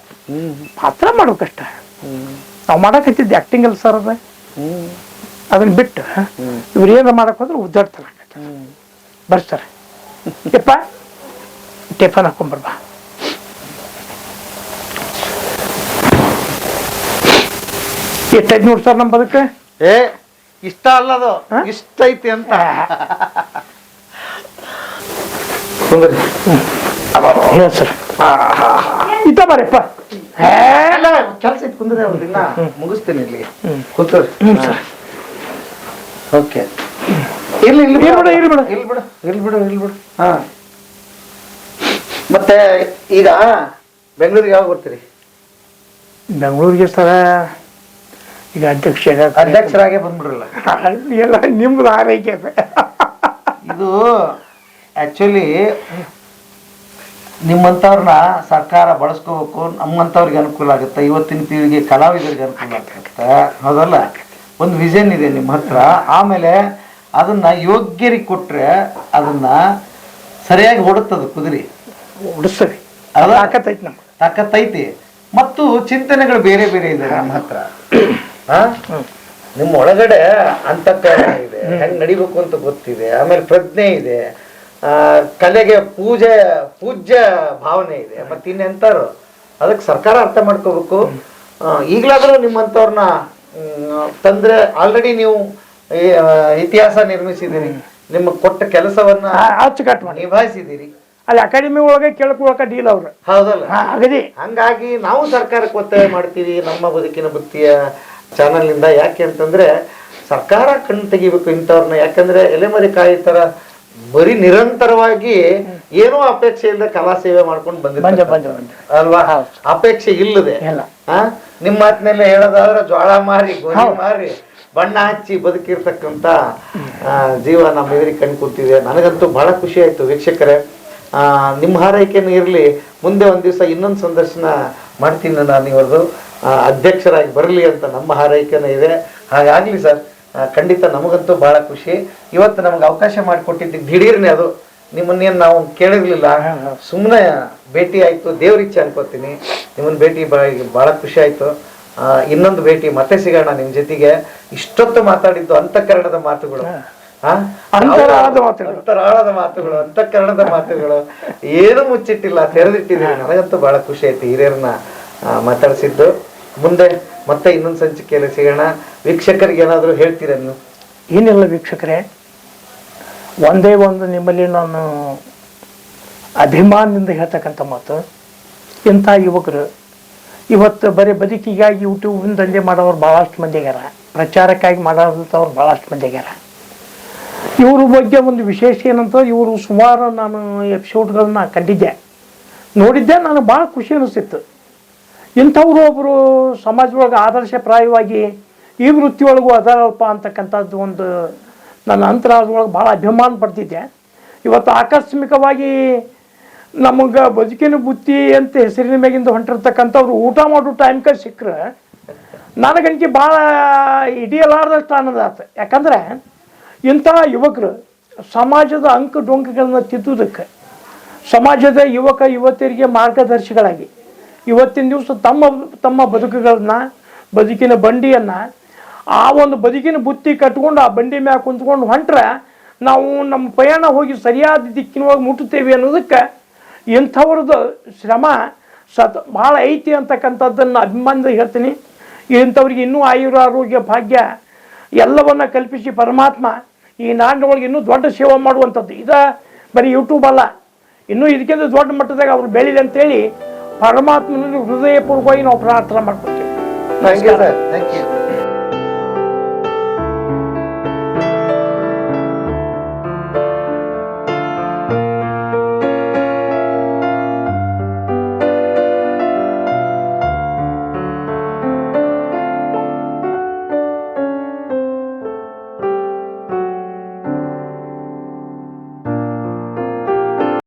ಪಾತ್ರ ಮಾಡ್ಬೇಕಷ್ಟ. ನಾವು ಮಾಡಕತ್ತಿದ್ದೆ ಆ್ಯಕ್ಟಿಂಗ್ ಅಲ್ಲಿ ಸರ್. ಅದನ್ನ ಬಿಟ್ಟು ಇವ್ರು ಏನಾರ ಮಾಡಕ್ ಹೋದ್ರೆ ಉದ್ದಾಡ್ತಾರೆ. ಬರ್ತಾರೆ ಯಪ್ಪ ಟಿಫನ್ ಹಾಕೊಂಡ್ಬರ್ಬಾ. ಎಷ್ಟೈತಿ ನೋಡಿ ಸರ್ ನಮ್ಮ ಬದುಕ. ಇಷ್ಟ ಅಲ್ಲದು, ಇಷ್ಟ ಐತಿ ಅಂತ. ಸರ್ ಇತ್ತ ಬರಪ್ಪ, ಕೆಲಸ ಐತಿ ಕುಂದ್ರಿ. ಅವ್ರದಿನ್ನ ಮುಗಿಸ್ತೀನಿ ಇಲ್ಲಿ ಕೂತ್ರಿ. ಓಕೆ, ಇಲ್ಲಿ ಇಲ್ಲಿ ಬಿಡು ಇಲ್ಲಿ ಬಿಡು ಇಲ್ಲಿ ಬಿಡು ಇಲ್ಲಿ ಬಿಡು ಇಲ್ಲಿ ಬಿಡು. ಹಾ, ಮತ್ತೆ ಈಗ ಬೆಂಗಳೂರಿಗೆ ಯಾವಾಗ ಬರ್ತೀರಿ? ಬೆಂಗಳೂರಿಗೆ ಸರ ಈಗ ಅಧ್ಯಕ್ಷರಾಗೆ ಬಂದ್ಬಿಡ್ರಲ್ಲ. ಎಲ್ಲ ನಿಮ್ದು ಆರೈಕೆ. ಇದು ಆಕ್ಚುಲಿ ನಿಮ್ಮಂಥವ್ರನ್ನ ಸರ್ಕಾರ ಬಳಸ್ಕೋಬೇಕು, ನಮ್ಮಂಥವ್ರಿಗೆ ಅನುಕೂಲ ಆಗುತ್ತೆ, ಇವತ್ತಿನ ಪೀಳಿಗೆ ಕಲಾವಿದರಿಗೆ ಅನುಕೂಲ ಆಗುತ್ತೆ. ಹೌದಲ್ಲ? ಒಂದು ವಿಷನ್ ಇದೆ ನಿಮ್ಮ ಹತ್ರ. ಆಮೇಲೆ ಅದನ್ನ ಯೋಗ್ಯರಿಗೆ ಕೊಟ್ರೆ ಅದನ್ನ ಸರಿಯಾಗಿ ಓಡುತ್ತದ ಕುದುರೆ ಉಡಿಸ್ತದೆ. ತಾಕತ್ತೈತಿ. ಮತ್ತು ಚಿಂತನೆಗಳು ಬೇರೆ ಬೇರೆ ಇದೆ ನಮ್ಮ ಹತ್ರ. ನಿಮ್ಮ ಒಳಗಡೆ ಅಂತಃಕರಣ ಇದೆ, ಹೆಂಗ್ ನಡಿಬೇಕು ಅಂತ ಗೊತ್ತಿದೆ. ಆಮೇಲೆ ಪ್ರಜ್ಞೆ ಇದೆ, ಕಲೆಗೆ ಪೂಜ್ಯ ಭಾವನೆ ಇದೆ. ಮತ್ತೆ ಇನ್ನೆಂತಾರು ಅದಕ್ಕೆ ಸರ್ಕಾರ ಅರ್ಥ ಮಾಡ್ಕೋಬೇಕು. ಈಗಲಾದ್ರೂ ನಿಮ್ಮಂಥವ್ರನ್ನ ತಂದ್ರೆ ಆಲ್ರೆಡಿ ನೀವು ಇತಿಹಾಸ ನಿರ್ಮಿಸಿದಿರಿ, ನಿಮ್ಮ ಕೊಟ್ಟ ಕೆಲಸವನ್ನ ಅಚ್ಚುಕಟ್ಟು ಮಾಡಿ ನಿಭಾಯಿಸಿದಿರಿ. ಅಲ್ಲಿ ಅಕಾಡೆಮಿ ಒಳಗೆ ಕೇಳ್ಕೊಳಕ ಡೀಲ್ ಅವ್ರು. ಹೌದಲ್ಲ? ಅಗದಿ. ಹಂಗಾಗಿ ನಾವು ಸರ್ಕಾರಕ್ಕೆ ಒತ್ತಾಯ ಮಾಡ್ತೀವಿ, ನಮ್ಮ ಬದುಕಿನ ಬುತ್ತಿಯ ಚಾನಲ್ನಿಂದ. ಯಾಕೆ ಅಂತಂದ್ರೆ ಸರ್ಕಾರ ಕಣ್ಣು ತೆಗಿಬೇಕು ಇಂಥವ್ರನ್ನ. ಯಾಕಂದ್ರೆ ಎಲೆಮರಿ ಕಾಯಿ ತರ ಬರೀ ನಿರಂತರವಾಗಿ ಏನೋ ಅಪೇಕ್ಷೆ ಇಲ್ಲದೆ ಕಲಾ ಸೇವೆ ಮಾಡ್ಕೊಂಡು ಬಂದಿರ್ತಾರೆ ಅಲ್ವಾ? ಅಪೇಕ್ಷೆ ಇಲ್ಲದೆ ನಿಮ್ಮ ಮಾತಿನಲ್ಲೇ ಹೇಳೋದಾದ್ರೆ ಜ್ವಾಳ ಮಾರಿ ಗೋಧಿ ಮಾರಿ ಬಣ್ಣ ಹಚ್ಚಿ ಬದುಕಿರ್ತಕ್ಕಂಥ ಜೀವ ನಮ್ಮ ಎದುರಿಗೆ ಕಣ್ ಕೂತಿದೆ. ನನಗಂತೂ ಬಹಳ ಖುಷಿ ಆಯ್ತು ವೀಕ್ಷಕರೇ. ನಿಮ್ಮ ಹಾರೈಕೆನೂ ಇರಲಿ. ಮುಂದೆ ಒಂದ್ ದಿವಸ ಇನ್ನೊಂದು ಸಂದರ್ಶನ ಮಾಡ್ತೀನಿ ನಾನು ಇವ್ರದ್ದು ಅಧ್ಯಕ್ಷರಾಗಿ ಬರಲಿ ಅಂತ ನಮ್ಮ ಹಾರೈಕೆನೂ ಇದೆ. ಹಾಗಾಗ್ಲಿ ಸರ್, ಖಂಡಿತ ನಮಗಂತೂ ಬಹಳ ಖುಷಿ. ಇವತ್ತು ನಮ್ಗೆ ಅವಕಾಶ ಮಾಡಿಕೊಟ್ಟಿದ್ದಕ್ಕೆ ದಿಢೀರ್ನೆ ಅದು ನಿಮ್ಮನ್ನೇನು ನಾವು ಕೇಳಿರ್ಲಿಲ್ಲ, ಸುಮ್ಮನೆ ಭೇಟಿ ಆಯ್ತು. ದೇವ್ರಿಚ್ಛೆ ಅನ್ಕೋತೀನಿ. ನಿಮ್ಮನ್ನ ಭೇಟಿ ಬಹಳ ಖುಷಿ ಆಯ್ತು. ಇನ್ನೊಂದು ಭೇಟಿ ಮತ್ತೆ ಸಿಗೋಣ ನಿಮ್ ಜೊತೆಗೆ. ಇಷ್ಟೊತ್ತು ಮಾತಾಡಿದ್ದು ಅಂತಃಕರಣದ ಮಾತುಗಳು, ಅಂತರಾಳದ ಮಾತುಗಳು, ಅಂತಃಕರಣದ ಮಾತುಗಳು ಏನು ಮುಚ್ಚಿಟ್ಟಿಲ್ಲ, ತೆರೆದಿಟ್ಟಿದ್ದೀರಿ. ನನಗಂತೂ ಬಹಳ ಖುಷಿ ಆಯ್ತು ಹಿರಿಯರನ್ನ ಮಾತಾಡಿಸಿದ್ದು. ಮುಂದೆ ಮತ್ತೆ ಇನ್ನೊಂದು ಸಂಚಿಕೆಯಲ್ಲಿ ಸಿಗೋಣ. ವೀಕ್ಷಕರಿಗೆ ಏನಾದರೂ ಹೇಳ್ತೀರಾ ನೀವು? ಏನಿಲ್ಲ ವೀಕ್ಷಕರೇ, ಒಂದೇ ಒಂದು ನಿಮ್ಮಲ್ಲಿ ನಾನು ಅಭಿಮಾನದಿಂದ ಹೇಳ್ತಕ್ಕಂಥ ಮಾತು, ಇಂಥ ಯುವಕರು ಇವತ್ತು ಬರೀ ಬದುಕಿಗಾಗಿ ಯೂಟ್ಯೂಬಿನ ದಂಧೆ ಮಾಡೋರು ಭಾಳಷ್ಟು ಮಂದಿ ಆಗ್ಯಾರ, ಪ್ರಚಾರಕ್ಕಾಗಿ ಮಾಡೋದಂಥವ್ರು ಭಾಳಷ್ಟು ಮಂದಿ ಆಗ್ಯಾರ. ಇವ್ರ ಬಗ್ಗೆ ಒಂದು ವಿಶೇಷ ಏನಂತ, ಇವರು ಸುಮಾರು ನಾನು ಎಪಿಸೋಡ್ಗಳನ್ನ ಕಂಡಿದ್ದೆ, ನೋಡಿದ್ದೆ. ನನಗೆ ಭಾಳ ಖುಷಿ ಅನಿಸ್ತಿತ್ತು. ಇಂಥವ್ರು ಒಬ್ಬರು ಸಮಾಜದೊಳಗೆ ಆದರ್ಶಪ್ರಾಯವಾಗಿ ಈ ವೃತ್ತಿಯೊಳಗೂ ಅದಾರಲ್ಪ ಅಂತಕ್ಕಂಥದ್ದು ಒಂದು ನನ್ನ ಅಂತರಾಳದೊಳಗೆ ಭಾಳ ಅಭಿಮಾನ ಪಡ್ತಿದ್ದೆ. ಇವತ್ತು ಆಕಸ್ಮಿಕವಾಗಿ ನಮಗೆ ಬದುಕಿನ ಬುತ್ತಿ ಅಂತ ಹೆಸರಿನ ಮ್ಯಾಗಿಂದ ಹೊಂಟಿರ್ತಕ್ಕಂಥವ್ರು ಊಟ ಮಾಡೋ ಟೈಮ್ಗೆ ಸಿಕ್ಕರೆ ನನಗಂಕಿ ಭಾಳ ಹಿಡಿಯಲಾರ್ದಷ್ಟು ಆನಂದ ಆಯ್ತು. ಯಾಕಂದರೆ ಇಂಥ ಯುವಕರು ಸಮಾಜದ ಅಂಕು ಡೊಂಕುಗಳನ್ನ ತಿದ್ದುವುದಕ್ಕೆ, ಸಮಾಜದ ಯುವಕ ಯುವತಿಯರಿಗೆ ಮಾರ್ಗದರ್ಶಿಗಳಾಗಿ ಇವತ್ತಿನ ದಿವಸ ತಮ್ಮ ತಮ್ಮ ಬದುಕುಗಳನ್ನ, ಬದುಕಿನ ಬಂಡಿಯನ್ನು, ಆ ಒಂದು ಬದುಕಿನ ಬುತ್ತಿ ಕಟ್ಕೊಂಡು ಆ ಬಂಡಿ ಮ್ಯಾಗ ಕುಂತ್ಕೊಂಡು ಹೊಂಟ್ರೆ ನಾವು ನಮ್ಮ ಪಯಣ ಹೋಗಿ ಸರಿಯಾದ ದಿಕ್ಕಿನೊಳಗೆ ಮುಟ್ಟುತ್ತೇವೆ ಅನ್ನೋದಕ್ಕೆ ಇಂಥವ್ರದ್ದು ಶ್ರಮ ಭಾಳ ಐತಿ ಅಂತಕ್ಕಂಥದ್ದನ್ನು ಅಭಿಮಾನದ ಹೇಳ್ತೀನಿ. ಇಂಥವ್ರಿಗೆ ಇನ್ನೂ ಆಯುರಾರೋಗ್ಯ ಭಾಗ್ಯ ಎಲ್ಲವನ್ನ ಕಲ್ಪಿಸಿ ಪರಮಾತ್ಮ ಈ ನಾಡಿನೊಳಗೆ ಇನ್ನೂ ದೊಡ್ಡ ಸೇವೆ ಮಾಡುವಂಥದ್ದು. ಬರೀ ಯೂಟ್ಯೂಬ್ ಅಲ್ಲ, ಇನ್ನೂ ಇದಕ್ಕಿಂತ ದೊಡ್ಡ ಮಟ್ಟದಾಗ ಅವ್ರು ಬೆಳೀಲಿ ಅಂತೇಳಿ ಪರಮಾತ್ಮನಲ್ಲಿ ಹೃದಯಪೂರ್ವಕವಾಗಿ ನಾವು ಪ್ರಾರ್ಥನೆ ಮಾಡ್ಕೊತೀವಿ. Thank you.